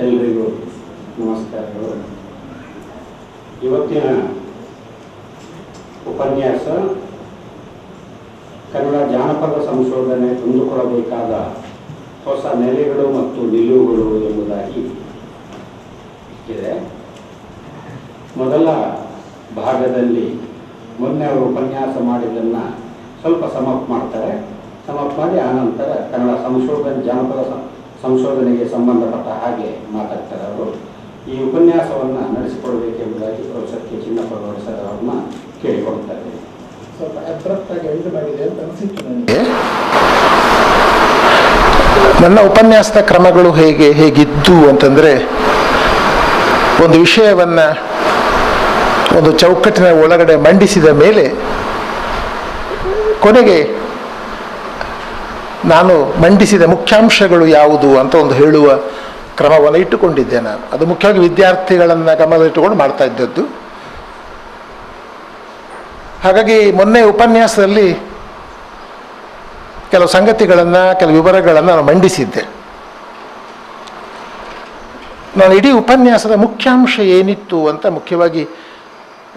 ಎಲ್ರಿಗೂ ನಮಸ್ಕಾರಗಳು. ಇವತ್ತಿನ ಉಪನ್ಯಾಸ ಕನ್ನಡ ಜಾನಪದ ಸಂಶೋಧನೆ ಹೊಂದಿಕೊಳ್ಳಬೇಕಾದ ಹೊಸ ನೆಲೆಗಳು ಮತ್ತು ನಿಲುವುಗಳು ಎಂಬುದಾಗಿ ಇದೆ. ಮೊದಲ ಭಾಗದಲ್ಲಿ ಮೊನ್ನೆ ಅವರು ಉಪನ್ಯಾಸ ಮಾಡಿದ್ದನ್ನು ಸ್ವಲ್ಪ ಸಮಪ್ ಮಾಡ್ತಾರೆ. ಸಮಪ್ ಮಾಡಿ ಆನಂತರ ಕನ್ನಡ ಜಾನಪದ ಸಂಶೋಧನೆಗೆ ಸಂಬಂಧಪಟ್ಟ ಹಾಗೆ ಮಾತಾಡ್ತಾರೆ. ಅವರು ಈ ಉಪನ್ಯಾಸವನ್ನು ನಡೆಸಿಕೊಡಬೇಕೆಂಬುದಾಗಿ ಪ್ರೊಫೆಸರ್ ಕೆ ಚಿನ್ನಪ್ಪಗೌಡ ಸರ್ ಅವ್ರನ್ನ ಕೇಳಿಕೊಳ್ತಾರೆ. ಸ್ವಲ್ಪ ಅಬ್ರಪ್ಟ್ ಆಗಿ ಎಂಟು ಮಾಡಿದೆ ಅಂತ ಅನಿಸಿತ್ತು ನನಗೆ. ನನ್ನ ಉಪನ್ಯಾಸದ ಕ್ರಮಗಳು ಹೇಗಿದ್ದು ಅಂತಂದರೆ, ಒಂದು ವಿಷಯವನ್ನು ಒಂದು ಚೌಕಟ್ಟಿನ ಒಳಗಡೆ ಮಂಡಿಸಿದ ಮೇಲೆ ಕೊನೆಗೆ ನಾನು ಮಂಡಿಸಿದ ಮುಖ್ಯಾಂಶಗಳು ಯಾವುದು ಅಂತ ಒಂದು ಹೇಳುವ ಕ್ರಮವನ್ನು ಇಟ್ಟುಕೊಂಡಿದ್ದೆ. ನಾನು ಅದು ಮುಖ್ಯವಾಗಿ ವಿದ್ಯಾರ್ಥಿಗಳನ್ನು ಗಮನದಲ್ಲಿಟ್ಟುಕೊಂಡು ಮಾಡ್ತಾ ಇದ್ದದ್ದು. ಹಾಗಾಗಿ ಮೊನ್ನೆ ಉಪನ್ಯಾಸದಲ್ಲಿ ಕೆಲವು ಸಂಗತಿಗಳನ್ನು, ಕೆಲವು ವಿವರಗಳನ್ನು ನಾನು ಮಂಡಿಸಿದ್ದೆ. ನಾನು ಇಡೀ ಉಪನ್ಯಾಸದ ಮುಖ್ಯಾಂಶ ಏನಿತ್ತು ಅಂತ ಮುಖ್ಯವಾಗಿ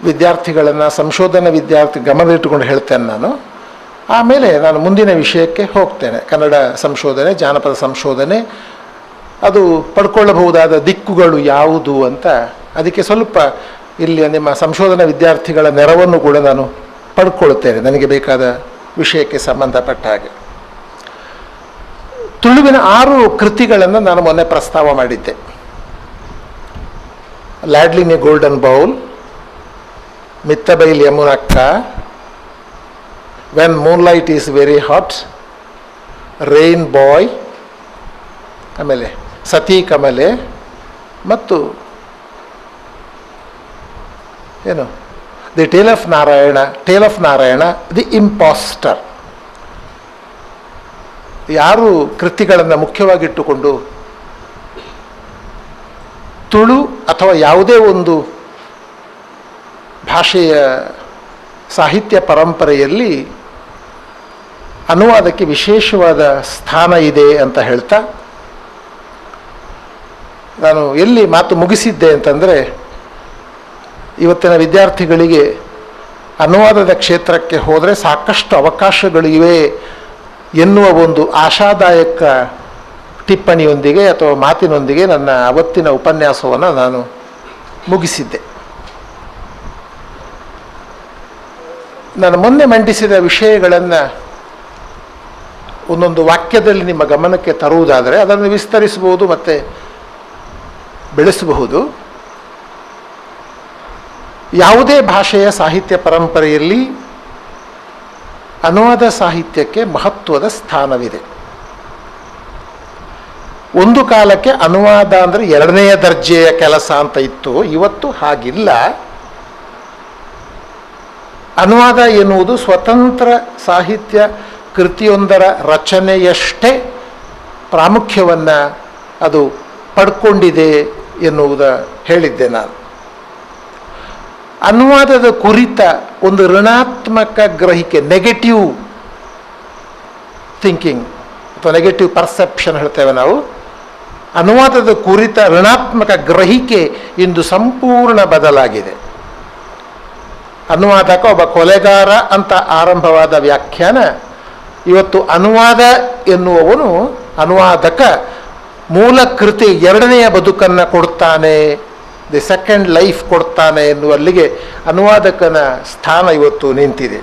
ವಿದ್ಯಾರ್ಥಿಗಳನ್ನು, ಸಂಶೋಧನಾ ವಿದ್ಯಾರ್ಥಿ ಗಮನದಲ್ಲಿಟ್ಟುಕೊಂಡು ಹೇಳ್ತೇನೆ ನಾನು. ಆಮೇಲೆ ನಾನು ಮುಂದಿನ ವಿಷಯಕ್ಕೆ ಹೋಗ್ತೇನೆ. ಕನ್ನಡ ಸಂಶೋಧನೆ, ಜಾನಪದ ಸಂಶೋಧನೆ, ಅದು ಪಡ್ಕೊಳ್ಳಬಹುದಾದ ದಿಕ್ಕುಗಳು ಯಾವುದು ಅಂತ, ಅದಕ್ಕೆ ಸ್ವಲ್ಪ ಇಲ್ಲಿ ನಿಮ್ಮ ಸಂಶೋಧನಾ ವಿದ್ಯಾರ್ಥಿಗಳ ನೆರವನ್ನು ಕೂಡ ನಾನು ಪಡ್ಕೊಳ್ತೇನೆ ನನಗೆ ಬೇಕಾದ ವಿಷಯಕ್ಕೆ ಸಂಬಂಧಪಟ್ಟ ಹಾಗೆ. ತುಳುವಿನ 6 ಕೃತಿಗಳನ್ನು ನಾನು ಮೊನ್ನೆ ಪ್ರಸ್ತಾವ ಮಾಡಿದ್ದೆ. ಲ್ಯಾಡ್ಲಿನ್ a golden bowl, Mittabail Yamunakka, when moonlight is very hot, rain boy, ಆಮೇಲೆ ಸತಿ ಕಮಲೆ ಮತ್ತು ಏನು the tale of Narayana, the impostor. 6 ಕೃತಿಗಳನ್ನು ಮುಖ್ಯವಾಗಿಟ್ಟುಕೊಂಡು ತುಳು ಅಥವಾ ಯಾವುದೇ ಒಂದು ಭಾಷೆಯ ಸಾಹಿತ್ಯ ಪರಂಪರೆಯಲ್ಲಿ ಅನುವಾದಕ್ಕೆ ವಿಶೇಷವಾದ ಸ್ಥಾನ ಇದೆ ಅಂತ ಹೇಳ್ತಾ ನಾನು ಎಲ್ಲಿ ಮಾತು ಮುಗಿಸಿದ್ದೆ ಅಂತಂದರೆ, ಇವತ್ತಿನ ವಿದ್ಯಾರ್ಥಿಗಳಿಗೆ ಅನುವಾದದ ಕ್ಷೇತ್ರಕ್ಕೆ ಹೋದರೆ ಸಾಕಷ್ಟು ಅವಕಾಶಗಳಿವೆ ಎನ್ನುವ ಒಂದು ಆಶಾದಾಯಕ ಟಿಪ್ಪಣಿಯೊಂದಿಗೆ ಅಥವಾ ಮಾತಿನೊಂದಿಗೆ ನನ್ನ ಅವತ್ತಿನ ಉಪನ್ಯಾಸವನ್ನು ನಾನು ಮುಗಿಸಿದ್ದೆ. ನಾನು ಮೊನ್ನೆ ಮಂಡಿಸಿದ ವಿಷಯಗಳನ್ನು ಒಂದೊಂದು ವಾಕ್ಯದಲ್ಲಿ ನಿಮ್ಮ ಗಮನಕ್ಕೆ ತರುವುದಾದರೆ ಅದನ್ನು ವಿಸ್ತರಿಸಬಹುದು ಮತ್ತು ಬೆಳೆಸಬಹುದು. ಯಾವುದೇ ಭಾಷೆಯ ಸಾಹಿತ್ಯ ಪರಂಪರೆಯಲ್ಲಿ ಅನುವಾದ ಸಾಹಿತ್ಯಕ್ಕೆ ಮಹತ್ವದ ಸ್ಥಾನವಿದೆ. ಒಂದು ಕಾಲಕ್ಕೆ ಅನುವಾದ ಅಂದರೆ 2ನೇ ದರ್ಜೆಯ ಕೆಲಸ ಅಂತ ಇತ್ತು. ಇವತ್ತು ಹಾಗಿಲ್ಲ. ಅನುವಾದ ಎನ್ನುವುದು ಸ್ವತಂತ್ರ ಸಾಹಿತ್ಯ ಕೃತಿಯೊಂದರ ರಚನೆಯಷ್ಟೇ ಪ್ರಾಮುಖ್ಯವನ್ನು ಅದು ಪಡ್ಕೊಂಡಿದೆ ಎನ್ನುವುದ ಹೇಳಿದ್ದೆ ನಾನು. ಅನುವಾದದ ಕುರಿತ ಒಂದು ಋಣಾತ್ಮಕ ಗ್ರಹಿಕೆ, ನೆಗೆಟಿವ್ ಥಿಂಕಿಂಗ್ ಅಥವಾ ನೆಗೆಟಿವ್ ಪರ್ಸೆಪ್ಷನ್ ಹೇಳ್ತೇವೆ ನಾವು, ಅನುವಾದದ ಕುರಿತ ಋಣಾತ್ಮಕ ಗ್ರಹಿಕೆ ಇಂದು ಸಂಪೂರ್ಣ ಬದಲಾಗಿದೆ. ಅನುವಾದಕ ಒಬ್ಬ ಕೊಲೆಗಾರ ಅಂತ ಆರಂಭವಾದ ವ್ಯಾಖ್ಯಾನ ಇವತ್ತು ಅನುವಾದ ಎನ್ನುವವನು, ಅನುವಾದಕ ಮೂಲ ಕೃತಿ 2ನೆಯ ಬದುಕನ್ನು ಕೊಡ್ತಾನೆ, ದಿ ಸೆಕೆಂಡ್ ಲೈಫ್ ಕೊಡ್ತಾನೆ ಎನ್ನುವಲ್ಲಿಗೆ ಅನುವಾದಕನ ಸ್ಥಾನ ಇವತ್ತು ನಿಂತಿದೆ.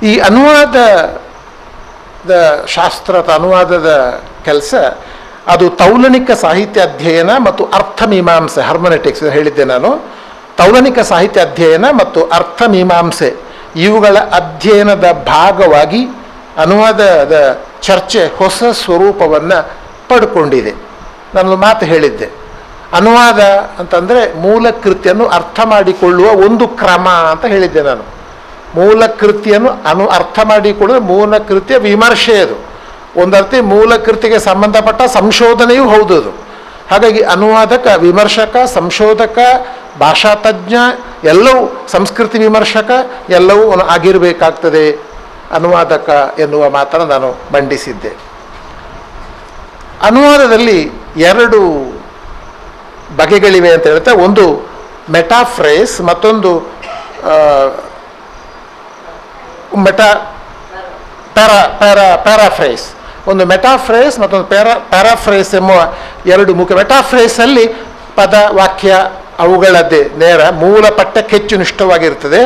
ಈ ಅನುವಾದದ ಶಾಸ್ತ್ರದ ಅನುವಾದದ ಕೆಲಸ ಅದು ತೌಲನಿಕ ಸಾಹಿತ್ಯ ಅಧ್ಯಯನ ಮತ್ತು ಅರ್ಥಮೀಮಾಂಸೆ, ಹರ್ಮನೆಟಿಕ್ಸ್ ಹೇಳಿದ್ದೆ ನಾನು. ತೌಲನಿಕ ಸಾಹಿತ್ಯ ಅಧ್ಯಯನ ಮತ್ತು ಅರ್ಥಮೀಮಾಂಸೆ ಇವುಗಳ ಅಧ್ಯಯನದ ಭಾಗವಾಗಿ ಅನುವಾದದ ಚರ್ಚೆ ಹೊಸ ಸ್ವರೂಪವನ್ನು ಪಡ್ಕೊಂಡಿದೆ. ನಾನು ಮಾತು ಹೇಳಿದ್ದೆ, ಅನುವಾದ ಅಂತಂದರೆ ಮೂಲ ಕೃತಿಯನ್ನು ಅರ್ಥ ಮಾಡಿಕೊಳ್ಳುವ ಒಂದು ಕ್ರಮ ಅಂತ ಹೇಳಿದ್ದೆ ನಾನು. ಮೂಲ ಕೃತಿಯನ್ನು ಅರ್ಥ ಮಾಡಿಕೊಳ್ಳುವ ಮೂಲ ಕೃತಿಯ ವಿಮರ್ಶೆ ಅದು. ಒಂದರ್ಥಿ ಮೂಲ ಕೃತಿಗೆ ಸಂಬಂಧಪಟ್ಟ ಸಂಶೋಧನೆಯೂ ಹೌದು ಅದು. ಹಾಗಾಗಿ ಅನುವಾದಕ, ವಿಮರ್ಶಕ, ಸಂಶೋಧಕ, ಭಾಷಾ ತಜ್ಞ ಎಲ್ಲವೂ, ಸಂಸ್ಕೃತಿ ವಿಮರ್ಶಕ ಎಲ್ಲವೂ ಆಗಿರಬೇಕಾಗ್ತದೆ ಅನುವಾದಕ ಎನ್ನುವ ಮಾತನ್ನು ನಾನು ಮಂಡಿಸಿದ್ದೆ. ಅನುವಾದದಲ್ಲಿ ಎರಡು ಬಗೆಗಳಿವೆ ಅಂತ ಹೇಳ್ತಾ, ಒಂದು ಮೆಟಾಫ್ರೇಸ್, ಮತ್ತೊಂದು ಪ್ಯಾರಾಫ್ರೇಸ್. ಒಂದು ಮೆಟಾಫ್ರೇಸ್ ಮತ್ತೊಂದು ಪ್ಯಾರಾಫ್ರೇಸ್ ಎಂಬುವ ಎರಡು ಮುಖ್ಯ. ಮೆಟಾಫ್ರೇಸಲ್ಲಿ ಪದ ವಾಕ್ಯ ಅವುಗಳದ್ದೇ ನೇರ ಮೂಲ ಪಠ್ಯಕ್ಕೆ ಹೆಚ್ಚು ನಿಷ್ಠವಾಗಿರ್ತದೆ.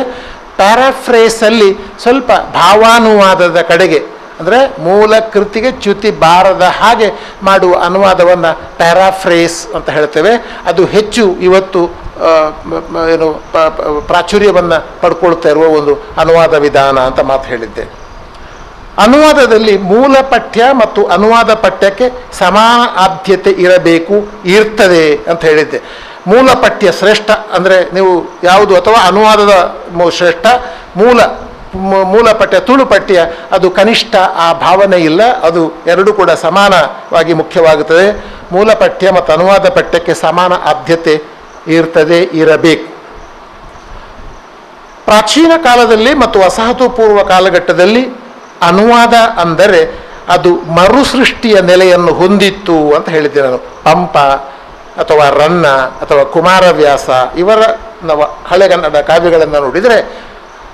ಪ್ಯಾರಾಫ್ರೇಸಲ್ಲಿ ಸ್ವಲ್ಪ ಭಾವಾನುವಾದದ ಕಡೆಗೆ, ಅಂದರೆ ಮೂಲ ಕೃತಿಗೆ ಚ್ಯುತಿ ಬಾರದ ಹಾಗೆ ಮಾಡುವ ಅನುವಾದವನ್ನು ಪ್ಯಾರಾಫ್ರೇಸ್ ಅಂತ ಹೇಳ್ತೇವೆ. ಅದು ಹೆಚ್ಚು ಇವತ್ತು ಏನು ಪ್ರಾಚುರ್ಯವನ್ನು ಪಡ್ಕೊಳ್ತಾ ಇರುವ ಒಂದು ಅನುವಾದ ವಿಧಾನ ಅಂತ ಮಾತು ಹೇಳಿದ್ದೆ. ಅನುವಾದದಲ್ಲಿ ಮೂಲ ಪಠ್ಯ ಮತ್ತು ಅನುವಾದ ಪಠ್ಯಕ್ಕೆ ಸಮಾನ ಆದ್ಯತೆ ಇರ್ತದೆ ಅಂತ ಹೇಳಿದ್ದೆ. ಮೂಲ ಪಠ್ಯ ಶ್ರೇಷ್ಠ ಅಂದರೆ ನೀವು ಯಾವುದು, ಅಥವಾ ಅನುವಾದದ ಶ್ರೇಷ್ಠ, ಮೂಲ ಪಠ್ಯ ತುಳು ಪಠ್ಯ ಅದು ಕನಿಷ್ಠ, ಆ ಭಾವನೆ ಇಲ್ಲ. ಅದು ಎರಡೂ ಕೂಡ ಸಮಾನವಾಗಿ ಮುಖ್ಯವಾಗುತ್ತದೆ. ಮೂಲ ಪಠ್ಯ ಮತ್ತು ಅನುವಾದ ಪಠ್ಯಕ್ಕೆ ಸಮಾನ ಆದ್ಯತೆ ಇರಬೇಕು. ಪ್ರಾಚೀನ ಕಾಲದಲ್ಲಿ ಮತ್ತು ವಸಾಹತುಪೂರ್ವ ಕಾಲಘಟ್ಟದಲ್ಲಿ ಅನುವಾದ ಅಂದರೆ ಅದು ಮರುಸೃಷ್ಟಿಯ ನೆಲೆಯನ್ನು ಹೊಂದಿತ್ತು ಅಂತ ಹೇಳಿದ್ದೆ ನಾನು. ಪಂಪ ಅಥವಾ ರನ್ನ ಅಥವಾ ಕುಮಾರವ್ಯಾಸ ಇವರ ಹಳೆಗನ್ನಡ ಕಾವ್ಯಗಳನ್ನು ನೋಡಿದರೆ,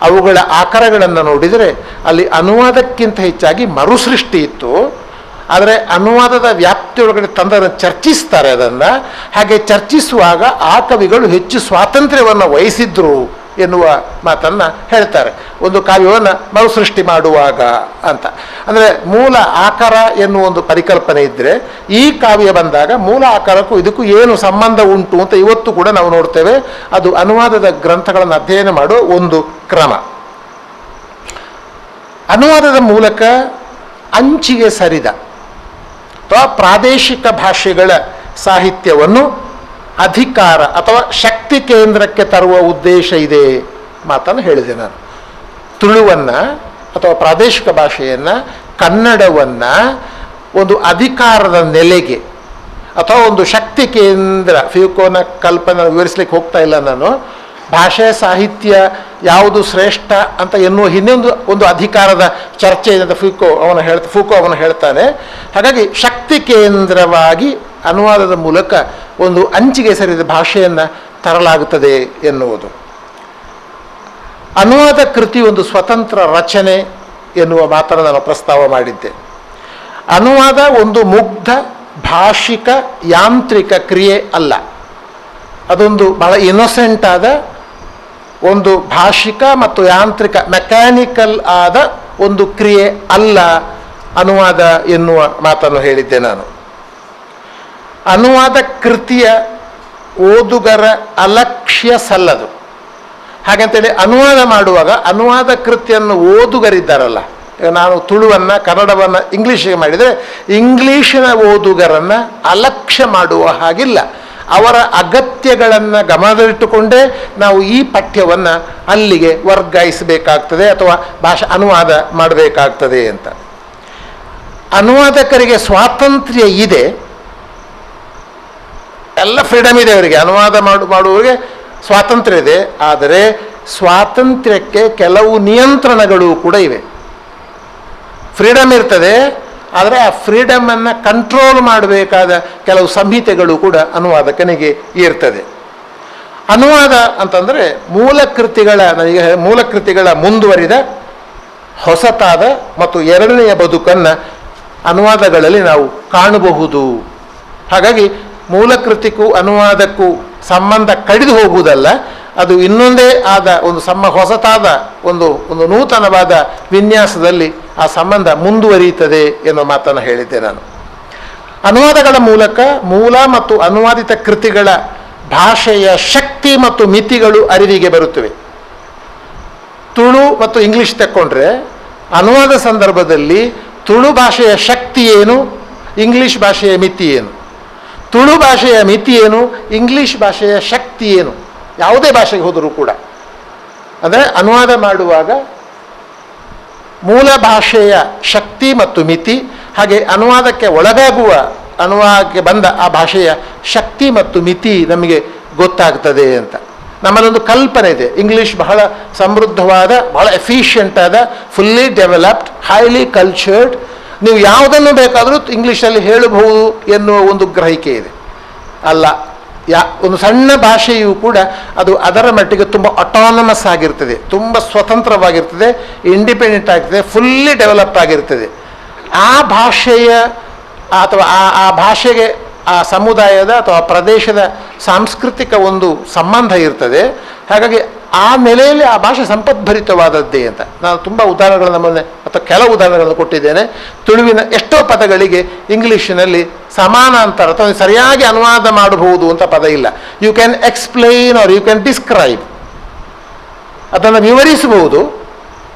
ಅವುಗಳ ಆಕಾರಗಳನ್ನು ನೋಡಿದರೆ ಅಲ್ಲಿ ಅನುವಾದಕ್ಕಿಂತ ಹೆಚ್ಚಾಗಿ ಮರುಸೃಷ್ಟಿ ಇತ್ತು. ಆದರೆ ಅನುವಾದದ ವ್ಯಾಪ್ತಿಯೊಳಗಡೆ ತಂದನ್ನು ಚರ್ಚಿಸ್ತಾರೆ. ಅದನ್ನು ಹಾಗೆ ಚರ್ಚಿಸುವಾಗ ಆ ಕವಿಗಳು ಹೆಚ್ಚು ಸ್ವಾತಂತ್ರ್ಯವನ್ನು ವಹಿಸಿದ್ರು ಎನ್ನುವ ಮಾತನ್ನು ಹೇಳ್ತಾರೆ. ಒಂದು ಕಾವ್ಯವನ್ನು ಮರುಸೃಷ್ಟಿ ಮಾಡುವಾಗ ಅಂತ ಅಂದರೆ ಮೂಲ ಆಕಾರ ಎನ್ನುವ ಒಂದು ಪರಿಕಲ್ಪನೆ ಇದ್ದರೆ, ಈ ಕಾವ್ಯ ಬಂದಾಗ ಮೂಲ ಆಕಾರಕ್ಕೂ ಇದಕ್ಕೂ ಏನು ಸಂಬಂಧ ಉಂಟು ಅಂತ ಇವತ್ತು ಕೂಡ ನಾವು ನೋಡ್ತೇವೆ. ಅದು ಅನುವಾದದ ಗ್ರಂಥಗಳನ್ನು ಅಧ್ಯಯನ ಮಾಡುವ ಒಂದು ಕ್ರಮ. ಅನುವಾದದ ಮೂಲಕ ಅಂಚಿಗೆ ಸರಿದ ಅಥವಾ ಪ್ರಾದೇಶಿಕ ಭಾಷೆಗಳ ಸಾಹಿತ್ಯವನ್ನು ಅಧಿಕಾರ ಅಥವಾ ಶಕ್ತಿ ಕೇಂದ್ರಕ್ಕೆ ತರುವ ಉದ್ದೇಶ ಇದೆ ಮಾತನ್ನು ಹೇಳಿದೆ ನಾನು. ತುಳುವನ್ನು ಅಥವಾ ಪ್ರಾದೇಶಿಕ ಭಾಷೆಯನ್ನು, ಕನ್ನಡವನ್ನು ಒಂದು ಅಧಿಕಾರದ ನೆಲೆಗೆ ಅಥವಾ ಒಂದು ಶಕ್ತಿ ಕೇಂದ್ರ, ಫ್ಯೂಕೋನ ಕಲ್ಪನೆ ವಿವರಿಸಲಿಕ್ಕೆ ಹೋಗ್ತಾ ಇಲ್ಲ ನಾನು. ಭಾಷೆ ಸಾಹಿತ್ಯ ಯಾವುದು ಶ್ರೇಷ್ಠ ಅಂತ ಎನ್ನುವ ಒಂದು ಅಧಿಕಾರದ ಚರ್ಚೆ ಇದೆ ಅಂತ ಫೂಕೋ ಅವನು ಹೇಳ್ತಾನೆ. ಹಾಗಾಗಿ ಶಕ್ತಿ ಕೇಂದ್ರವಾಗಿ ಅನುವಾದದ ಮೂಲಕ ಒಂದು ಅಂಚಿಗೆ ಸರಿದ ಭಾಷೆಯನ್ನು ತರಲಾಗುತ್ತದೆ ಎನ್ನುವುದು. ಅನುವಾದ ಕೃತಿ ಒಂದು ಸ್ವತಂತ್ರ ರಚನೆ ಎನ್ನುವ ಮಾತನ್ನು ನಾನು ಪ್ರಸ್ತಾವ ಮಾಡಿದ್ದೆ. ಅನುವಾದ ಒಂದು ಮುಗ್ಧ ಭಾಷಿಕ ಯಾಂತ್ರಿಕ ಕ್ರಿಯೆ ಅಲ್ಲ. ಅದೊಂದು ಬಹಳ ಇನ್ನೋಸೆಂಟ್ ಆದ ಒಂದು ಭಾಷಿಕ ಮತ್ತು ಯಾಂತ್ರಿಕ ಮೆಕ್ಯಾನಿಕಲ್ ಆದ ಒಂದು ಕ್ರಿಯೆ ಅಲ್ಲ ಅನುವಾದ ಎನ್ನುವ ಮಾತನ್ನು ಹೇಳಿದ್ದೆ ನಾನು. ಅನುವಾದ ಕೃತಿಯ ಓದುಗರ ಅಲಕ್ಷ್ಯ ಸಲ್ಲದು. ಹಾಗಂತೇಳಿ ಅನುವಾದ ಮಾಡುವಾಗ ಅನುವಾದ ಕೃತಿಯನ್ನು ಓದುಗರಿದ್ದಾರಲ್ಲ, ನಾನು ತುಳುವನ್ನು ಕನ್ನಡವನ್ನು ಇಂಗ್ಲೀಷಿಗೆ ಮಾಡಿದರೆ ಇಂಗ್ಲೀಷಿನ ಓದುಗರನ್ನು ಅಲಕ್ಷ್ಯ ಮಾಡುವ ಹಾಗಿಲ್ಲ. ಅವರ ಅಗತ್ಯಗಳನ್ನು ಗಮನದಲ್ಲಿಟ್ಟುಕೊಂಡೇ ನಾವು ಈ ಪಠ್ಯವನ್ನು ಅಲ್ಲಿಗೆ ವರ್ಗಾಯಿಸಬೇಕಾಗ್ತದೆ ಅಥವಾ ಅನುವಾದ ಮಾಡಬೇಕಾಗ್ತದೆ ಅಂತ. ಅನುವಾದಕರಿಗೆ ಸ್ವಾತಂತ್ರ್ಯ ಇದೆ, ಎಲ್ಲ ಫ್ರೀಡಮ್ ಇದೆ ಅವರಿಗೆ, ಅನುವಾದ ಮಾಡುವವರಿಗೆ ಸ್ವಾತಂತ್ರ್ಯ ಇದೆ. ಆದರೆ ಸ್ವಾತಂತ್ರ್ಯಕ್ಕೆ ಕೆಲವು ನಿಯಂತ್ರಣಗಳು ಕೂಡ ಇವೆ. ಫ್ರೀಡಮ್ ಇರ್ತದೆ, ಆದರೆ ಆ ಫ್ರೀಡಮನ್ನು ಕಂಟ್ರೋಲ್ ಮಾಡಬೇಕಾದ ಕೆಲವು ಸಂಹಿತೆಗಳು ಕೂಡ ಅನುವಾದಕನಿಗೆ ಇರ್ತದೆ. ಅನುವಾದ ಅಂತಂದರೆ ಮೂಲ ಕೃತಿಗಳ ಮುಂದುವರಿದ ಹೊಸತಾದ ಮತ್ತು ಎರಡನೆಯ ಬದುಕನ್ನು ಅನುವಾದಗಳಲ್ಲಿ ನಾವು ಕಾಣಬಹುದು. ಹಾಗಾಗಿ ಮೂಲ ಕೃತಿಗೂ ಅನುವಾದಕ್ಕೂ ಸಂಬಂಧ ಕಡಿದು ಹೋಗುವುದಲ್ಲ, ಅದು ಇನ್ನೊಂದೇ ಆದ ಒಂದು ಹೊಸತಾದ ಒಂದು ನೂತನವಾದ ವಿನ್ಯಾಸದಲ್ಲಿ ಆ ಸಂಬಂಧ ಮುಂದುವರಿಯುತ್ತದೆ ಎನ್ನುವ ಮಾತನ್ನು ಹೇಳಿದ್ದೆ ನಾನು. ಅನುವಾದಗಳ ಮೂಲಕ ಮೂಲ ಮತ್ತು ಅನುವಾದಿತ ಕೃತಿಗಳ ಭಾಷೆಯ ಶಕ್ತಿ ಮತ್ತು ಮಿತಿಗಳು ಅರಿವಿಗೆ ಬರುತ್ತವೆ. ತುಳು ಮತ್ತು ಇಂಗ್ಲೀಷ್ ತಕ್ಕೊಂಡ್ರೆ ಅನುವಾದ ಸಂದರ್ಭದಲ್ಲಿ ತುಳು ಭಾಷೆಯ ಶಕ್ತಿ ಏನು, ಇಂಗ್ಲೀಷ್ ಭಾಷೆಯ ಮಿತಿ ಏನು, ತುಳು ಭಾಷೆಯ ಮಿತಿ ಏನು, ಇಂಗ್ಲೀಷ್ ಭಾಷೆಯ ಶಕ್ತಿ ಏನು, ಯಾವುದೇ ಭಾಷೆಗೆ ಹೋದರೂ ಕೂಡ. ಅಂದರೆ ಅನುವಾದ ಮಾಡುವಾಗ ಮೂಲ ಭಾಷೆಯ ಶಕ್ತಿ ಮತ್ತು ಮಿತಿ, ಹಾಗೆ ಅನುವಾದಕ್ಕೆ ಬಂದ ಆ ಭಾಷೆಯ ಶಕ್ತಿ ಮತ್ತು ಮಿತಿ ನಮಗೆ ಗೊತ್ತಾಗ್ತದೆ ಅಂತ. ನಮ್ಮಲ್ಲೊಂದು ಕಲ್ಪನೆ ಇದೆ, ಇಂಗ್ಲೀಷ್ ಬಹಳ ಸಮೃದ್ಧವಾದ, ಬಹಳ ಎಫಿಷಿಯೆಂಟ್ ಆದ, ಫುಲ್ಲಿ ಡೆವಲಪ್ಡ್, ಹೈಲಿ ಕಲ್ಚರ್ಡ್, ನೀವು ಯಾವುದನ್ನು ಬೇಕಾದರೂ ಇಂಗ್ಲೀಷಲ್ಲಿ ಹೇಳಬಹುದು ಎನ್ನುವ ಒಂದು ಗ್ರಹಿಕೆ ಇದೆ. ಅಲ್ಲ, ಒಂದು ಸಣ್ಣ ಭಾಷೆಯೂ ಕೂಡ ಅದು ಅದರ ಮಟ್ಟಿಗೆ ತುಂಬ ಅಟಾನಮಸ್ ಆಗಿರ್ತದೆ, ತುಂಬ ಸ್ವತಂತ್ರವಾಗಿರ್ತದೆ, ಇಂಡಿಪೆಂಡೆಂಟ್ ಆಗಿರ್ತದೆ, ಫುಲ್ಲಿ ಡೆವಲಪ್ ಆಗಿರ್ತದೆ. ಆ ಭಾಷೆಯ ಅಥವಾ ಆ ಭಾಷೆಗೆ ಆ ಸಮುದಾಯದ ಅಥವಾ ಪ್ರದೇಶದ ಸಾಂಸ್ಕೃತಿಕ ಒಂದು ಸಂಬಂಧ ಇರ್ತದೆ. ಹಾಗಾಗಿ ಆ ನೆಲೆಯಲ್ಲಿ ಆ ಭಾಷೆ ಸಂಪದ್ಭರಿತವಾದದ್ದೇ ಅಂತ ನಾನು ತುಂಬ ಉದಾಹರಣೆಗಳನ್ನು ಮೊನ್ನೆ ಅಥವಾ ಕೆಲವು ಉದಾಹರಣೆಗಳನ್ನು ಕೊಟ್ಟಿದ್ದೇನೆ. ತುಳುವಿನ ಎಷ್ಟೋ ಪದಗಳಿಗೆ ಇಂಗ್ಲೀಷಿನಲ್ಲಿ ಸಮಾನಾಂತರ ಅಥವಾ ಸರಿಯಾಗಿ ಅನುವಾದ ಮಾಡಬಹುದು ಅಂತ ಪದ ಇಲ್ಲ. You can explain or you can describe, ಅದನ್ನು ವಿವರಿಸಬಹುದು,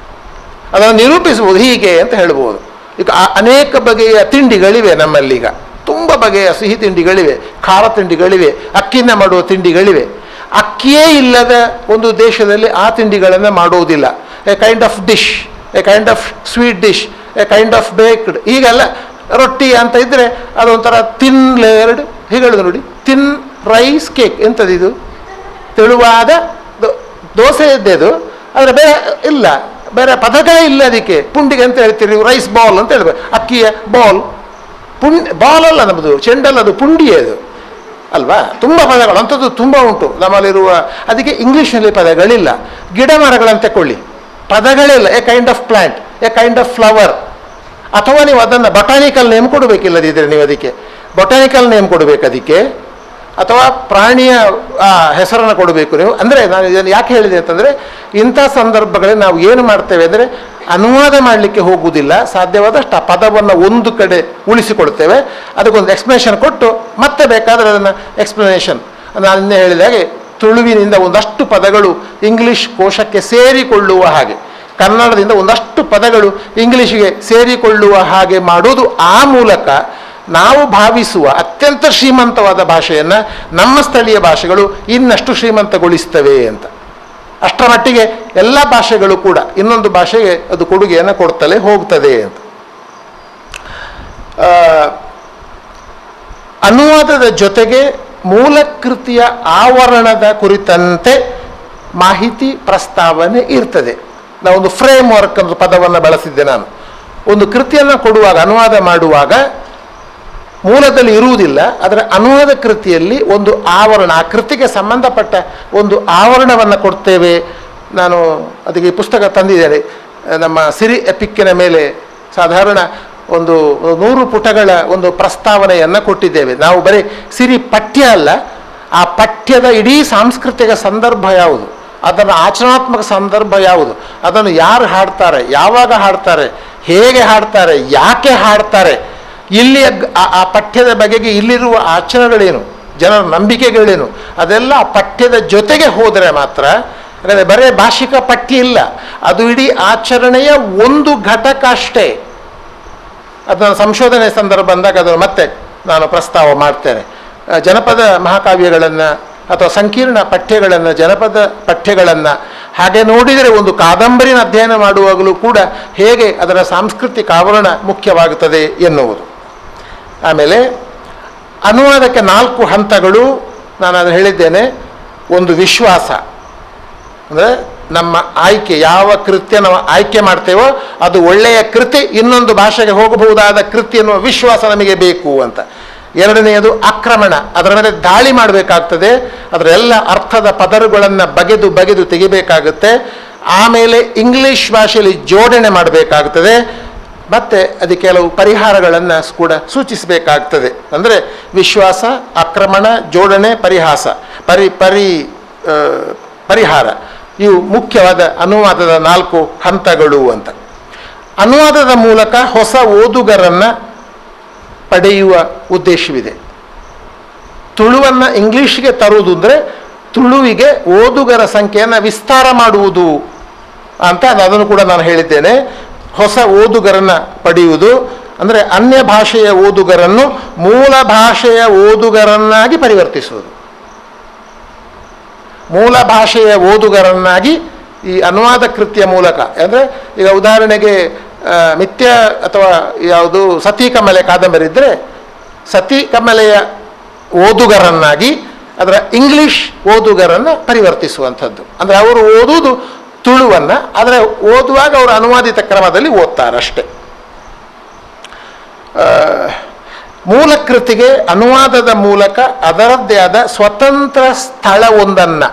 ಅದನ್ನು ನಿರೂಪಿಸಬಹುದು, ಹೀಗೆ ಅಂತ ಹೇಳ್ಬೋದು. ಈಗ ಅನೇಕ ಬಗೆಯ ತಿಂಡಿಗಳಿವೆ ನಮ್ಮಲ್ಲೀಗ, ತುಂಬ ಬಗೆಯ ಸಿಹಿ ತಿಂಡಿಗಳಿವೆ, ಖಾರ ತಿಂಡಿಗಳಿವೆ, ಅಕ್ಕಿಯಿಂದ ಮಾಡುವ ತಿಂಡಿಗಳಿವೆ. ಅಕ್ಕಿಯೇ ಇಲ್ಲದ ಒಂದು ದೇಶದಲ್ಲಿ ಆ ತಿಂಡಿಗಳನ್ನು ಮಾಡುವುದಿಲ್ಲ. A kind of dish, A kind of sweet dish, A kind of baked, ಹೀಗೆಲ್ಲ ರೊಟ್ಟಿ ಅಂತ ಇದ್ದರೆ ಅದೊಂಥರ ತಿನ್ ಲೇಯರ್ಡ್, ಹೀಗೆ ಹೇಳಿದ್ರು ನೋಡಿ, ತಿನ್ ರೈಸ್ ಕೇಕ್. ಎಂಥದ್ದು ತೆಳುವಾದ ದೋಸೆ ಇದ್ದದು, ಆದರೆ ಬೇರೆ ಇಲ್ಲ, ಬೇರೆ ಪದಗಳೇ ಇಲ್ಲ ಅದಕ್ಕೆ. ಪುಂಡಿಗೆ ಅಂತ ಹೇಳ್ತೀರಿ, ರೈಸ್ ಬಾಲ್ ಅಂತ ಹೇಳ್ಬೇಕು, ಅಕ್ಕಿಯ ಬಾಲ್. ಬಾಲ್ ಅಲ್ಲ ನಮ್ಮದು, ಚೆಂಡಲ್ಲ, ಅದು ಪುಂಡಿಯೇ ಅದು ಅಲ್ವಾ. ತುಂಬ ಪದಗಳು ಅಂಥದ್ದು ತುಂಬ ಉಂಟು ನಮ್ಮಲ್ಲಿರುವ. ಅದಕ್ಕೆ ಇಂಗ್ಲೀಷ್ನಲ್ಲಿ ಪದಗಳಿಲ್ಲ. ಗಿಡ ಮರಗಳನ್ನು ತಗೊಳ್ಳಿ, ಪದಗಳಿಲ್ಲ. A kind of plant, a kind of flower. ಅಥವಾ ನೀವು ಅದನ್ನು ಬಟಾನಿಕಲ್ ನೇಮ್ ಕೊಡಬೇಕಿಲ್ಲದಿದ್ದರೆ ನೀವು ಅದಕ್ಕೆ ಬೊಟಾನಿಕಲ್ ನೇಮ್ ಕೊಡಬೇಕು ಅದಕ್ಕೆ, ಅಥವಾ ಪ್ರಾಣಿಯ ಹೆಸರನ್ನು ಕೊಡಬೇಕು ನೀವು. ಅಂದರೆ ನಾನು ಇದನ್ನು ಯಾಕೆ ಹೇಳಿದೆ ಅಂತಂದರೆ, ಇಂಥ ಸಂದರ್ಭಗಳಲ್ಲಿ ನಾವು ಏನು ಮಾಡ್ತೇವೆ ಅಂದರೆ ಅನುವಾದ ಮಾಡಲಿಕ್ಕೆ ಹೋಗುವುದಿಲ್ಲ. ಸಾಧ್ಯವಾದಷ್ಟು ಆ ಪದವನ್ನು ಒಂದು ಕಡೆ ಉಳಿಸಿಕೊಡ್ತೇವೆ, ಅದಕ್ಕೊಂದು ಎಕ್ಸ್ಪ್ಲನೇಷನ್ ಕೊಟ್ಟು ಮತ್ತೆ ಬೇಕಾದರೆ ಅದನ್ನು ಎಕ್ಸ್ಪ್ಲನೇಷನ್. ನಾನು ಇನ್ನೇ ಹೇಳಿದ ಹಾಗೆ ತುಳುವಿನಿಂದ ಒಂದಷ್ಟು ಪದಗಳು ಇಂಗ್ಲೀಷ್ ಕೋಶಕ್ಕೆ ಸೇರಿಕೊಳ್ಳುವ ಹಾಗೆ, ಕನ್ನಡದಿಂದ ಒಂದಷ್ಟು ಪದಗಳು ಇಂಗ್ಲೀಷಿಗೆ ಸೇರಿಕೊಳ್ಳುವ ಹಾಗೆ ಮಾಡುವುದು. ಆ ಮೂಲಕ ನಾವು ಭಾವಿಸುವ ಅತ್ಯಂತ ಶ್ರೀಮಂತವಾದ ಭಾಷೆಯನ್ನು ನಮ್ಮ ಸ್ಥಳೀಯ ಭಾಷೆಗಳು ಇನ್ನಷ್ಟು ಶ್ರೀಮಂತಗೊಳಿಸ್ತವೆ ಅಂತ. ಅಷ್ಟರ ಮಟ್ಟಿಗೆ ಎಲ್ಲ ಭಾಷೆಗಳು ಕೂಡ ಇನ್ನೊಂದು ಭಾಷೆಗೆ ಅದು ಕೊಡುಗೆಯನ್ನು ಕೊಡ್ತಲೇ ಹೋಗ್ತದೆ ಅಂತ. ಅನುವಾದದ ಜೊತೆಗೆ ಮೂಲ ಕೃತಿಯ ಆವರಣದ ಕುರಿತಂತೆ ಮಾಹಿತಿ ಪ್ರಸ್ತಾವನೆ ಇರ್ತದೆ. ನಾವೊಂದು ಫ್ರೇಮ್ ವರ್ಕ್ ಅನ್ನೋ ಪದವನ್ನು ಬಳಸಿದ್ದೆ ನಾನು. ಒಂದು ಕೃತಿಯನ್ನು ಕೊಡುವಾಗ, ಅನುವಾದ ಮಾಡುವಾಗ ಮೂಲದಲ್ಲಿ ಇರುವುದಿಲ್ಲ, ಅದರ ಅನುವಾದ ಕೃತಿಯಲ್ಲಿ ಒಂದು ಆವರಣ, ಆ ಕೃತಿಗೆ ಸಂಬಂಧಪಟ್ಟ ಒಂದು ಆವರಣವನ್ನು ಕೊಡ್ತೇವೆ. ನಾನು ಅದಕ್ಕೆ ಪುಸ್ತಕ ತಂದಿದ್ದೇನೆ. ನಮ್ಮ ಸಿರಿ ಎಪಿಕ್ಕಿನ ಮೇಲೆ ಸಾಧಾರಣ ಒಂದು 100 ಪುಟಗಳ ಒಂದು ಪ್ರಸ್ತಾವನೆಯನ್ನು ಕೊಟ್ಟಿದ್ದೇವೆ. ನಾವು ಬರೀ ಸಿರಿ ಪಠ್ಯ ಅಲ್ಲ, ಆ ಪಠ್ಯದ ಇಡೀ ಸಾಂಸ್ಕೃತಿಕ ಸಂದರ್ಭ ಯಾವುದು, ಅದರ ಆಚರಣಾತ್ಮಕ ಸಂದರ್ಭ ಯಾವುದು, ಅದನ್ನು ಯಾರು ಹಾಡ್ತಾರೆ, ಯಾವಾಗ ಹಾಡ್ತಾರೆ, ಹೇಗೆ ಹಾಡ್ತಾರೆ, ಯಾಕೆ ಹಾಡ್ತಾರೆ, ಇಲ್ಲಿಯ ಆ ಪಠ್ಯದ ಬಗೆಗೆ ಇಲ್ಲಿರುವ ಆಚರಣೆಗಳೇನು, ಜನರ ನಂಬಿಕೆಗಳೇನು, ಅದೆಲ್ಲ ಆ ಪಠ್ಯದ ಜೊತೆಗೆ ಹೋದರೆ ಮಾತ್ರ. ಯಾಕಂದರೆ ಬರೇ ಭಾಷಿಕ ಪಠ್ಯ ಇಲ್ಲ, ಅದು ಇಡೀ ಆಚರಣೆಯ ಒಂದು ಘಟಕ ಅಷ್ಟೇ. ಅದನ್ನು ಸಂಶೋಧನೆ ಸಂದರ್ಭ ಬಂದಾಗ ಅದನ್ನು ಮತ್ತೆ ನಾನು ಪ್ರಸ್ತಾವ ಮಾಡ್ತೇನೆ. ಜನಪದ ಮಹಾಕಾವ್ಯಗಳನ್ನು ಅಥವಾ ಸಂಕೀರ್ಣ ಪಠ್ಯಗಳನ್ನು, ಜನಪದ ಪಠ್ಯಗಳನ್ನು ಹಾಗೆ ನೋಡಿದರೆ ಒಂದು ಕಾದಂಬರಿನ ಅಧ್ಯಯನ ಮಾಡುವಾಗಲೂ ಕೂಡ ಹೇಗೆ ಅದರ ಸಾಂಸ್ಕೃತಿಕ ಆವರಣ ಮುಖ್ಯವಾಗುತ್ತದೆ ಎನ್ನುವುದು. ಆಮೇಲೆ ಅನುವಾದಕ್ಕೆ 4 ಹಂತಗಳು ನಾನು ಅದು ಹೇಳಿದ್ದೇನೆ. ಒಂದು ವಿಶ್ವಾಸ, ಅಂದರೆ ನಮ್ಮ ಆಯ್ಕೆ, ಯಾವ ಕೃತ್ಯ ನಾವು ಆಯ್ಕೆ ಮಾಡ್ತೇವೋ ಅದು ಒಳ್ಳೆಯ ಕೃತಿ, ಇನ್ನೊಂದು ಭಾಷೆಗೆ ಹೋಗಬಹುದಾದ ಕೃತಿ ಎನ್ನುವ ವಿಶ್ವಾಸ ನಮಗೆ ಬೇಕು ಅಂತ. ಎರಡನೆಯದು ಆಕ್ರಮಣ, ಅದರ ಮೇಲೆ ದಾಳಿ ಮಾಡಬೇಕಾಗ್ತದೆ, ಅದರ ಎಲ್ಲ ಅರ್ಥದ ಪದರುಗಳನ್ನು ಬಗೆದು ಬಗೆದು ತೆಗಿಬೇಕಾಗುತ್ತೆ. ಆಮೇಲೆ ಇಂಗ್ಲೀಷ್ ಭಾಷೆಯಲ್ಲಿ ಜೋಡಣೆ ಮಾಡಬೇಕಾಗ್ತದೆ, ಮತ್ತು ಅದಕ್ಕೆ ಕೆಲವು ಪರಿಹಾರಗಳನ್ನು ಕೂಡ ಸೂಚಿಸಬೇಕಾಗ್ತದೆ. ಅಂದರೆ ವಿಶ್ವಾಸ, ಆಕ್ರಮಣ, ಜೋಡಣೆ, ಪರಿಹಾರ, ಇವು ಮುಖ್ಯವಾದ ಅನುವಾದದ 4 ಹಂತಗಳು ಅಂತ. ಅನುವಾದದ ಮೂಲಕ ಹೊಸ ಓದುಗರನ್ನು ಪಡೆಯುವ ಉದ್ದೇಶವಿದೆ. ತುಳುವನ್ನು ಇಂಗ್ಲೀಷ್ಗೆ ತರುವುದು ಅಂದರೆ ತುಳುವಿಗೆ ಓದುಗರ ಸಂಖ್ಯೆಯನ್ನು ವಿಸ್ತಾರ ಮಾಡುವುದು ಅಂತ ಅದನ್ನು ಕೂಡ ನಾನು ಹೇಳಿದ್ದೇನೆ. ಹೊಸ ಓದುಗರನ್ನು ಪಡೆಯುವುದು ಅಂದರೆ ಅನ್ಯ ಭಾಷೆಯ ಓದುಗರನ್ನು ಮೂಲ ಭಾಷೆಯ ಓದುಗರನ್ನಾಗಿ ಪರಿವರ್ತಿಸುವುದು. ಮೂಲ ಭಾಷೆಯ ಓದುಗರನ್ನಾಗಿ ಈ ಅನುವಾದ ಕೃತಿಯ ಮೂಲಕ, ಅಂದರೆ ಈಗ ಉದಾಹರಣೆಗೆ ಮಿಥ್ಯ ಅಥವಾ ಯಾವುದು ಸತಿ ಕಮಲೆ ಕಾದಂಬರಿ ಇದ್ದರೆ ಸತಿ ಕಮಲೆಯ ಓದುಗರನ್ನಾಗಿ ಅದರ ಇಂಗ್ಲೀಷ್ ಓದುಗರನ್ನು ಪರಿವರ್ತಿಸುವಂಥದ್ದು. ಅಂದರೆ ಅವರು ಓದುವುದು ತುಳುವನ್ನು, ಆದರೆ ಓದುವಾಗ ಅವರು ಅನುವಾದಿತ ಕ್ರಮದಲ್ಲಿ ಓದ್ತಾರಷ್ಟೆ. ಮೂಲ ಕೃತಿಗೆ ಅನುವಾದದ ಮೂಲಕ ಅದರದ್ದೇ ಆದ ಸ್ವತಂತ್ರ ಸ್ಥಳವೊಂದನ್ನು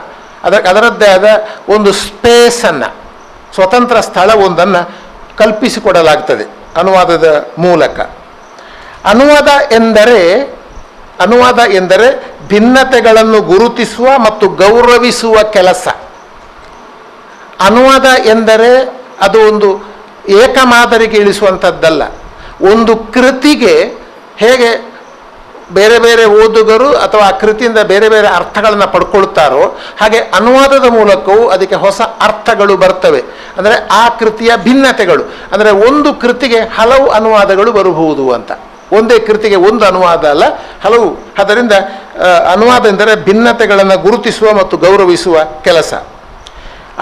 ಅದರದ್ದೇ ಆದ ಒಂದು ಸ್ಪೇಸನ್ನು ಸ್ವತಂತ್ರ ಸ್ಥಳವೊಂದನ್ನು ಕಲ್ಪಿಸಿಕೊಡಲಾಗ್ತದೆ ಅನುವಾದದ ಮೂಲಕ. ಅನುವಾದ ಎಂದರೆ ಭಿನ್ನತೆಗಳನ್ನು ಗುರುತಿಸುವ ಮತ್ತು ಗೌರವಿಸುವ ಕೆಲಸ. ಅನುವಾದ ಎಂದರೆ ಅದು ಒಂದು ಏಕಮಾದರಿಗೆ ಇಳಿಸುವಂಥದ್ದಲ್ಲ. ಒಂದು ಕೃತಿಗೆ ಹೇಗೆ ಬೇರೆ ಬೇರೆ ಓದುಗರು ಅಥವಾ ಆ ಕೃತಿಯಿಂದ ಬೇರೆ ಬೇರೆ ಅರ್ಥಗಳನ್ನು ಪಡ್ಕೊಳ್ತಾರೋ ಹಾಗೆ ಅನುವಾದದ ಮೂಲಕವೂ ಅದಕ್ಕೆ ಹೊಸ ಅರ್ಥಗಳು ಬರ್ತವೆ. ಅಂದರೆ ಆ ಕೃತಿಯ ಭಿನ್ನತೆಗಳು, ಅಂದರೆ ಒಂದು ಕೃತಿಗೆ ಹಲವು ಅನುವಾದಗಳು ಬರಬಹುದು ಅಂತ. ಒಂದೇ ಕೃತಿಗೆ ಒಂದು ಅನುವಾದ ಅಲ್ಲ, ಹಲವು. ಅದರಿಂದ ಅನುವಾದ ಎಂದರೆ ಭಿನ್ನತೆಗಳನ್ನು ಗುರುತಿಸುವ ಮತ್ತು ಗೌರವಿಸುವ ಕೆಲಸ.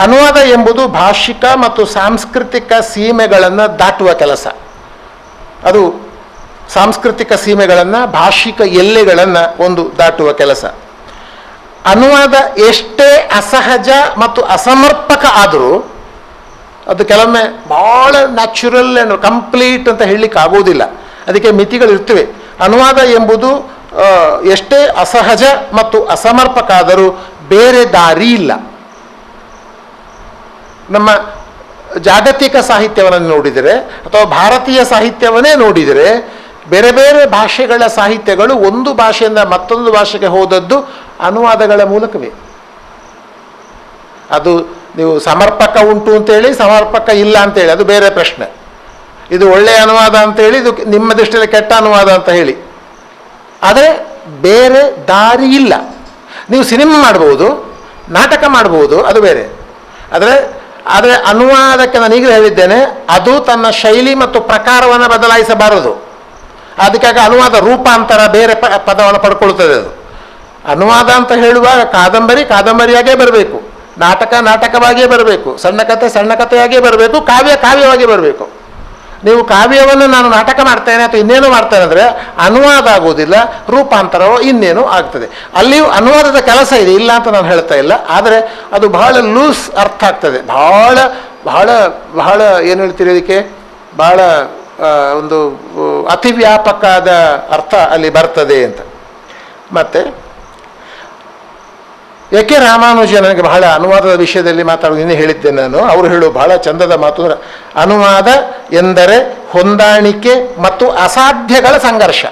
ಅನುವಾದ ಎಂಬುದು ಭಾಷಿಕ ಮತ್ತು ಸಾಂಸ್ಕೃತಿಕ ಸೀಮೆಗಳನ್ನು ದಾಟುವ ಕೆಲಸ. ಅದು ಸಾಂಸ್ಕೃತಿಕ ಸೀಮೆಗಳನ್ನು, ಭಾಷಿಕ ಎಲ್ಲೆಗಳನ್ನು ಒಂದು ದಾಟುವ ಕೆಲಸ. ಅನುವಾದ ಎಷ್ಟೇ ಅಸಹಜ ಮತ್ತು ಅಸಮರ್ಪಕ ಆದರೂ ಅದು ಕೆಲವೊಮ್ಮೆ ಭಾಳ ನ್ಯಾಚುರಲ್ ಆ್ಯಂಡ್ ಕಂಪ್ಲೀಟ್ ಅಂತ ಹೇಳಲಿಕ್ಕೆ ಆಗೋದಿಲ್ಲ. ಅದಕ್ಕೆ ಮಿತಿಗಳಿರ್ತವೆ. ಅನುವಾದ ಎಂಬುದು ಎಷ್ಟೇ ಅಸಹಜ ಮತ್ತು ಅಸಮರ್ಪಕ ಆದರೂ ಬೇರೆ ದಾರಿ ಇಲ್ಲ. ನಮ್ಮ ಜಾಗತಿಕ ಸಾಹಿತ್ಯವನ್ನು ನೋಡಿದರೆ ಅಥವಾ ಭಾರತೀಯ ಸಾಹಿತ್ಯವನ್ನೇ ನೋಡಿದರೆ ಬೇರೆ ಬೇರೆ ಭಾಷೆಗಳ ಸಾಹಿತ್ಯಗಳು ಒಂದು ಭಾಷೆಯಿಂದ ಮತ್ತೊಂದು ಭಾಷೆಗೆ ಹೋದದ್ದು ಅನುವಾದಗಳ ಮೂಲಕವೇ. ಅದು ನೀವು ಸಮರ್ಪಕ ಉಂಟು ಅಂತೇಳಿ ಸಮರ್ಪಕ ಇಲ್ಲ ಅಂತೇಳಿ ಅದು ಬೇರೆ ಪ್ರಶ್ನೆ. ಇದು ಒಳ್ಳೆಯ ಅನುವಾದ ಅಂತೇಳಿ ಇದು ನಿಮ್ಮ ದೃಷ್ಟಿಯಲ್ಲಿ ಕೆಟ್ಟ ಅನುವಾದ ಅಂತ ಹೇಳಿ. ಆದರೆ ಬೇರೆ ದಾರಿ ಇಲ್ಲ. ನೀವು ಸಿನಿಮಾ ಮಾಡ್ಬೋದು, ನಾಟಕ ಮಾಡ್ಬೋದು, ಅದು ಬೇರೆ. ಆದರೆ ಅನುವಾದಕ್ಕೆ ನಾನು ಈಗಲೇ ಹೇಳಿದ್ದೇನೆ, ಅದು ತನ್ನ ಶೈಲಿ ಮತ್ತು ಪ್ರಕಾರವನ್ನು ಬದಲಾಯಿಸಬಾರದು. ಅದಕ್ಕಾಗಿ ಅನುವಾದ ರೂಪಾಂತರ ಬೇರೆ ಪದವನ್ನು ಪಡ್ಕೊಳ್ತದೆ. ಅದು ಅನುವಾದ ಅಂತ ಹೇಳುವಾಗ ಕಾದಂಬರಿಯಾಗೇ ಬರಬೇಕು, ನಾಟಕ ನಾಟಕವಾಗಿಯೇ ಬರಬೇಕು, ಸಣ್ಣ ಕಥೆಯಾಗೇ ಬರಬೇಕು, ಕಾವ್ಯವಾಗಿಯೇ ಬರಬೇಕು. ನೀವು ಕಾವ್ಯವನ್ನು ನಾನು ನಾಟಕ ಮಾಡ್ತೇನೆ ಅಥವಾ ಇನ್ನೇನೋ ಮಾಡ್ತೇನೆ ಅಂದರೆ ಅನುವಾದ ಆಗೋದಿಲ್ಲ, ರೂಪಾಂತರವೋ ಇನ್ನೇನೋ ಆಗ್ತದೆ. ಅಲ್ಲಿಯೂ ಅನುವಾದದ ಕೆಲಸ ಇದೆ, ಇಲ್ಲ ಅಂತ ನಾನು ಹೇಳ್ತಾ ಇಲ್ಲ. ಆದರೆ ಅದು ಬಹಳ ಲೂಸ್ ಅರ್ಥ ಆಗ್ತದೆ. ಬಹಳ ಬಹಳ ಬಹಳ ಏನು ಹೇಳ್ತೀರಿ ಅದಕ್ಕೆ, ಬಹಳ ಒಂದು ಅತಿವ್ಯಾಪಕವಾದ ಅರ್ಥ ಅಲ್ಲಿ ಬರ್ತದೆ ಅಂತ. ಮತ್ತು ಯಾಕೆ ರಾಮಾನುಜ ನನಗೆ ಬಹಳ ಅನುವಾದದ ವಿಷಯದಲ್ಲಿ ಮಾತಾಡೋದು ನಿನ್ನೆ ಹೇಳಿದ್ದೆ ನಾನು. ಅವರು ಹೇಳುವ ಬಹಳ ಚಂದದ ಮಾತು ಅಂದರೆ ಅನುವಾದ ಎಂದರೆ ಹೊಂದಾಣಿಕೆ ಮತ್ತು ಅಸಾಧ್ಯಗಳ ಸಂಘರ್ಷ.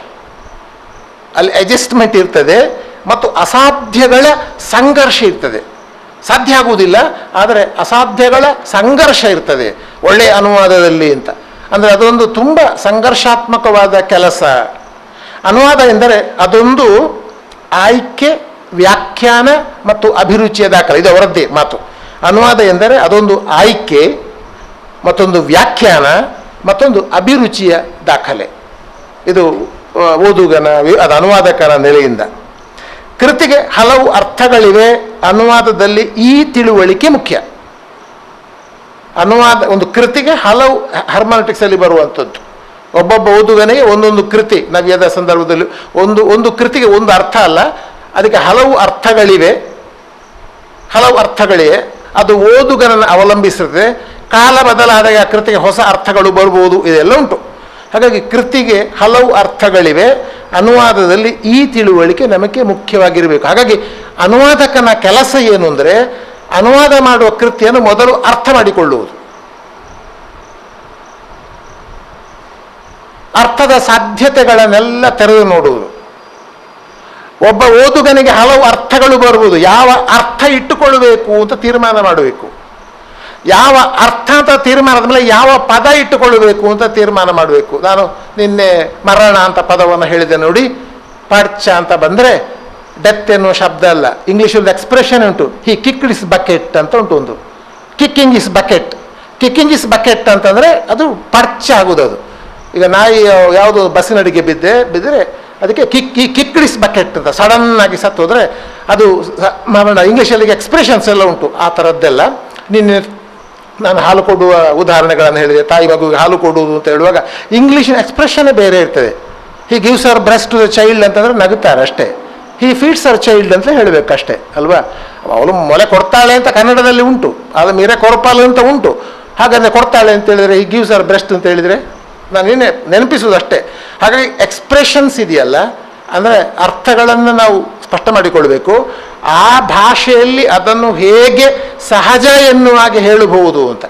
ಅಲ್ಲಿ ಅಡ್ಜಸ್ಟ್ಮೆಂಟ್ ಇರ್ತದೆ ಮತ್ತು ಅಸಾಧ್ಯಗಳ ಸಂಘರ್ಷ ಇರ್ತದೆ. ಸಾಧ್ಯ ಆಗುವುದಿಲ್ಲ, ಆದರೆ ಅಸಾಧ್ಯಗಳ ಸಂಘರ್ಷ ಇರ್ತದೆ ಒಳ್ಳೆಯ ಅನುವಾದದಲ್ಲಿ ಅಂತ. ಅಂದರೆ ಅದೊಂದು ತುಂಬ ಸಂಘರ್ಷಾತ್ಮಕವಾದ ಕೆಲಸ. ಅನುವಾದ ಎಂದರೆ ಅದೊಂದು ಆಯ್ಕೆ, ವ್ಯಾಖ್ಯಾನ ಮತ್ತು ಅಭಿರುಚಿಯ ದಾಖಲೆ. ಇದು ಅವರದ್ದೇ ಮಾತು. ಅನುವಾದ ಎಂದರೆ ಅದೊಂದು ಆಯ್ಕೆ, ಮತ್ತೊಂದು ವ್ಯಾಖ್ಯಾನ, ಮತ್ತೊಂದು ಅಭಿರುಚಿಯ ದಾಖಲೆ. ಇದು ಓದುಗನ, ಅದು ಅನುವಾದಕನ ನೆಲೆಯಿಂದ. ಕೃತಿಗೆ ಹಲವು ಅರ್ಥಗಳಿವೆ. ಅನುವಾದದಲ್ಲಿ ಈ ತಿಳುವಳಿಕೆ ಮುಖ್ಯ. ಒಂದು ಕೃತಿಗೆ ಹಲವು ಹರ್ಮನೆಟಿಕ್ಸಲ್ಲಿ ಬರುವಂಥದ್ದು. ಒಬ್ಬೊಬ್ಬ ಓದುಗನಿಗೆ ಒಂದೊಂದು ಕೃತಿ, ನವ್ಯದ ಸಂದರ್ಭದಲ್ಲಿ ಒಂದು ಕೃತಿಗೆ ಒಂದು ಅರ್ಥ ಅಲ್ಲ, ಅದಕ್ಕೆ ಹಲವು ಅರ್ಥಗಳಿವೆ. ಅದು ಓದುಗನನ್ನು ಅವಲಂಬಿಸಿರ್ತದೆ. ಕಾಲ ಬದಲಾದಾಗ ಆ ಕೃತಿಗೆ ಹೊಸ ಅರ್ಥಗಳು ಬರ್ಬೋದು, ಇದೆಲ್ಲ ಉಂಟು. ಹಾಗಾಗಿ ಕೃತಿಗೆ ಹಲವು ಅರ್ಥಗಳಿವೆ. ಅನುವಾದದಲ್ಲಿ ಈ ತಿಳುವಳಿಕೆ ನಮಗೆ ಮುಖ್ಯವಾಗಿರಬೇಕು. ಹಾಗಾಗಿ ಅನುವಾದಕನ ಕೆಲಸ ಏನು ಅಂದರೆ ಅನುವಾದ ಮಾಡುವ ಕೃತಿಯನ್ನು ಮೊದಲು ಅರ್ಥ ಮಾಡಿಕೊಳ್ಳುವುದು, ಅರ್ಥದ ಸಾಧ್ಯತೆಗಳನ್ನೆಲ್ಲ ತೆರೆದು ನೋಡುವುದು. ಒಬ್ಬ ಓದುಗನಿಗೆ ಹಲವು ಅರ್ಥಗಳು ಬರುವುದು. ಯಾವ ಅರ್ಥ ಇಟ್ಟುಕೊಳ್ಳಬೇಕು ಅಂತ ತೀರ್ಮಾನ ಮಾಡಬೇಕು. ಯಾವ ಅರ್ಥ ಅಂತ ತೀರ್ಮಾನದ ಮೇಲೆ ಯಾವ ಪದ ಇಟ್ಟುಕೊಳ್ಳಬೇಕು ಅಂತ ತೀರ್ಮಾನ ಮಾಡಬೇಕು. ನಾನು ನಿನ್ನೆ ಮರಣ ಅಂತ ಪದವನ್ನು ಹೇಳಿದೆ ನೋಡಿ. ಪಡ್ಚ ಅಂತ ಬಂದರೆ ಡೆತ್ ಎನ್ನುವ ಶಬ್ದ ಅಲ್ಲ. ಇಂಗ್ಲೀಷಲ್ಲಿ ಎಕ್ಸ್ಪ್ರೆಷನ್ ಉಂಟು, ಹಿ ಕಿಕ್ಡ್ ಇಸ್ ಬಕೆಟ್ ಅಂತ ಉಂಟು ಒಂದು. ಕಿಕ್ಕಿಂಗ್ ಇಸ್ ಬಕೆಟ್ ಅಂತಂದರೆ ಅದು ಪಡ್ಚ ಆಗೋದು. ಅದು ಈಗ ನಾಯಿ ಯಾವುದು ಬಸ್ಸಿನಡಿಗೆ ಬಿದ್ದರೆ ಅದಕ್ಕೆ ಕಿಕ್ಡ್ ಇಸ್ ಬಕೆಟ್ ಅಂತ ಸಡನ್ನಾಗಿ ಸತ್ತು ಹೋದರೆ ಅದು ಮರಣ. ಇಂಗ್ಲೀಷಲ್ಲಿ ಎಕ್ಸ್ಪ್ರೆಷನ್ಸ್ ಎಲ್ಲ ಉಂಟು ಆ ಥರದ್ದೆಲ್ಲ. ನಿನ್ನೆ ನಾನು ಹಾಲು ಕೊಡುವ ಉದಾಹರಣೆಗಳನ್ನು ಹೇಳಿದೆ. ತಾಯಿ ಮಗುವಿಗೆ ಹಾಲು ಕೊಡುವುದು ಅಂತ ಹೇಳುವಾಗ ಇಂಗ್ಲೀಷಿನ ಎಕ್ಸ್ಪ್ರೆಷನ್ನೇ ಬೇರೆ ಇರ್ತದೆ. He gives her breast to the child ಅಂತಂದರೆ ನಗುತ್ತಾರೆ ಅಷ್ಟೇ. ಹಿ ಫೀಡ್ಸ್ ಅವರ್ ಚೈಲ್ಡ್ ಅಂತ ಹೇಳಬೇಕಷ್ಟೇ ಅಲ್ವಾ. ಅವಳು ಮೊಲೆ ಕೊಡ್ತಾಳೆ ಅಂತ ಕನ್ನಡದಲ್ಲಿ ಉಂಟು, ಅದು ಮೀರೆ ಕೊರಪಾಲು ಅಂತ ಉಂಟು. ಹಾಗಾದರೆ ಕೊಡ್ತಾಳೆ ಅಂತ ಹೇಳಿದರೆ ಹಿ ಗಿವ್ಸ್ ಅವರ್ ಬ್ರೆಸ್ಟ್ ಅಂತ ಹೇಳಿದರೆ ನಾನು ನಿನ್ನೆ ನೆನಪಿಸುವುದು ಅಷ್ಟೇ. ಹಾಗಾಗಿ ಎಕ್ಸ್ಪ್ರೆಷನ್ಸ್ ಇದೆಯಲ್ಲ, ಅಂದರೆ ಅರ್ಥಗಳನ್ನು ನಾವು ಸ್ಪಷ್ಟ ಮಾಡಿಕೊಳ್ಬೇಕು. ಆ ಭಾಷೆಯಲ್ಲಿ ಅದನ್ನು ಹೇಗೆ ಸಹಜ ಎನ್ನುವ ಹಾಗೆ ಹೇಳಬಹುದು ಅಂತ.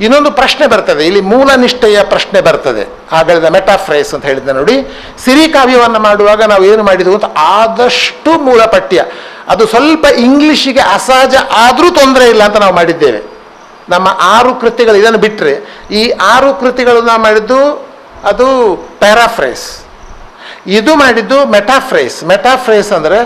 ಇನ್ನೊಂದು ಪ್ರಶ್ನೆ ಬರ್ತದೆ ಇಲ್ಲಿ, ಮೂಲ ನಿಷ್ಠೆಯ ಪ್ರಶ್ನೆ ಬರ್ತದೆ. ಆಗಲಿದ ಮೆಟಾಫ್ರೇಸ್ ಅಂತ ಹೇಳಿದ್ದೆ ನೋಡಿ. ಸಿರಿಕಾವ್ಯವನ್ನು ಮಾಡುವಾಗ ನಾವು ಏನು ಮಾಡಿದೆವು ಅಂತ, ಆದಷ್ಟು ಮೂಲ ಪಠ್ಯ ಅದು ಸ್ವಲ್ಪ ಇಂಗ್ಲಿಷಿಗೆ ಅಸಹಜ ಆದರೂ ತೊಂದರೆ ಇಲ್ಲ ಅಂತ ನಾವು ಮಾಡಿದ್ದೇವೆ. ನಮ್ಮ 6 ಕೃತಿಗಳು ಇದನ್ನು ಬಿಟ್ಟರೆ ಈ 6 ಕೃತಿಗಳು ನಾವು ಮಾಡಿದ್ದು ಅದು ಪ್ಯಾರಾಫ್ರೇಸ್, ಇದು ಮಾಡಿದ್ದು ಮೆಟಾಫ್ರೇಸ್. ಮೆಟಾಫ್ರೇಸ್ ಅಂದರೆ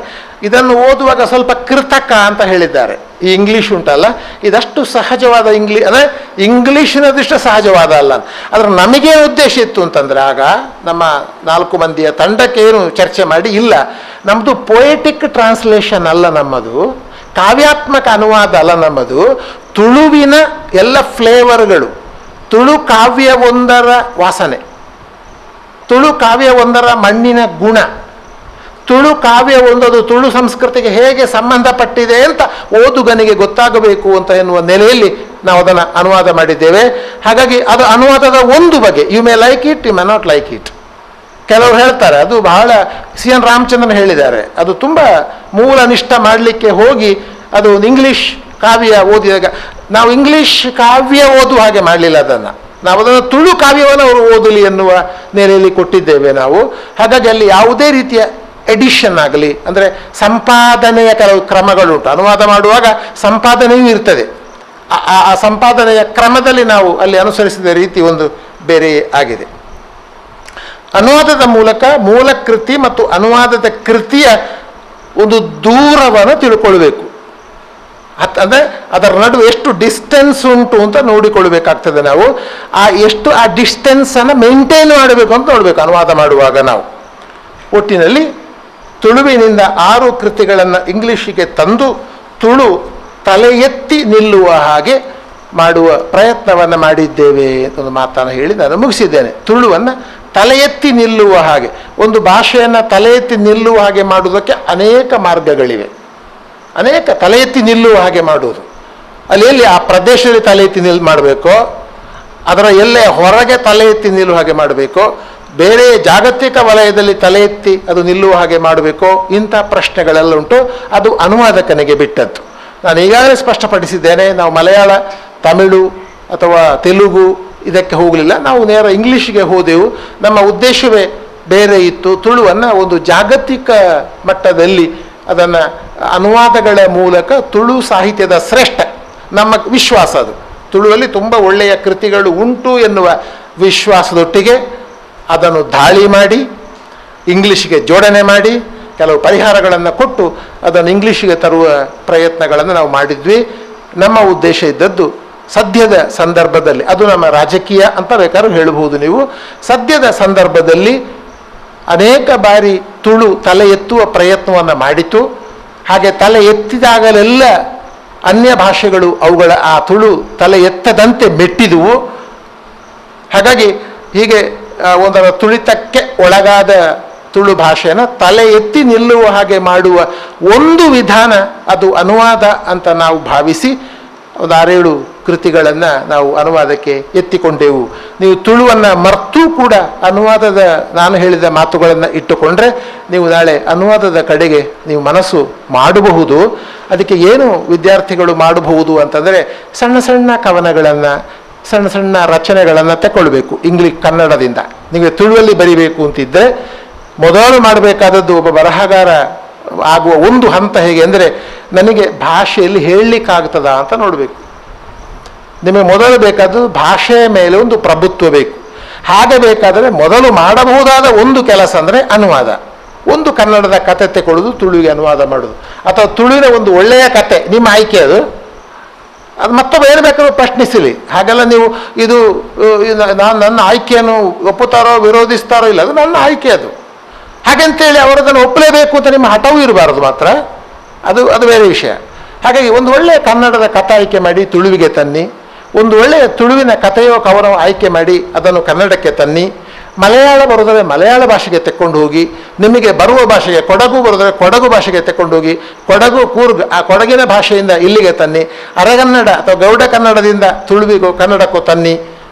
ಇದನ್ನು ಓದುವಾಗ ಸ್ವಲ್ಪ ಕೃತಕ ಅಂತ ಹೇಳಿದ್ದಾರೆ. ಈ ಇಂಗ್ಲೀಷ್ ಉಂಟಲ್ಲ, ಇದಷ್ಟು ಸಹಜವಾದ ಅಂದರೆ ಇಂಗ್ಲೀಷಿನದಿಷ್ಟು ಸಹಜವಾದ ಅಲ್ಲ. ಆದರೆ ನಮಗೇನು ಉದ್ದೇಶ ಇತ್ತು ಅಂತಂದರೆ, ಆಗ ನಮ್ಮ 4 ಮಂದಿಯ ತಂಡಕ್ಕೆ ಏನು ಚರ್ಚೆ ಮಾಡಿ, ಇಲ್ಲ ನಮ್ಮದು ಪೊಯೆಟಿಕ್ ಟ್ರಾನ್ಸ್ಲೇಷನ್ ಅಲ್ಲ, ನಮ್ಮದು ಕಾವ್ಯಾತ್ಮಕ ಅನುವಾದ ಅಲ್ಲ, ನಮ್ಮದು ತುಳುವಿನ ಎಲ್ಲ ಫ್ಲೇವರ್ಗಳು, ತುಳು ಕಾವ್ಯವೊಂದರ ವಾಸನೆ, ತುಳು ಕಾವ್ಯವೊಂದರ ಮಣ್ಣಿನ ಗುಣ, ತುಳು ಕಾವ್ಯವೊಂದದು ತುಳು ಸಂಸ್ಕೃತಿಗೆ ಹೇಗೆ ಸಂಬಂಧಪಟ್ಟಿದೆ ಅಂತ ಓದುಗನಿಗೆ ಗೊತ್ತಾಗಬೇಕು ಅಂತ ಎನ್ನುವ ನೆಲೆಯಲ್ಲಿ ನಾವು ಅದನ್ನು ಅನುವಾದ ಮಾಡಿದ್ದೇವೆ. ಹಾಗಾಗಿ ಅದು ಅನುವಾದದ ಒಂದು ಬಗೆ. You may like it, you may not like it. ಕೆಲವರು ಹೇಳ್ತಾರೆ, ಅದು ಬಹಳ CN ರಾಮಚಂದ್ರನ್ ಹೇಳಿದ್ದಾರೆ, ಅದು ತುಂಬ ಮೂಲನಿಷ್ಠ ಮಾಡಲಿಕ್ಕೆ ಹೋಗಿ ಅದು ಇಂಗ್ಲೀಷ್ ಕಾವ್ಯ ಓದಿದಾಗ, ನಾವು ಇಂಗ್ಲೀಷ್ ಕಾವ್ಯ ಓದುವ ಹಾಗೆ ಮಾಡಲಿಲ್ಲ ಅದನ್ನು, ನಾವು ಅದನ್ನು ತುಳು ಕಾವ್ಯವನ್ನು ಅವರು ಓದಲಿ ಎನ್ನುವ ನೆಲೆಯಲ್ಲಿ ಕೊಟ್ಟಿದ್ದೇವೆ ನಾವು. ಹಾಗಾಗಿ ಅಲ್ಲಿ ಯಾವುದೇ ರೀತಿಯ ಎಡಿಷನ್ ಆಗಲಿ, ಅಂದರೆ ಸಂಪಾದನೆಯ ಕೆಲವು ಕ್ರಮಗಳುಂಟು. ಅನುವಾದ ಮಾಡುವಾಗ ಸಂಪಾದನೆಯೂ ಇರ್ತದೆ. ಆ ಸಂಪಾದನೆಯ ಕ್ರಮದಲ್ಲಿ ನಾವು ಅಲ್ಲಿ ಅನುಸರಿಸಿದ ರೀತಿ ಒಂದು ಬೇರೆ ಆಗಿದೆ. ಅನುವಾದದ ಮೂಲಕ ಮೂಲ ಕೃತಿ ಮತ್ತು ಅನುವಾದದ ಕೃತಿಯ ಒಂದು ದೂರವನ್ನು ತಿಳ್ಕೊಳ್ಬೇಕು. ಅಂದರೆ ಅದರ ನಡುವೆ ಎಷ್ಟು ಡಿಸ್ಟೆನ್ಸ್ ಉಂಟು ಅಂತ ನೋಡಿಕೊಳ್ಬೇಕಾಗ್ತದೆ ನಾವು. ಎಷ್ಟು ಆ ಡಿಸ್ಟೆನ್ಸನ್ನು ಮೇಂಟೈನ್ ಮಾಡಬೇಕು ಅಂತ ನೋಡಬೇಕು ಅನುವಾದ ಮಾಡುವಾಗ ನಾವು. ಒಟ್ಟಿನಲ್ಲಿ ತುಳುವಿನಿಂದ 6 ಕೃತಿಗಳನ್ನು ಇಂಗ್ಲೀಷಿಗೆ ತಂದು ತುಳು ತಲೆ ಎತ್ತಿ ನಿಲ್ಲುವ ಹಾಗೆ ಮಾಡುವ ಪ್ರಯತ್ನವನ್ನು ಮಾಡಿದ್ದೇವೆ ಅಂತ ಒಂದು ಮಾತನ್ನು ಹೇಳಿ ನಾನು ಮುಗಿಸಿದ್ದೇನೆ. ತುಳುವನ್ನು ತಲೆ ಎತ್ತಿ ನಿಲ್ಲುವ ಹಾಗೆ, ಒಂದು ಭಾಷೆಯನ್ನು ತಲೆ ಎತ್ತಿ ನಿಲ್ಲುವ ಹಾಗೆ ಮಾಡುವುದಕ್ಕೆ ಅನೇಕ ಮಾರ್ಗಗಳಿವೆ. ಅನೇಕ ತಲೆ ಎತ್ತಿ ನಿಲ್ಲುವ ಹಾಗೆ ಮಾಡುವುದು, ಅಲ್ಲಿ ಎಲ್ಲಿ ಆ ಪ್ರದೇಶದಲ್ಲಿ ತಲೆ ಎತ್ತಿ ಮಾಡಬೇಕೋ, ಅದರ ಎಲ್ಲೇ ಹೊರಗೆ ತಲೆ ಎತ್ತಿ ನಿಲ್ಲುವ ಹಾಗೆ ಮಾಡಬೇಕೋ, ಬೇರೆ ಜಾಗತಿಕ ವಲಯದಲ್ಲಿ ತಲೆ ಎತ್ತಿ ಅದು ನಿಲ್ಲುವ ಹಾಗೆ ಮಾಡಬೇಕೋ, ಇಂಥ ಪ್ರಶ್ನೆಗಳೆಲ್ಲ ಉಂಟು. ಅದು ಅನುವಾದಕನಿಗೆ ಬಿಟ್ಟದ್ದು. ನಾನು ಈಗಾಗಲೇ ಸ್ಪಷ್ಟಪಡಿಸಿದ್ದೇನೆ, ನಾವು ಮಲಯಾಳ, ತಮಿಳು ಅಥವಾ ತೆಲುಗು ಇದಕ್ಕೆ ಹೋಗಲಿಲ್ಲ, ನಾವು ನೇರ ಇಂಗ್ಲೀಷಿಗೆ ಹೋದೆವು. ನಮ್ಮ ಉದ್ದೇಶವೇ ಬೇರೆ ಇತ್ತು. ತುಳುವನ್ನು ಒಂದು ಜಾಗತಿಕ ಮಟ್ಟದಲ್ಲಿ ಅದನ್ನು ಅನುವಾದಗಳ ಮೂಲಕ ತುಳು ಸಾಹಿತ್ಯದ ಶ್ರೇಷ್ಠ ನಮ್ಮ ವಿಶ್ವಾಸ. ಅದು ತುಳುವಲ್ಲಿ ತುಂಬ ಒಳ್ಳೆಯ ಕೃತಿಗಳು ಉಂಟು ಎನ್ನುವ ವಿಶ್ವಾಸದೊಟ್ಟಿಗೆ ಅದನ್ನು ದಾಳಿ ಮಾಡಿ ಇಂಗ್ಲೀಷಿಗೆ ಜೋಡಣೆ ಮಾಡಿ ಕೆಲವು ಪರಿಹಾರಗಳನ್ನು ಕೊಟ್ಟು ಅದನ್ನು ಇಂಗ್ಲೀಷಿಗೆ ತರುವ ಪ್ರಯತ್ನಗಳನ್ನು ನಾವು ಮಾಡಿದ್ವಿ. ನಮ್ಮ ಉದ್ದೇಶ ಇದ್ದದ್ದು ಸದ್ಯದ ಸಂದರ್ಭದಲ್ಲಿ, ಅದು ನಮ್ಮ ರಾಜಕೀಯ ಅಂತ ಬೇಕಾದ್ರೂ ಹೇಳಬಹುದು ನೀವು, ಸದ್ಯದ ಸಂದರ್ಭದಲ್ಲಿ ಅನೇಕ ಬಾರಿ ತುಳು ತಲೆ ಎತ್ತುವ ಪ್ರಯತ್ನವನ್ನು ಮಾಡಿತು. ಹಾಗೆ ತಲೆ ಎತ್ತಿದಾಗಲೆಲ್ಲ ಅನ್ಯ ಭಾಷೆಗಳು ಅವುಗಳ ಆ ತುಳು ತಲೆ ಎತ್ತದಂತೆ ಮೆಟ್ಟಿದುವು. ಹಾಗಾಗಿ ಹೀಗೆ ಒಂದರ ತುಳಿತಕ್ಕೆ ಒಳಗಾದ ತುಳು ಭಾಷೆಯನ್ನು ತಲೆ ಎತ್ತಿ ನಿಲ್ಲುವ ಹಾಗೆ ಮಾಡುವ ಒಂದು ವಿಧಾನ ಅದು ಅನುವಾದ ಅಂತ ನಾವು ಭಾವಿಸಿ ಒಂದು 6-7 ಕೃತಿಗಳನ್ನು ನಾವು ಅನುವಾದಕ್ಕೆ ಎತ್ತಿಕೊಂಡೆವು. ನೀವು ತುಳುವನ್ನು ಮರ್ತೂ ಕೂಡ ಅನುವಾದದ ನಾನು ಹೇಳಿದ ಮಾತುಗಳನ್ನು ಇಟ್ಟುಕೊಂಡ್ರೆ ನೀವು ನಾಳೆ ಅನುವಾದದ ಕಡೆಗೆ ನೀವು ಮನಸ್ಸು ಮಾಡಬಹುದು. ಅದಕ್ಕೆ ಏನು ವಿದ್ಯಾರ್ಥಿಗಳು ಮಾಡಬಹುದು ಅಂತಂದರೆ, ಸಣ್ಣ ಸಣ್ಣ ಕವನಗಳನ್ನು, ಸಣ್ಣ ಸಣ್ಣ ರಚನೆಗಳನ್ನು ತಗೊಳ್ಬೇಕು ಕನ್ನಡದಿಂದ. ನಿಮಗೆ ತುಳುವಲ್ಲಿ ಬರಿಬೇಕು ಅಂತಿದ್ದರೆ ಮೊದಲು ಮಾಡಬೇಕಾದದ್ದು, ಒಬ್ಬ ಬರಹಗಾರ ಆಗುವ ಒಂದು ಹಂತ ಹೇಗೆ ಅಂದರೆ, ನನಗೆ ಭಾಷೆಯಲ್ಲಿ ಹೇಳಲಿಕ್ಕಾಗ್ತದಾ ಅಂತ ನೋಡಬೇಕು. ನಿಮಗೆ ಮೊದಲು ಬೇಕಾದದ್ದು ಭಾಷೆಯ ಮೇಲೆ ಒಂದು ಪ್ರಭುತ್ವ ಬೇಕು. ಹಾಗೆ ಬೇಕಾದರೆ ಮೊದಲು ಮಾಡಬಹುದಾದ ಒಂದು ಕೆಲಸ ಅಂದರೆ ಅನುವಾದ. ಒಂದು ಕನ್ನಡದ ಕತೆ ತಗೊಳ್ಳೋದು, ತುಳುವಿಗೆ ಅನುವಾದ ಮಾಡೋದು, ಅಥವಾ ತುಳುವಿನ ಒಂದು ಒಳ್ಳೆಯ ಕತೆ ನಿಮ್ಮ ಆಯ್ಕೆ, ಅದು ಮತ್ತೊಬ್ಬ ಏನು ಬೇಕಾದ್ರೂ ಪ್ರಶ್ನಿಸಲಿ. ಹಾಗೆಲ್ಲ ನೀವು ಇದು ನನ್ನ ಆಯ್ಕೆಯನ್ನು ಒಪ್ಪುತ್ತಾರೋ ವಿರೋಧಿಸ್ತಾರೋ ಇಲ್ಲ, ಅದು ನನ್ನ ಆಯ್ಕೆ. ಅದು ಹಾಗೆಂತೇಳಿ ಅವರದನ್ನು ಒಪ್ಪಲೇಬೇಕು ಅಂತ ನಿಮ್ಮ ಹಠವೂ ಇರಬಾರದು ಮಾತ್ರ, ಅದು ಬೇರೆ ವಿಷಯ. ಹಾಗಾಗಿ ಒಂದು ಒಳ್ಳೆಯ ಕನ್ನಡದ ಕಥೆ ಆಯ್ಕೆ ಮಾಡಿ ತುಳುವಿಗೆ ತನ್ನಿ, ಒಂದು ಒಳ್ಳೆಯ ತುಳುವಿನ ಕಥೆಯೋ ಕವನೋ ಆಯ್ಕೆ ಮಾಡಿ ಅದನ್ನು ಕನ್ನಡಕ್ಕೆ ತನ್ನಿ. ಮಲಯಾಳ ಬರೋದರೆ ಮಲಯಾಳ ಭಾಷೆಗೆ ತೆಕ್ಕೊಂಡು ಹೋಗಿ, ನಿಮಗೆ ಬರುವ ಭಾಷೆಗೆ ಕೊಡಗು ಬರೋದರೆ ಕೊಡಗು ಭಾಷೆಗೆ ತೆಕ್ಕೊಂಡು ಹೋಗಿ, ಕೊಡಗು ಕೂರ್ಗ್ ಆ ಕೊಡಗಿನ ಭಾಷೆಯಿಂದ ಇಲ್ಲಿಗೆ ತನ್ನಿ, ಅರೆಗನ್ನಡ ಅಥವಾ ಗೌಡ ಕನ್ನಡದಿಂದ ತುಳುವಿಗೋ ಕನ್ನಡಕ್ಕೋ ತನ್ನಿ.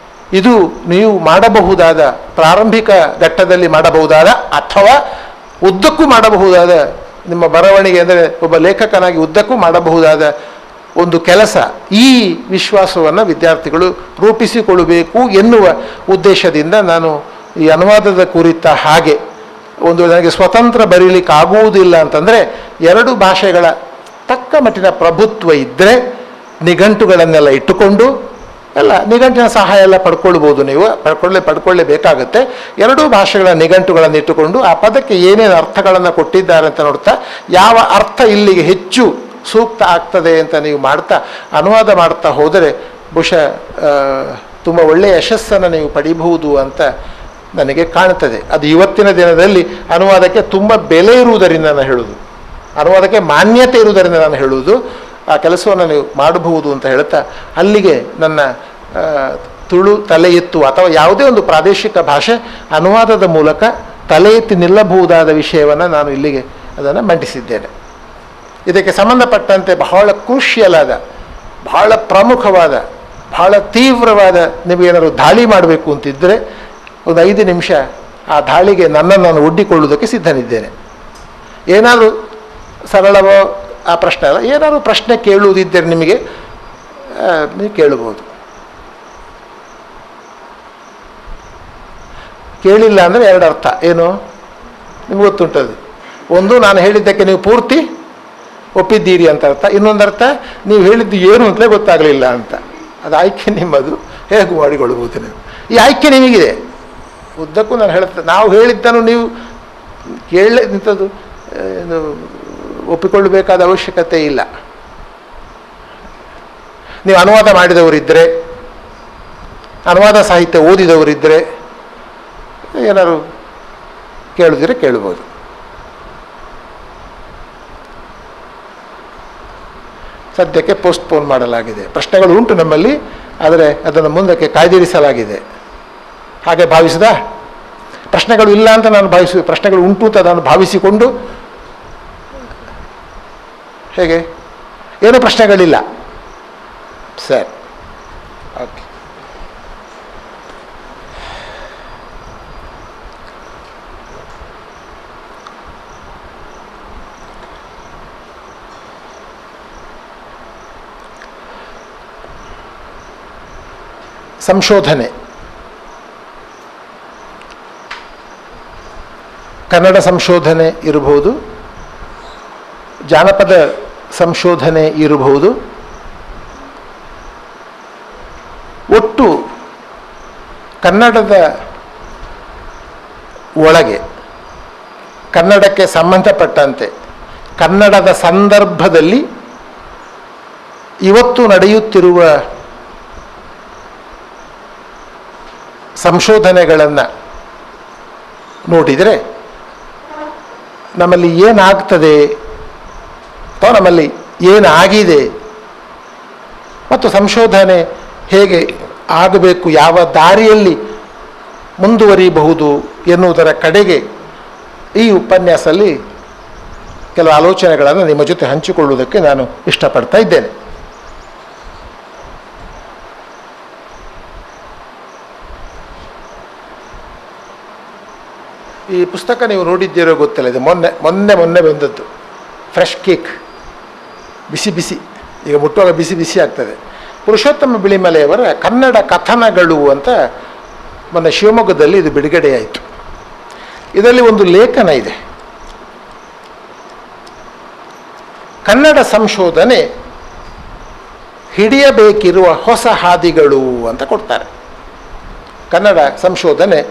ಇದು ನೀವು ಮಾಡಬಹುದಾದ ಪ್ರಾರಂಭಿಕ ಘಟ್ಟದಲ್ಲಿ ಮಾಡಬಹುದಾದ ಅಥವಾ ಉದ್ದಕ್ಕೂ ಮಾಡಬಹುದಾದ ನಿಮ್ಮ ಬರವಣಿಗೆ ಅಂದರೆ ಒಬ್ಬ ಲೇಖಕನಾಗಿ ಉದ್ದಕ್ಕೂ ಮಾಡಬಹುದಾದ ಒಂದು ಕೆಲಸ. ಈ ವಿಶ್ವಾಸವನ್ನು ವಿದ್ಯಾರ್ಥಿಗಳು ರೂಪಿಸಿಕೊಳ್ಳಬೇಕು ಎನ್ನುವ ಉದ್ದೇಶದಿಂದ ನಾನು ಈ ಅನುವಾದದ ಕುರಿತ ಹಾಗೆ ಒಂದು ನನಗೆ ಸ್ವತಂತ್ರ ಬರೀಲಿಕ್ಕೆ ಆಗುವುದಿಲ್ಲ ಅಂತಂದರೆ 2 ಭಾಷೆಗಳ ತಕ್ಕ ಮಟ್ಟಿನ ಪ್ರಭುತ್ವ ಇದ್ದರೆ ನಿಘಂಟುಗಳನ್ನೆಲ್ಲ ಇಟ್ಟುಕೊಂಡು ಎಲ್ಲ ನಿಘಂಟಿನ ಸಹಾಯ ಎಲ್ಲ ಪಡ್ಕೊಳ್ಬೋದು. ನೀವು ಪಡ್ಕೊಳ್ಳೇಬೇಕಾಗುತ್ತೆ. 2 ಭಾಷೆಗಳ ನಿಘಂಟುಗಳನ್ನು ಇಟ್ಟುಕೊಂಡು ಆ ಪದಕ್ಕೆ ಏನೇನು ಅರ್ಥಗಳನ್ನು ಕೊಟ್ಟಿದ್ದಾರೆ ಅಂತ ನೋಡ್ತಾ ಯಾವ ಅರ್ಥ ಇಲ್ಲಿಗೆ ಹೆಚ್ಚು ಸೂಕ್ತ ಆಗ್ತದೆ ಅಂತ ನೀವು ಮಾಡ್ತಾ ಅನುವಾದ ಮಾಡ್ತಾ ಹೋದರೆ ಬಹುಶಃ ತುಂಬ ಒಳ್ಳೆಯ ಯಶಸ್ಸನ್ನು ನೀವು ಪಡಿಬಹುದು ಅಂತ ನನಗೆ ಕಾಣ್ತದೆ. ಅದು ಇವತ್ತಿನ ದಿನದಲ್ಲಿ ಅನುವಾದಕ್ಕೆ ತುಂಬ ಬೆಲೆ ಇರುವುದರಿಂದ ನಾನು ಹೇಳುವುದು, ಅನುವಾದಕ್ಕೆ ಮಾನ್ಯತೆ ಇರುವುದರಿಂದ ನಾನು ಹೇಳುವುದು. ಆ ಕೆಲಸವನ್ನು ನೀವು ಮಾಡಬಹುದು ಅಂತ ಹೇಳ್ತಾ ಅಲ್ಲಿಗೆ ನನ್ನ ತುಳು ತಲೆ ಎತ್ತು ಅಥವಾ ಯಾವುದೇ ಒಂದು ಪ್ರಾದೇಶಿಕ ಭಾಷೆ ಅನುವಾದದ ಮೂಲಕ ತಲೆ ಎತ್ತಿ ನಿಲ್ಲಬಹುದಾದ ವಿಷಯವನ್ನು ನಾನು ಇಲ್ಲಿಗೆ ಅದನ್ನು ಮಂಡಿಸಿದ್ದೇನೆ. ಇದಕ್ಕೆ ಸಂಬಂಧಪಟ್ಟಂತೆ ಬಹಳ ಕ್ರೂಷಿಯಲ್ ಆದ, ಬಹಳ ಪ್ರಮುಖವಾದ, ಬಹಳ ತೀವ್ರವಾದ ನಿಮಗೇನಾದ್ರು ದಾಳಿ ಮಾಡಬೇಕು ಅಂತಿದ್ದರೆ ಒಂದು 5 ನಿಮಿಷ ಆ ದಾಳಿಗೆ ನನ್ನನ್ನು ನಾನು ಒಡ್ಡಿಕೊಳ್ಳುವುದಕ್ಕೆ ಸಿದ್ಧನಿದ್ದೇನೆ. ಏನಾದರೂ ಸರಳವೋ ಆ ಪ್ರಶ್ನೆ ಅಲ್ಲ, ಏನಾದರೂ ಪ್ರಶ್ನೆ ಕೇಳುವುದಿದ್ದರೆ ನಿಮಗೆ ನೀವು ಕೇಳಬಹುದು. ಕೇಳಿಲ್ಲ ಅಂದರೆ 2 ಅರ್ಥ. ಏನು ನಿಮ್ಗೆ ಗೊತ್ತುಂಟದು. ಒಂದು, ನಾನು ಹೇಳಿದ್ದಕ್ಕೆ ನೀವು ಪೂರ್ತಿ ಒಪ್ಪಿದ್ದೀರಿ ಅಂತ ಅರ್ಥ. ಇನ್ನೊಂದರ್ಥ, ನೀವು ಹೇಳಿದ್ದು ಏನು ಅಂತಲೇ ಗೊತ್ತಾಗಲಿಲ್ಲ ಅಂತ. ಅದು ಆಯ್ಕೆ ನಿಮ್ಮದು, ಹೇಗೆ ಮಾಡಿಕೊಳ್ಳಬಹುದು ನೀವು. ಈ ಆಯ್ಕೆ ನಿಮಗಿದೆ. ಉದ್ದಕ್ಕೂ ನಾನು ನಾವು ಹೇಳಿದ್ದನ್ನು ನೀವು ನಿಂತದ್ದು ಒಪ್ಪಿಕೊಳ್ಳಬೇಕಾದ ಅವಶ್ಯಕತೆ ಇಲ್ಲ. ನೀವು ಅನುವಾದ ಮಾಡಿದವರಿದ್ದರೆ, ಅನುವಾದ ಸಾಹಿತ್ಯ ಓದಿದವರಿದ್ದರೆ ಏನಾದ್ರು ಕೇಳಿದ್ರೆ ಕೇಳ್ಬೋದು. ಸದ್ಯಕ್ಕೆ ಪೋಸ್ಟ್ಪೋನ್ ಮಾಡಲಾಗಿದೆ. ಪ್ರಶ್ನೆಗಳು ಉಂಟು ನಮ್ಮಲ್ಲಿ, ಆದರೆ ಅದನ್ನು ಮುಂದಕ್ಕೆ ಕಾಯ್ದಿರಿಸಲಾಗಿದೆ. ಹಾಗೆ ಭಾವಿಸಿದ ಪ್ರಶ್ನೆಗಳು ಇಲ್ಲ ಅಂತ ನಾನು ಪ್ರಶ್ನೆಗಳು ಉಂಟು ಅಂತ ನಾನು ಭಾವಿಸಿಕೊಂಡು ಹೇಗೆ ಏನು ಪ್ರಶ್ನೆಗಳಿಲ್ಲ ಸರ್. ಓಕೆ, ಸಂಶೋಧನೆ. ಕನ್ನಡ ಸಂಶೋಧನೆ ಇರಬಹುದು, ಜಾನಪದ ಸಂಶೋಧನೆ ಇರಬಹುದು. ಒಟ್ಟು ಕನ್ನಡದ ಒಳಗೆ ಕನ್ನಡಕ್ಕೆ ಸಂಬಂಧಪಟ್ಟಂತೆ ಕನ್ನಡದ ಸಂದರ್ಭದಲ್ಲಿ ಇವತ್ತು ನಡೆಯುತ್ತಿರುವ ಸಂಶೋಧನೆಗಳನ್ನು ನೋಡಿದರೆ ನಮ್ಮಲ್ಲಿ ಏನಾಗ್ತದೆ ಅಥವಾ ನಮ್ಮಲ್ಲಿ ಏನಾಗಿದೆ ಮತ್ತು ಸಂಶೋಧನೆ ಹೇಗೆ ಆಗಬೇಕು, ಯಾವ ದಾರಿಯಲ್ಲಿ ಮುಂದುವರಿಯಬಹುದು ಎನ್ನುವುದರ ಕಡೆಗೆ ಈ ಉಪನ್ಯಾಸದಲ್ಲಿ ಕೆಲವು ಆಲೋಚನೆಗಳನ್ನು ನಿಮ್ಮ ಜೊತೆ ಹಂಚಿಕೊಳ್ಳುವುದಕ್ಕೆ ನಾನು ಇಷ್ಟಪಡ್ತಾ ಇದ್ದೇನೆ. ಈ ಪುಸ್ತಕ ನೀವು ನೋಡಿದ್ದೀರೋ ಗೊತ್ತಿಲ್ಲ, ಇದು ಮೊನ್ನೆ ಬಂದದ್ದು. ಫ್ರೆಶ್ ಕೇಕ್, ಬಿಸಿ ಬಿಸಿ, ಈಗ ಮುಟ್ಟುವಾಗ ಬಿಸಿ ಬಿಸಿ ಆಗ್ತದೆ. ಪುರುಷೋತ್ತಮ ಬಿಳಿಮಲೆಯವರ ಕನ್ನಡ ಕಥನಗಳು ಅಂತ ಮೊನ್ನೆ ಶಿವಮೊಗ್ಗದಲ್ಲಿ ಇದು ಬಿಡುಗಡೆಯಾಯಿತು. ಇದರಲ್ಲಿ ಒಂದು ಲೇಖನ ಇದೆ, ಕನ್ನಡ ಸಂಶೋಧನೆ ಹಿಡಿಯಬೇಕಿರುವ ಹೊಸ ಹಾದಿಗಳು ಅಂತ ಕೊಡ್ತಾರೆ. ಕನ್ನಡ ಸಂಶೋಧನೆ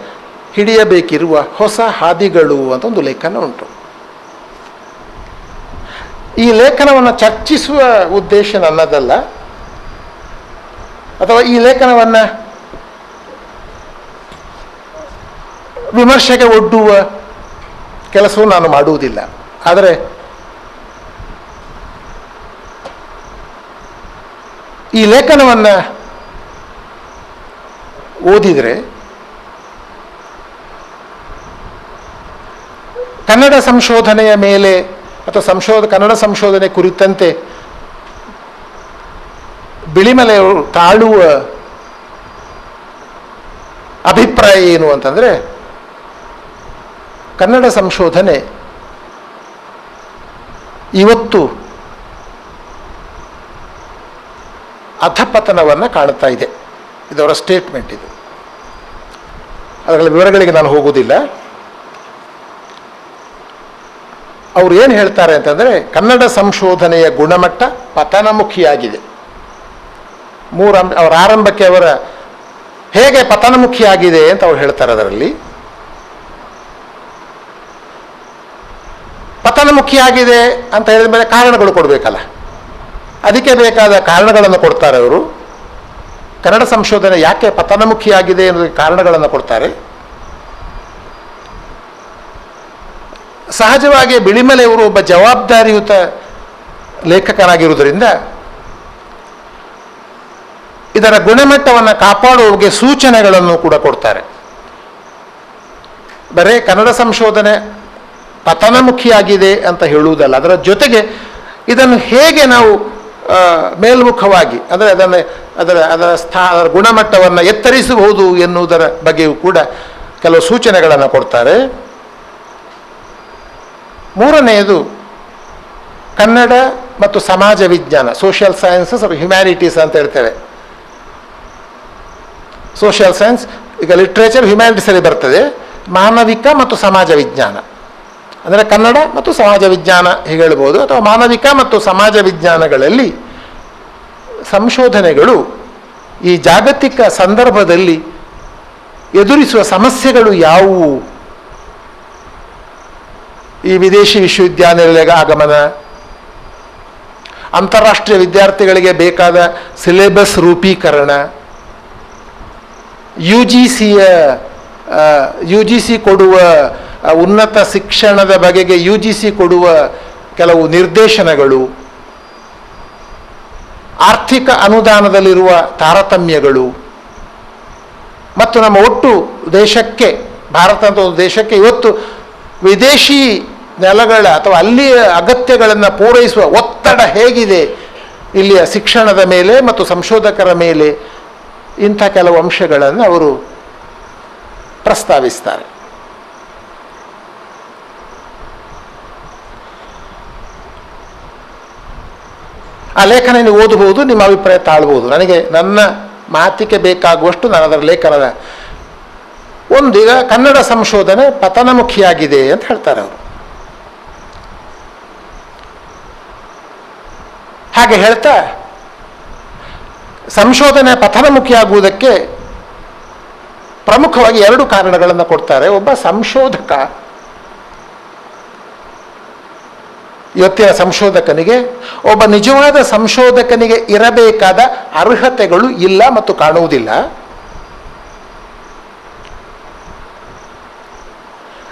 ಹಿಡಿಯಬೇಕಿರುವ ಹೊಸ ಹಾದಿಗಳು ಅಂತ ಒಂದು ಲೇಖನ ಉಂಟು. ಈ ಲೇಖನವನ್ನು ಚರ್ಚಿಸುವ ಉದ್ದೇಶ ನನ್ನದಲ್ಲ, ಅಥವಾ ಈ ಲೇಖನವನ್ನು ವಿಮರ್ಶೆಗೆ ಒಡ್ಡುವ ಕೆಲಸವು ನಾನು ಮಾಡುವುದಿಲ್ಲ. ಆದರೆ ಈ ಲೇಖನವನ್ನು ಓದಿದರೆ ಕನ್ನಡ ಸಂಶೋಧನೆಯ ಮೇಲೆ ಅಥವಾ ಕನ್ನಡ ಸಂಶೋಧನೆ ಕುರಿತಂತೆ ಬಿಳಿಮಲೆಯವರು ತಾಳುವ ಅಭಿಪ್ರಾಯ ಏನು ಅಂತಂದರೆ, ಕನ್ನಡ ಸಂಶೋಧನೆ ಇವತ್ತು ಅಧಪತನವನ್ನು ಕಾಣ್ತಾ ಇದೆ. ಇದವರ ಸ್ಟೇಟ್ಮೆಂಟ್ ಇದು. ಅದರ ವಿವರಗಳಿಗೆ ನಾನು ಹೋಗುವುದಿಲ್ಲ. ಅವರು ಏನು ಹೇಳ್ತಾರೆ ಅಂತಂದರೆ, ಕನ್ನಡ ಸಂಶೋಧನೆಯ ಗುಣಮಟ್ಟ ಪತನಮುಖಿಯಾಗಿದೆ. ಅವರ ಆರಂಭಕ್ಕೆ ಹೇಗೆ ಪತನಮುಖಿಯಾಗಿದೆ ಅಂತ ಅವ್ರು ಹೇಳ್ತಾರೆ. ಅದರಲ್ಲಿ ಪತನಮುಖಿಯಾಗಿದೆ ಅಂತ ಹೇಳಿದ ಮೇಲೆ ಕಾರಣಗಳು ಕೊಡಬೇಕಲ್ಲ, ಅದಕ್ಕೆ ಬೇಕಾದ ಕಾರಣಗಳನ್ನು ಕೊಡ್ತಾರೆ ಅವರು. ಕನ್ನಡ ಸಂಶೋಧನೆ ಯಾಕೆ ಪತನಮುಖಿಯಾಗಿದೆ ಅನ್ನೋದಕ್ಕೆ ಕಾರಣಗಳನ್ನು ಕೊಡ್ತಾರೆ. ಸಹಜವಾಗಿ ಬಿಳಿಮಲೆಯವರು ಒಬ್ಬ ಜವಾಬ್ದಾರಿಯುತ ಲೇಖಕರಾಗಿರುವುದರಿಂದ ಇದರ ಗುಣಮಟ್ಟವನ್ನು ಕಾಪಾಡುವಗೆ ಸೂಚನೆಗಳನ್ನು ಕೂಡ ಕೊಡ್ತಾರೆ. ಬರೇ ಕನ್ನಡ ಸಂಶೋಧನೆ ಪತನಮುಖಿಯಾಗಿದೆ ಅಂತ ಹೇಳುವುದಲ್ಲ, ಅದರ ಜೊತೆಗೆ ಇದನ್ನು ಹೇಗೆ ನಾವು ಮೇಲ್ಮುಖವಾಗಿ ಅಂದರೆ ಅದರ ಗುಣಮಟ್ಟವನ್ನು ಎತ್ತರಿಸಬಹುದು ಎನ್ನುವುದರ ಬಗ್ಗೆಯೂ ಕೂಡ ಕೆಲವು ಸೂಚನೆಗಳನ್ನು ಕೊಡ್ತಾರೆ. ಮೂರನೆಯದು ಕನ್ನಡ ಮತ್ತು ಸಮಾಜ ವಿಜ್ಞಾನ, ಸೋಷಿಯಲ್ ಸೈನ್ಸಸ್ ಅಥವಾ ಹ್ಯುಮ್ಯಾನಿಟೀಸ್ ಅಂತ ಹೇಳ್ತೇವೆ. ಸೋಷಿಯಲ್ ಸೈನ್ಸ್ ಈಗ ಲಿಟ್ರೇಚರ್ ಹ್ಯುಮ್ಯಾನಿಟೀಸಲ್ಲಿ ಬರ್ತದೆ. ಮಾನವಿಕ ಮತ್ತು ಸಮಾಜ ವಿಜ್ಞಾನ ಅಂದರೆ ಕನ್ನಡ ಮತ್ತು ಸಮಾಜ ವಿಜ್ಞಾನ ಹೀಗೆ ಹೇಳ್ಬೋದು. ಅಥವಾ ಮಾನವಿಕ ಮತ್ತು ಸಮಾಜ ವಿಜ್ಞಾನಗಳಲ್ಲಿ ಸಂಶೋಧನೆಗಳು ಈ ಜಾಗತಿಕ ಸಂದರ್ಭದಲ್ಲಿ ಎದುರಿಸುವ ಸಮಸ್ಯೆಗಳು ಯಾವುವು, ಈ ವಿದೇಶಿ ವಿಶ್ವವಿದ್ಯಾನಿಲಯಗಳ ಆಗಮನ, ಅಂತಾರಾಷ್ಟ್ರೀಯ ವಿದ್ಯಾರ್ಥಿಗಳಿಗೆ ಬೇಕಾದ ಸಿಲೆಬಸ್ ರೂಪೀಕರಣ, ಯು ಜಿ ಸಿ ಕೊಡುವ ಉನ್ನತ ಶಿಕ್ಷಣದ ಬಗೆಗೆ ಯು ಜಿ ಸಿ ಕೊಡುವ ಕೆಲವು ನಿರ್ದೇಶನಗಳು, ಆರ್ಥಿಕ ಅನುದಾನದಲ್ಲಿರುವ ತಾರತಮ್ಯಗಳು, ಮತ್ತು ನಮ್ಮ ಒಟ್ಟು ದೇಶಕ್ಕೆ, ಭಾರತ ಅಂತ ಒಂದು ದೇಶಕ್ಕೆ ಇವತ್ತು ವಿದೇಶಿ ನೆಲಗಳ ಅಥವಾ ಅಲ್ಲಿಯ ಅಗತ್ಯಗಳನ್ನು ಪೂರೈಸುವ ಒತ್ತಡ ಹೇಗಿದೆ ಇಲ್ಲಿಯ ಶಿಕ್ಷಣದ ಮೇಲೆ ಮತ್ತು ಸಂಶೋಧಕರ ಮೇಲೆ, ಇಂಥ ಕೆಲವು ಅಂಶಗಳನ್ನು ಅವರು ಪ್ರಸ್ತಾವಿಸ್ತಾರೆ. ಆ ಲೇಖನ ನೀವು ಓದಬಹುದು, ನಿಮ್ಮ ಅಭಿಪ್ರಾಯ ತಾಳ್ಬೋದು. ನನಗೆ ನನ್ನ ಮಾತಿಗೆ ಬೇಕಾಗುವಷ್ಟು ನಾನು ಅದರ ಲೇಖನದ ಈಗ ಕನ್ನಡ ಸಂಶೋಧನೆ ಪತನಮುಖಿಯಾಗಿದೆ ಅಂತ ಹೇಳ್ತಾರೆ ಅವರು. ಹಾಗೆ ಹೇಳ್ತಾ ಸಂಶೋಧನೆ ಪತನಮುಖಿಯಾಗುವುದಕ್ಕೆ ಪ್ರಮುಖವಾಗಿ 2 ಕಾರಣಗಳನ್ನು ಕೊಡ್ತಾರೆ. ಒಬ್ಬ ಸಂಶೋಧಕ, ಇವತ್ತಿನ ಸಂಶೋಧಕನಿಗೆ, ಒಬ್ಬ ನಿಜವಾದ ಸಂಶೋಧಕನಿಗೆ ಇರಬೇಕಾದ ಅರ್ಹತೆಗಳು ಇಲ್ಲ ಮತ್ತು ಕಾಣುವುದಿಲ್ಲ.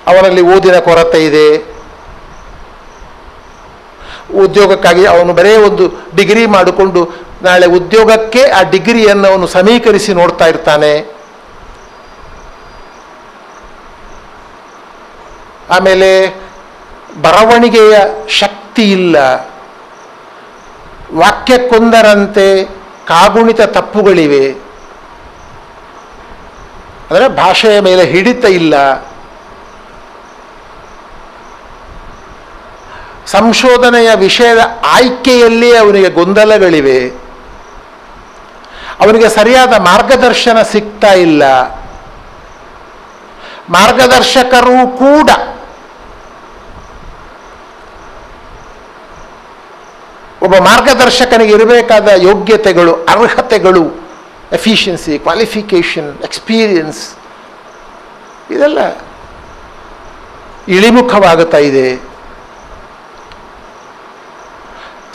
ಅವನಲ್ಲಿ ಓದಿನ ಕೊರತೆ ಇದೆ. ಉದ್ಯೋಗಕ್ಕಾಗಿ ಅವನು ಬರೇ ಒಂದು ಡಿಗ್ರಿ ಮಾಡಿಕೊಂಡು ನಾಳೆ ಉದ್ಯೋಗಕ್ಕೆ ಆ ಡಿಗ್ರಿಯನ್ನು ಅವನು ಸಮೀಕರಿಸಿ ನೋಡ್ತಾ ಇರ್ತಾನೆ. ಆಮೇಲೆ ಬರವಣಿಗೆಯ ಶಕ್ತಿ ಇಲ್ಲ, ವಾಕ್ಯಕ್ಕೊಂದರಂತೆ ಕಾಗುಣಿತ ತಪ್ಪುಗಳಿವೆ, ಅಂದರೆ ಭಾಷೆಯ ಮೇಲೆ ಹಿಡಿತ ಇಲ್ಲ. ಸಂಶೋಧನೆಯ ವಿಷಯದ ಆಯ್ಕೆಯಲ್ಲಿ ಅವನಿಗೆ ಗೊಂದಲಗಳಿವೆ, ಅವನಿಗೆ ಸರಿಯಾದ ಮಾರ್ಗದರ್ಶನ ಸಿಗ್ತಾ ಇಲ್ಲ. ಮಾರ್ಗದರ್ಶಕರು ಕೂಡ ಒಬ್ಬ ಮಾರ್ಗದರ್ಶಕನಿಗೆ ಇರಬೇಕಾದ ಯೋಗ್ಯತೆಗಳು, ಅರ್ಹತೆಗಳು, ಎಫಿಷಿಯನ್ಸಿ, ಕ್ವಾಲಿಫಿಕೇಷನ್, ಎಕ್ಸ್ಪೀರಿಯನ್ಸ್, ಇದೆಲ್ಲ ಇಳಿಮುಖವಾಗುತ್ತಾ ಇದೆ.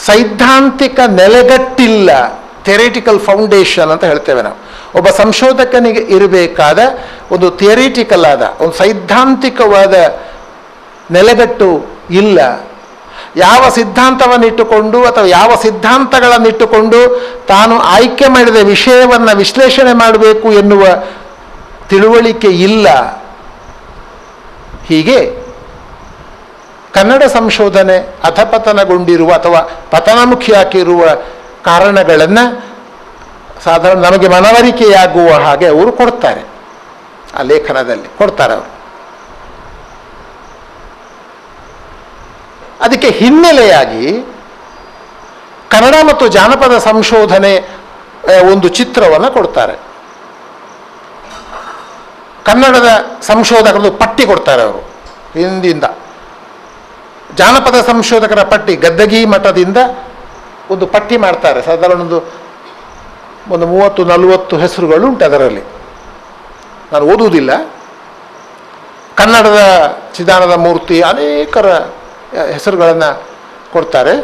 ಸೈದ್ಧಾಂತಿಕ ನೆಲೆಗಟ್ಟಿಲ್ಲ, ಥಿಯರಿಟಿಕಲ್ ಫೌಂಡೇಶನ್ ಅಂತ ಹೇಳ್ತೇವೆ ನಾವು. ಒಬ್ಬ ಸಂಶೋಧಕನಿಗೆ ಇರಬೇಕಾದ ಒಂದು ಥಿಯರಿಟಿಕಲ್ ಆದ ಒಂದು ಸೈದ್ಧಾಂತಿಕವಾದ ನೆಲೆಗಟ್ಟು ಇಲ್ಲ. ಯಾವ ಸಿದ್ಧಾಂತವನ್ನಿಟ್ಟುಕೊಂಡು ಅಥವಾ ಯಾವ ಸಿದ್ಧಾಂತಗಳನ್ನಿಟ್ಟುಕೊಂಡು ತಾನು ಆಯ್ಕೆ ಮಾಡಿದ ವಿಷಯವನ್ನು ವಿಶ್ಲೇಷಣೆ ಮಾಡಬೇಕು ಎನ್ನುವ ತಿಳುವಳಿಕೆ ಇಲ್ಲ. ಹೀಗೆ ಕನ್ನಡ ಸಂಶೋಧನೆ ಅಧಪತನಗೊಂಡಿರುವ ಅಥವಾ ಪತನಮುಖಿಯಾಗಿರುವ ಕಾರಣಗಳನ್ನು ಸಾಧಾರಣ ನಮಗೆ ಮನವರಿಕೆಯಾಗುವ ಹಾಗೆ ಅವರು ಕೊಡ್ತಾರೆ. ಆ ಲೇಖನದಲ್ಲಿ ಕೊಡ್ತಾರೆ ಅವರು. ಅದಕ್ಕೆ ಹಿನ್ನೆಲೆಯಾಗಿ ಕನ್ನಡ ಮತ್ತು ಜಾನಪದ ಸಂಶೋಧನೆ ಒಂದು ಚಿತ್ರವನ್ನು ಕೊಡ್ತಾರೆ. ಕನ್ನಡದ ಸಂಶೋಧಕರದ್ದು ಪಟ್ಟಿ ಕೊಡ್ತಾರೆ ಅವರು ಹಿಂದಿಂದ. ಜಾನಪದ ಸಂಶೋಧಕರ ಪಟ್ಟಿ ಗದ್ದಗಿ ಮಠದಿಂದ ಒಂದು ಪಟ್ಟಿ ಮಾಡ್ತಾರೆ. ಸಾಧಾರಣ ಒಂದು 30-40 ಹೆಸರುಗಳು ಉಂಟು ಅದರಲ್ಲಿ. ನಾನು ಓದುವುದಿಲ್ಲ. ಕನ್ನಡದ ಚಿದಾನಂದ ಮೂರ್ತಿ ಅನೇಕರ ಹೆಸರುಗಳನ್ನು ಕೊಡ್ತಾರೆ.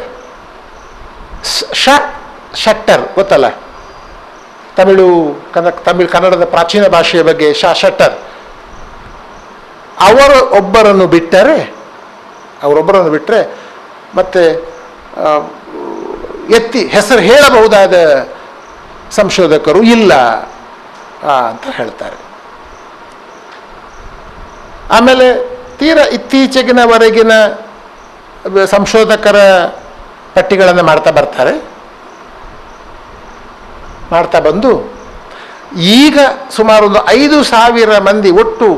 ಶಟ್ಟರ್ ಗೊತ್ತಲ್ಲ, ಕನ್ನಡದ ಪ್ರಾಚೀನ ಭಾಷೆಯ ಬಗ್ಗೆ ಶಟ್ಟರ್, ಅವರೊಬ್ಬರನ್ನು ಬಿಟ್ಟರೆ ಮತ್ತೆ ಎತ್ತಿ ಹೆಸರು ಹೇಳಬಹುದಾದ ಸಂಶೋಧಕರು ಇಲ್ಲ ಅಂತ ಹೇಳ್ತಾರೆ. ಆಮೇಲೆ ತೀರಾ ಇತ್ತೀಚೆಗಿನವರೆಗಿನ ಸಂಶೋಧಕರ ಪಟ್ಟಿಗಳನ್ನು ಮಾಡ್ತಾ ಬಂದು ಈಗ ಸುಮಾರು 5,000 ಮಂದಿ ಒಟ್ಟು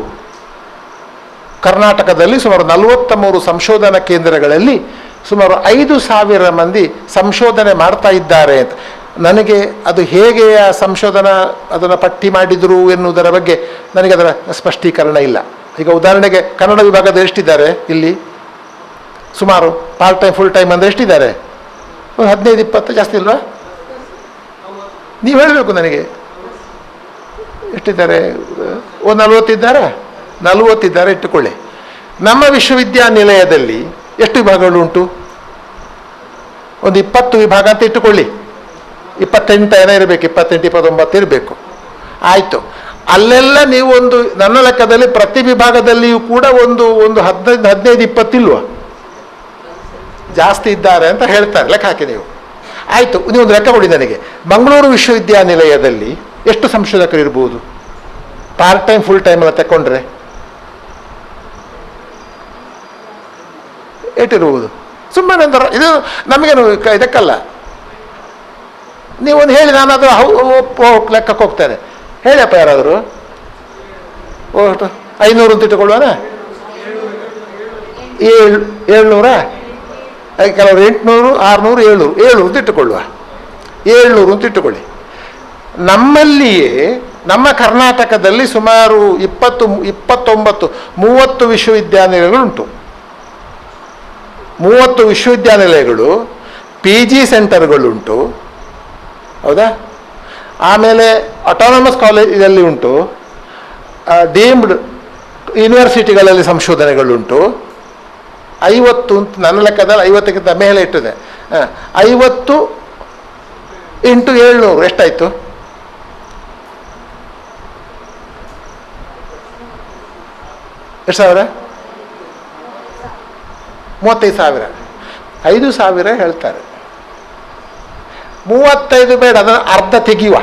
ಕರ್ನಾಟಕದಲ್ಲಿ ಸುಮಾರು 43 ಸಂಶೋಧನಾ ಕೇಂದ್ರಗಳಲ್ಲಿ ಸುಮಾರು 5,000 ಮಂದಿ ಸಂಶೋಧನೆ ಮಾಡ್ತಾ ಇದ್ದಾರೆ ಅಂತ. ನನಗೆ ಅದು ಹೇಗೆ ಆ ಸಂಶೋಧನಾ ಅದನ್ನು ಪಟ್ಟಿ ಮಾಡಿದರು ಎನ್ನುವುದರ ಬಗ್ಗೆ ನನಗೆ ಅದರ ಸ್ಪಷ್ಟೀಕರಣ ಇಲ್ಲ. ಈಗ ಉದಾಹರಣೆಗೆ ಕನ್ನಡ ವಿಭಾಗದ ಎಷ್ಟಿದ್ದಾರೆ ಇಲ್ಲಿ? ಸುಮಾರು ಪಾರ್ಟ್ ಟೈಮ್ ಫುಲ್ ಟೈಮ್ ಅಂದರೆ ಎಷ್ಟಿದ್ದಾರೆ? ಒಂದು 15-20 ಜಾಸ್ತಿ ಇಲ್ವಾ? ನೀವು ಹೇಳಬೇಕು ನನಗೆ ಎಷ್ಟಿದ್ದಾರೆ. ಒಂದು 40 ಇದ್ದಾರೆ, 40 ಇದ್ದಾರೆ ಇಟ್ಟುಕೊಳ್ಳಿ. ನಮ್ಮ ವಿಶ್ವವಿದ್ಯಾನಿಲಯದಲ್ಲಿ ಎಷ್ಟು ವಿಭಾಗಗಳುಂಟು? ಒಂದು 20 ವಿಭಾಗ ಅಂತ ಇಟ್ಟುಕೊಳ್ಳಿ. 28 ಏನೋ ಇರಬೇಕು, 28-29 ಇರಬೇಕು. ಆಯಿತು. ಅಲ್ಲೆಲ್ಲ ನೀವು ನನ್ನ ಲೆಕ್ಕದಲ್ಲಿ ಪ್ರತಿ ವಿಭಾಗದಲ್ಲಿಯೂ ಕೂಡ ಒಂದು 15-20 ಇಲ್ವಾ? ಜಾಸ್ತಿ ಇದ್ದಾರೆ ಅಂತ ಹೇಳ್ತಾರೆ. ಲೆಕ್ಕ ಹಾಕಿ ನೀವು. ಆಯಿತು, ನೀವೊಂದು ಲೆಕ್ಕ ಕೊಡಿ ನನಗೆ. ಮಂಗಳೂರು ವಿಶ್ವವಿದ್ಯಾನಿಲಯದಲ್ಲಿ ಎಷ್ಟು ಸಂಶೋಧಕರು ಇರ್ಬೋದು? ಪಾರ್ಟ್ ಟೈಮ್ ಫುಲ್ ಟೈಮ್ ಎಲ್ಲ ತಗೊಂಡ್ರೆ ಏಟಿರ್ಬೋದು? ಸುಮ್ಮನೆ ಅಂದ್ರೆ ಇದು ನಮಗೇನು ಇದಕ್ಕಲ್ಲ. ನೀವೊಂದು ಹೇಳಿ, ನಾನು ಅದು ಲೆಕ್ಕಕ್ಕೆ ಹೋಗ್ತೇನೆ. ಹೇಳಿಯಪ್ಪ ಯಾರಾದರೂ. 500 ಅಂತ ಇಟ್ಟುಕೊಳ್ಳುವನ? 700? ಕೆಲವರು 800, 600, 700 ಅಂತ ಇಟ್ಟುಕೊಳ್ಳುವ. 700 ಅಂತ ಇಟ್ಟುಕೊಳ್ಳಿ. ನಮ್ಮಲ್ಲಿಯೇ ನಮ್ಮ ಕರ್ನಾಟಕದಲ್ಲಿ ಸುಮಾರು 30 ವಿಶ್ವವಿದ್ಯಾನಿಲಯಗಳುಂಟು. 30 ವಿಶ್ವವಿದ್ಯಾನಿಲಯಗಳು, PG ಸೆಂಟರ್ಗಳುಂಟು, ಹೌದಾ? ಆಮೇಲೆ ಅಟಾನಮಸ್ ಕಾಲೇಜಲ್ಲಿ ಉಂಟು, ಡೀಮ್ಡ್ ಯೂನಿವರ್ಸಿಟಿಗಳಲ್ಲಿ ಸಂಶೋಧನೆಗಳುಂಟು. 50 ನನ್ನ ಲೆಕ್ಕದಲ್ಲಿ 50ಕ್ಕಿಂತ ಮೇಲೆ ಇಟ್ಟಿದೆ. 50 × 700 ಎಷ್ಟಾಯಿತು? ಎಷ್ಟು ಸಾವಿರ? 35,000. 5,000 ಹೇಳ್ತಾರೆ. 35 ಬೇಡ, ಅದನ್ನು ಅರ್ಧ ತೆಗೆಯುವ.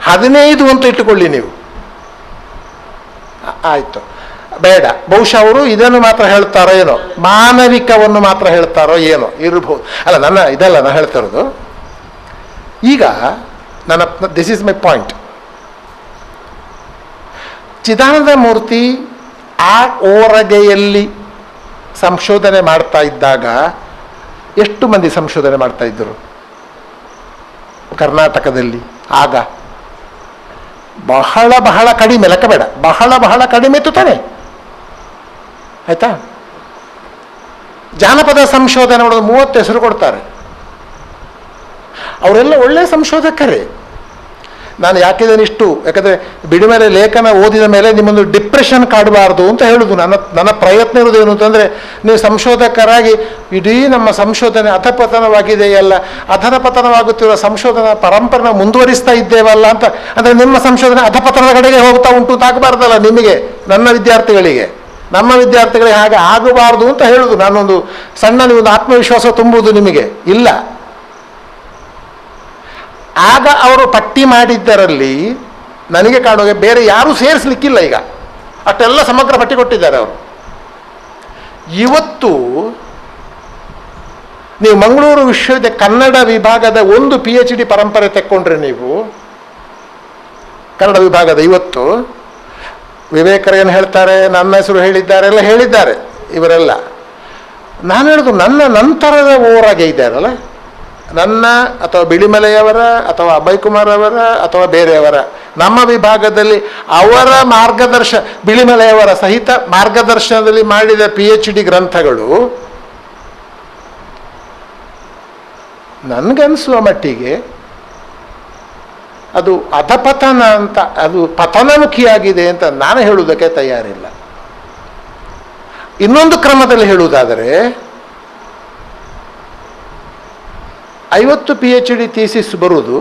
15 ಅಂತ ಇಟ್ಟುಕೊಳ್ಳಿ ನೀವು. ಆಯಿತು, ಬೇಡ. ಬಹುಶಃ ಅವರು ಇದನ್ನು ಮಾತ್ರ ಹೇಳ್ತಾರೋ ಏನೋ, ಮಾನವಿಕವನ್ನು ಮಾತ್ರ ಹೇಳ್ತಾರೋ ಏನೋ ಇರಬಹುದು. ಅಲ್ಲ, ಇದೆಲ್ಲ ನಾನು ಹೇಳ್ತಾ ಇರೋದು. ಈಗ this is my point. Chidananda Murthy ಆ ಓರಗೆಯಲ್ಲಿ ಸಂಶೋಧನೆ ಮಾಡ್ತಾ ಇದ್ದಾಗ ಎಷ್ಟು ಮಂದಿ ಸಂಶೋಧನೆ ಮಾಡ್ತಾ ಇದ್ದರು ಕರ್ನಾಟಕದಲ್ಲಿ? ಆಗ ಬಹಳ ಕಡಿಮೆ, ಲೆಕ್ಕ ಬೇಡ, ಬಹಳ ಕಡಿಮೆ ಇತ್ತು ತಾನೆ. ಆಯ್ತಾ? ಜಾನಪದ ಸಂಶೋಧನೆ ಮಾಡೋದು 30 ಹೆಸರು ಕೊಡ್ತಾರೆ. ಅವರೆಲ್ಲ ಒಳ್ಳೆಯ ಸಂಶೋಧಕರೇ. ನಾನು ಯಾಕಂದರೆ ಬಿಡುಮೆಲೆ ಲೇಖನ ಓದಿದ ಮೇಲೆ ನಿಮ್ಮೊಂದು ಡಿಪ್ರೆಷನ್ ಕಾಡಬಾರ್ದು ಅಂತ ಹೇಳುದು. ನನ್ನ ಪ್ರಯತ್ನ ಇರೋದೇನು ಅಂತಂದರೆ, ನೀವು ಸಂಶೋಧಕರಾಗಿ ಇಡೀ ನಮ್ಮ ಸಂಶೋಧನೆ ಅಧಪತನವಾಗಿದೆಯಲ್ಲ, ಅಧಪತನವಾಗುತ್ತಿರುವ ಸಂಶೋಧನಾ ಪರಂಪರೆ ಮುಂದುವರಿಸ್ತಾ ಇದ್ದೇವಲ್ಲ ಅಂತ. ಅಂದರೆ ನಿಮ್ಮ ಸಂಶೋಧನೆ ಅಧಪತನದ ಕಡೆಗೆ ಹೋಗ್ತಾ ಉಂಟು ಅಂತ ಆಗಬಾರ್ದಲ್ಲ ನಿಮಗೆ, ನಮ್ಮ ವಿದ್ಯಾರ್ಥಿಗಳಿಗೆ ಹಾಗೆ ಆಗಬಾರ್ದು ಅಂತ ಹೇಳುದು. ನಾನೊಂದು ಸಣ್ಣ ಒಂದು ಆತ್ಮವಿಶ್ವಾಸ ತುಂಬುವುದು ನಿಮಗೆ ಇಲ್ಲ. ಆಗ ಅವರು ಪಟ್ಟಿ ಮಾಡಿದ್ದರಲ್ಲಿ ನನಗೆ ಕಾಣುವ ಬೇರೆ ಯಾರೂ ಸೇರಿಸಲಿಕ್ಕಿಲ್ಲ. ಈಗ ಅಷ್ಟೆಲ್ಲ ಸಮಗ್ರ ಪಟ್ಟಿ ಕೊಟ್ಟಿದ್ದಾರೆ ಅವರು. ಇವತ್ತು ನೀವು ಮಂಗಳೂರು ವಿಶ್ವವಿದ್ಯಾಲಯ ಕನ್ನಡ ವಿಭಾಗದ ಒಂದು PhD ಪರಂಪರೆ ತೆಕ್ಕೊಂಡ್ರೆ, ನೀವು ಕನ್ನಡ ವಿಭಾಗದ ಇವತ್ತು ವಿವೇಕರು ಏನು ಹೇಳ್ತಾರೆ, ನನ್ನ ಹೆಸರು ಹೇಳಿದ್ದಾರೆ, ಎಲ್ಲ ಹೇಳಿದ್ದಾರೆ ಇವರೆಲ್ಲ. ನಾನು ಹೇಳೋದು ನನ್ನ ನಂತರದ ಓರಾಗೆ ಇದ್ದಾರಲ್ಲ, ನನ್ನ ಅಥವಾ ಬಿಳಿಮಲೆಯವರ ಅಥವಾ ಅಭಯ್ ಕುಮಾರ್ ಅವರ ಅಥವಾ ಬೇರೆಯವರ, ನಮ್ಮ ವಿಭಾಗದಲ್ಲಿ ಅವರ ಬಿಳಿಮಲೆಯವರ ಸಹಿತ ಮಾರ್ಗದರ್ಶನದಲ್ಲಿ ಮಾಡಿದ PhD ಗ್ರಂಥಗಳು ನನಗನ್ಸುವ ಮಟ್ಟಿಗೆ ಅದು ಅಧಪತನ ಅಂತ, ಅದು ಪತನಮುಖಿಯಾಗಿದೆ ಅಂತ ನಾನು ಹೇಳುವುದಕ್ಕೆ ತಯಾರಿಲ್ಲ. ಇನ್ನೊಂದು ಕ್ರಮದಲ್ಲಿ ಹೇಳುವುದಾದರೆ 50 PhD ಥೀಸಿಸ್ ಬರುವುದು,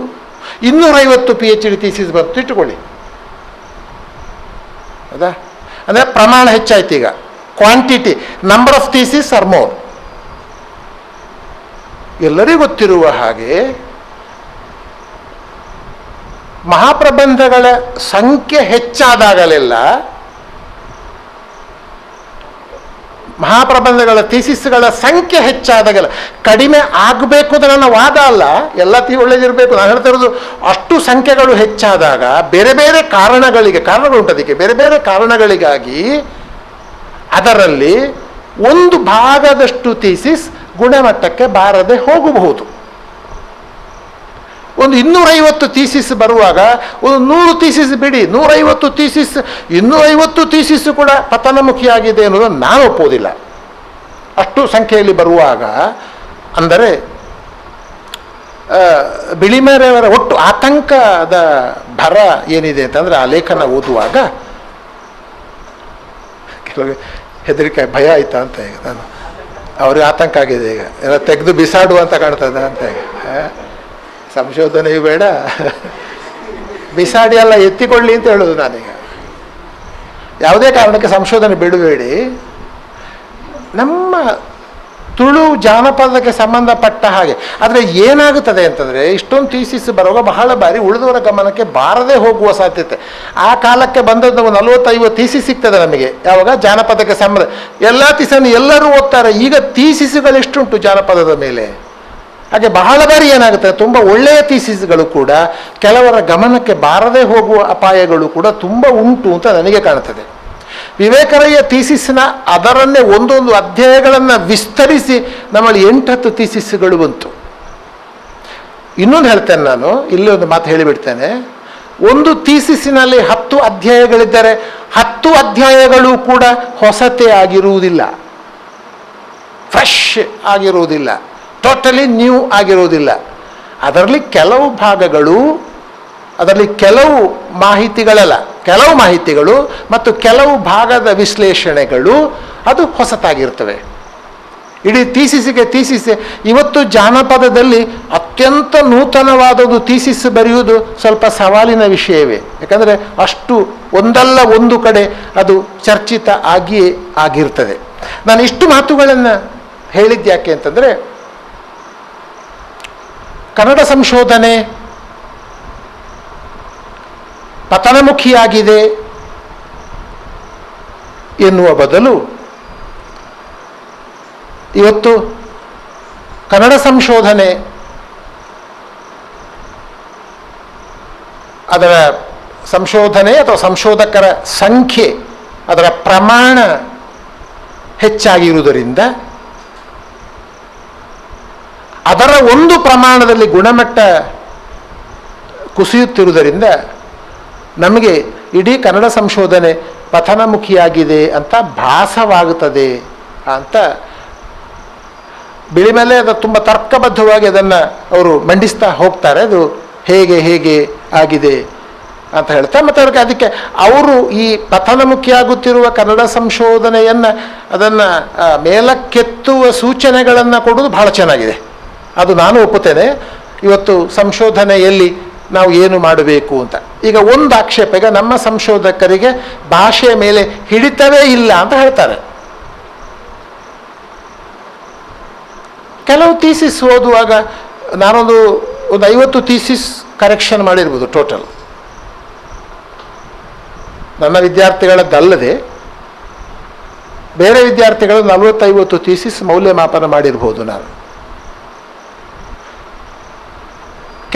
250 PhD ಥೀಸಿಸ್ ಬಂತು ಇಟ್ಟುಕೊಳ್ಳಿ. ಹೌದಾ? ಅಂದರೆ ಪ್ರಮಾಣ ಹೆಚ್ಚಾಯ್ತು. ಈಗ quantity, number of thesis are more. ಎಲ್ಲರಿಗೂ ಗೊತ್ತಿರುವ ಹಾಗೆ ಮಹಾಪ್ರಬಂಧಗಳ ಸಂಖ್ಯೆ ಹೆಚ್ಚಾದಾಗಲೆಲ್ಲ, ಮಹಾಪ್ರಬಂಧಗಳ ಥೀಸಿಸ್ಗಳ ಸಂಖ್ಯೆ ಹೆಚ್ಚಾದಾಗಲ್ಲ, ಕಡಿಮೆ ಆಗಬೇಕು ಅಂತ ನನ್ನ ವಾದ ಅಲ್ಲ, ಎಲ್ಲ ಒಳ್ಳೆದಿರಬೇಕು. ನಾನು ಹೇಳ್ತಾ ಇರೋದು, ಅಷ್ಟು ಸಂಖ್ಯೆಗಳು ಹೆಚ್ಚಾದಾಗ ಬೇರೆ ಬೇರೆ ಕಾರಣಗಳುಂಟು. ಅದಕ್ಕೆ ಬೇರೆ ಬೇರೆ ಕಾರಣಗಳಿಗಾಗಿ ಅದರಲ್ಲಿ ಒಂದು ಭಾಗದಷ್ಟು ಥೀಸಿಸ್ ಗುಣಮಟ್ಟಕ್ಕೆ ಬಾರದೆ ಹೋಗಬಹುದು. ಒಂದು 250 ಥೀಸಿಸ್ ಬರುವಾಗ ಒಂದು 100 ಥೀಸಿಸ್ ಬಿಡಿ, 150 ಥೀಸಿಸ್, 250 ಥೀಸಿಸ್ ಕೂಡ ಪತನಮುಖಿಯಾಗಿದೆ ಅನ್ನೋದನ್ನು ನಾನು ಒಪ್ಪೋದಿಲ್ಲ. ಅಷ್ಟು ಸಂಖ್ಯೆಯಲ್ಲಿ ಬರುವಾಗ, ಅಂದರೆ ಬಿಳಿಮಲೆಯವರ ಒಟ್ಟು ಆತಂಕದ ಭರ ಏನಿದೆ ಅಂತಂದರೆ, ಆ ಲೇಖನ ಓದುವಾಗ ಕೆಲವು ಹೆದರಿಕೆ, ಭಯ ಆಯ್ತಾ ಅಂತ. ಈಗ ನಾನು ಅವ್ರಿಗೆ ಆತಂಕ ಆಗಿದೆ, ಈಗ ಎಲ್ಲ ತೆಗೆದು ಬಿಸಾಡುವ ಅಂತ ಕಾಣ್ತದೆ ಅಂತ. ಈಗ ಸಂಶೋಧನೆಯೂ ಬೇಡ, ಬಿಸಾಡಿ ಎಲ್ಲ ಎತ್ತಿಕೊಳ್ಳಿ ಅಂತ ಹೇಳೋದು ನಾನೀಗ. ಯಾವುದೇ ಕಾರಣಕ್ಕೆ ಸಂಶೋಧನೆ ಬಿಡಬೇಡಿ. ನಮ್ಮ ತುಳು ಜಾನಪದಕ್ಕೆ ಸಂಬಂಧಪಟ್ಟ ಹಾಗೆ. ಆದರೆ ಏನಾಗುತ್ತದೆ ಅಂತಂದರೆ, ಇಷ್ಟೊಂದು ಥೀಸಿಸ್ ಬರುವಾಗ ಬಹಳ ಬಾರಿ ಉಳಿದವರ ಗಮನಕ್ಕೆ ಬಾರದೆ ಹೋಗುವ ಸಾಧ್ಯತೆ. ಆ ಕಾಲಕ್ಕೆ ಬಂದದ್ದು 40-50 ಥೀಸಿಸ್ ಸಿಗ್ತದೆ ನಮಗೆ. ಯಾವಾಗ ಜಾನಪದಕ್ಕೆ ಸಂಬಂಧ ಎಲ್ಲ ಥೀಸನ್ನು ಎಲ್ಲರೂ ಓದ್ತಾರೆ. ಈಗ ಥೀಸಿಸ್ಗಳು ಎಷ್ಟುಂಟು ಜಾನಪದದ ಮೇಲೆ. ಹಾಗೆ ಬಹಳ ಬಾರಿ ಏನಾಗುತ್ತೆ, ತುಂಬ ಒಳ್ಳೆಯ ಥೀಸಿಸ್ಗಳು ಕೂಡ ಕೆಲವರ ಗಮನಕ್ಕೆ ಬಾರದೆ ಹೋಗುವ ಅಪಾಯಗಳು ಕೂಡ ತುಂಬ ಉಂಟು ಅಂತ ನನಗೆ ಕಾಣ್ತದೆ. ವಿವೇಕರಯ್ಯ ಥೀಸಿಸ್ನ ಅದರನ್ನೇ ಒಂದೊಂದು ಅಧ್ಯಾಯಗಳನ್ನು ವಿಸ್ತರಿಸಿ ನಮ್ಮಲ್ಲಿ 8-10 ಥೀಸಿಸ್ಗಳು ಬಂತು. ಇನ್ನೊಂದು ಹೇಳ್ತೇನೆ ನಾನು, ಇಲ್ಲಿ ಒಂದು ಮಾತು ಹೇಳಿಬಿಡ್ತೇನೆ. ಒಂದು ಥೀಸಿಸ್ಸಿನಲ್ಲಿ 10 ಅಧ್ಯಾಯಗಳಿದ್ದರೆ 10 ಅಧ್ಯಾಯಗಳು ಕೂಡ ಹೊಸತೇ ಆಗಿರುವುದಿಲ್ಲ, ಫ್ರೆಶ್ ಆಗಿರುವುದಿಲ್ಲ, ಟೋಟಲಿ ನ್ಯೂ ಆಗಿರುವುದಿಲ್ಲ. ಅದರಲ್ಲಿ ಕೆಲವು ಭಾಗಗಳು, ಅದರಲ್ಲಿ ಕೆಲವು ಮಾಹಿತಿಗಳು ಮತ್ತು ಕೆಲವು ಭಾಗದ ವಿಶ್ಲೇಷಣೆಗಳು ಅದು ಹೊಸತಾಗಿರ್ತವೆ. ಇಡೀ ಥೀಸಿಸ್ ಇವತ್ತು ಜಾನಪದದಲ್ಲಿ ಅತ್ಯಂತ ನೂತನವಾದದ್ದು ಥೀಸಿಸ್ ಬರೆಯುವುದು ಸ್ವಲ್ಪ ಸವಾಲಿನ ವಿಷಯವೇ. ಯಾಕಂದರೆ ಅಷ್ಟು ಒಂದಲ್ಲ ಒಂದು ಕಡೆ ಅದು ಚರ್ಚಿತ ಆಗಿಯೇ ಆಗಿರ್ತದೆ. ನಾನು ಇಷ್ಟು ಮಾತುಗಳನ್ನು ಹೇಳಿದ್ಯಾಕೆ ಅಂತಂದರೆ, ಕನ್ನಡ ಸಂಶೋಧನೆ ಪತನಮುಖಿಯಾಗಿದೆ ಎನ್ನುವ ಬದಲು, ಇವತ್ತು ಕನ್ನಡ ಸಂಶೋಧನೆ ಅದರ ಸಂಶೋಧನೆ ಅಥವಾ ಸಂಶೋಧಕರ ಸಂಖ್ಯೆ, ಅದರ ಪ್ರಮಾಣ ಹೆಚ್ಚಾಗಿರುವುದರಿಂದ, ಅದರ ಒಂದು ಪ್ರಮಾಣದಲ್ಲಿ ಗುಣಮಟ್ಟ ಕುಸಿಯುತ್ತಿರುವುದರಿಂದ ನಮಗೆ ಇಡೀ ಕನ್ನಡ ಸಂಶೋಧನೆ ಪತನಮುಖಿಯಾಗಿದೆ ಅಂತ ಭಾಸವಾಗುತ್ತದೆ ಅಂತ ಬಿಳಿಮಲೆ ಅದು ತುಂಬ ತರ್ಕಬದ್ಧವಾಗಿ ಅದನ್ನು ಅವರು ಮಂಡಿಸ್ತಾ ಹೋಗ್ತಾರೆ. ಅದು ಹೇಗೆ ಆಗಿದೆ ಅಂತ ಹೇಳ್ತಾರೆ. ಮತ್ತು ಅವ್ರಿಗೆ ಅದಕ್ಕೆ ಅವರು ಈ ಪತನಮುಖಿಯಾಗುತ್ತಿರುವ ಕನ್ನಡ ಸಂಶೋಧನೆಯನ್ನು ಅದನ್ನು ಮೇಲಕ್ಕೆತ್ತುವ ಸೂಚನೆಗಳನ್ನು ಕೊಡೋದು ಬಹಳ ಚೆನ್ನಾಗಿದೆ. ಅದು ನಾನು ಒಪ್ಪುತ್ತೇನೆ. ಇವತ್ತು ಸಂಶೋಧನೆಯಲ್ಲಿ ನಾವು ಏನು ಮಾಡಬೇಕು ಅಂತ. ಈಗ ಒಂದು ಆಕ್ಷೇಪ, ಈಗ ನಮ್ಮ ಸಂಶೋಧಕರಿಗೆ ಭಾಷೆಯ ಮೇಲೆ ಹಿಡಿತವೇ ಇಲ್ಲ ಅಂತ ಹೇಳ್ತಾರೆ. ಕೆಲವು ಥೀಸಿಸ್ ಓದುವಾಗ ನಾನೊಂದು 50 ಥೀಸಿಸ್ ಕರೆಕ್ಷನ್ ಮಾಡಿರ್ಬೋದು ಟೋಟಲ್. ನನ್ನ ವಿದ್ಯಾರ್ಥಿಗಳದ್ದಲ್ಲದೆ ಬೇರೆ ವಿದ್ಯಾರ್ಥಿಗಳು 40-50 ಥೀಸಿಸ್ ಮೌಲ್ಯಮಾಪನ ಮಾಡಿರ್ಬೋದು ನಾನು.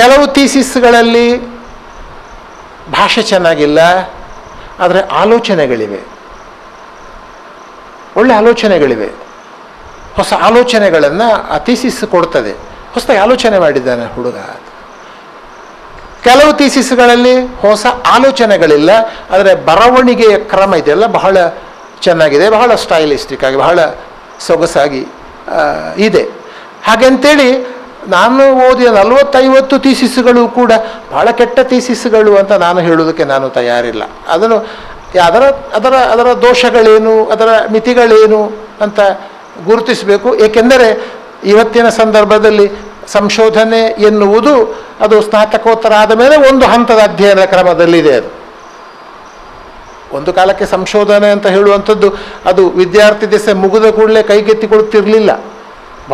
ಕೆಲವು ಥೀಸಿಸ್ಗಳಲ್ಲಿ ಭಾಷೆ ಚೆನ್ನಾಗಿಲ್ಲ, ಆದರೆ ಆಲೋಚನೆಗಳಿವೆ, ಒಳ್ಳೆ ಆಲೋಚನೆಗಳಿವೆ. ಹೊಸ ಆಲೋಚನೆಗಳನ್ನು ಆ ಥೀಸಿಸ್ ಕೊಡ್ತದೆ. ಹೊಸದಾಗಿ ಆಲೋಚನೆ ಮಾಡಿದ್ದಾನೆ ಹುಡುಗ. ಕೆಲವು ಥೀಸಿಸ್ಗಳಲ್ಲಿ ಹೊಸ ಆಲೋಚನೆಗಳಿಲ್ಲ, ಆದರೆ ಬರವಣಿಗೆಯ ಕ್ರಮ ಇದೆಲ್ಲ ಬಹಳ ಚೆನ್ನಾಗಿದೆ, ಬಹಳ ಸ್ಟೈಲಿಸ್ಟಿಕ್ ಆಗಿ, ಬಹಳ ಸೊಗಸಾಗಿ ಇದೆ. ಹಾಗೆಂತೇಳಿ ನಾನು ಓದಿದ 40-50 ಥೀಸಿಸ್ಗಳು ಕೂಡ ಬಹಳ ಕೆಟ್ಟ ಥೀಸಿಸ್ಗಳು ಅಂತ ನಾನು ಹೇಳೋದಕ್ಕೆ ನಾನು ತಯಾರಿಲ್ಲ. ಅದನ್ನು ಅದರ ಅದರ ಅದರ ದೋಷಗಳೇನು, ಅದರ ಮಿತಿಗಳೇನು ಅಂತ ಗುರುತಿಸಬೇಕು. ಏಕೆಂದರೆ ಇವತ್ತಿನ ಸಂದರ್ಭದಲ್ಲಿ ಸಂಶೋಧನೆ ಎನ್ನುವುದು ಅದು ಸ್ನಾತಕೋತ್ತರ ಆದ ಮೇಲೆ ಒಂದು ಹಂತದ ಅಧ್ಯಯನದ ಕ್ರಮದಲ್ಲಿದೆ. ಅದು ಒಂದು ಕಾಲಕ್ಕೆ ಸಂಶೋಧನೆ ಅಂತ ಹೇಳುವಂಥದ್ದು ಅದು ವಿದ್ಯಾರ್ಥಿ ದೆಸೆ ಮುಗಿದ ಕೂಡಲೇ ಕೈಗೆತ್ತಿಕೊಳ್ಳುತ್ತಿರಲಿಲ್ಲ.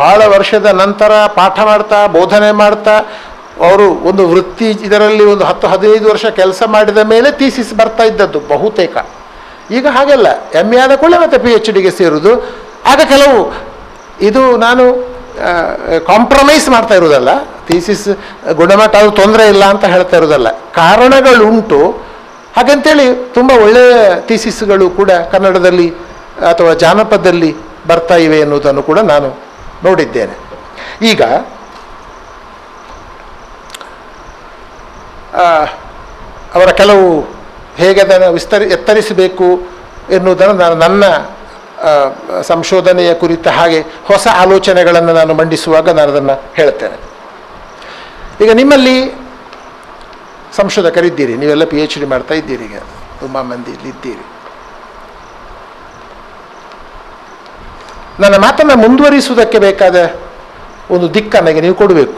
ಬಹಳ ವರ್ಷದ ನಂತರ ಪಾಠ ಮಾಡ್ತಾ ಬೋಧನೆ ಮಾಡ್ತಾ ಅವರು ಒಂದು ವೃತ್ತಿ ಇದರಲ್ಲಿ ಒಂದು 10-15 ವರ್ಷ ಕೆಲಸ ಮಾಡಿದ ಮೇಲೆ ಥೀಸಿಸ್ ಬರ್ತಾ ಇದ್ದದ್ದು ಬಹುತೇಕ. ಈಗ ಹಾಗೆಲ್ಲ MA ಆದ ಕೂಡಲೇ ಮತ್ತೆ PhDಗೆ ಸೇರುವುದು. ಆಗ ಕೆಲವು ಇದು ನಾನು ಕಾಂಪ್ರಮೈಸ್ ಮಾಡ್ತಾ ಇರೋದಲ್ಲ, ಥೀಸಿಸ್ ಗುಣಮಟ್ಟ ಅದು ತೊಂದರೆ ಇಲ್ಲ ಅಂತ ಹೇಳ್ತಾ ಇರೋದಲ್ಲ, ಕಾರಣಗಳುಂಟು. ಹಾಗಂತೇಳಿ ತುಂಬ ಒಳ್ಳೆಯ ಥೀಸಿಸ್ಗಳು ಕೂಡ ಕನ್ನಡದಲ್ಲಿ ಅಥವಾ ಜಾನಪದದಲ್ಲಿ ಬರ್ತಾ ಇವೆ ಎನ್ನುವುದನ್ನು ಕೂಡ ನಾನು ನೋಡಿದ್ದೇನೆ. ಈಗ ಅವರ ಕೆಲವು ಹೇಗೆ ಅದನ್ನು ಎತ್ತರಿಸಬೇಕು ಎನ್ನುವುದನ್ನು ನಾನು ನನ್ನ ಸಂಶೋಧನೆಯ ಕುರಿತ ಹಾಗೆ ಹೊಸ ಆಲೋಚನೆಗಳನ್ನು ನಾನು ಮಂಡಿಸುವಾಗ ನಾನು ಅದನ್ನು ಹೇಳ್ತೇನೆ. ಈಗ ನಿಮ್ಮಲ್ಲಿ ಸಂಶೋಧಕರಿದ್ದೀರಿ, ನೀವೆಲ್ಲ PhD ಮಾಡ್ತಾ ಇದ್ದೀರಿ, ಈಗ ತುಂಬ ಮಂದಿ ಇಲ್ಲಿದ್ದೀರಿ. ನನ್ನ ಮಾತನ್ನು ಮುಂದುವರಿಸುವುದಕ್ಕೆ ಬೇಕಾದ ಒಂದು ದಿಕ್ಕನ್ನು ಈಗ ನೀವು ಕೊಡಬೇಕು.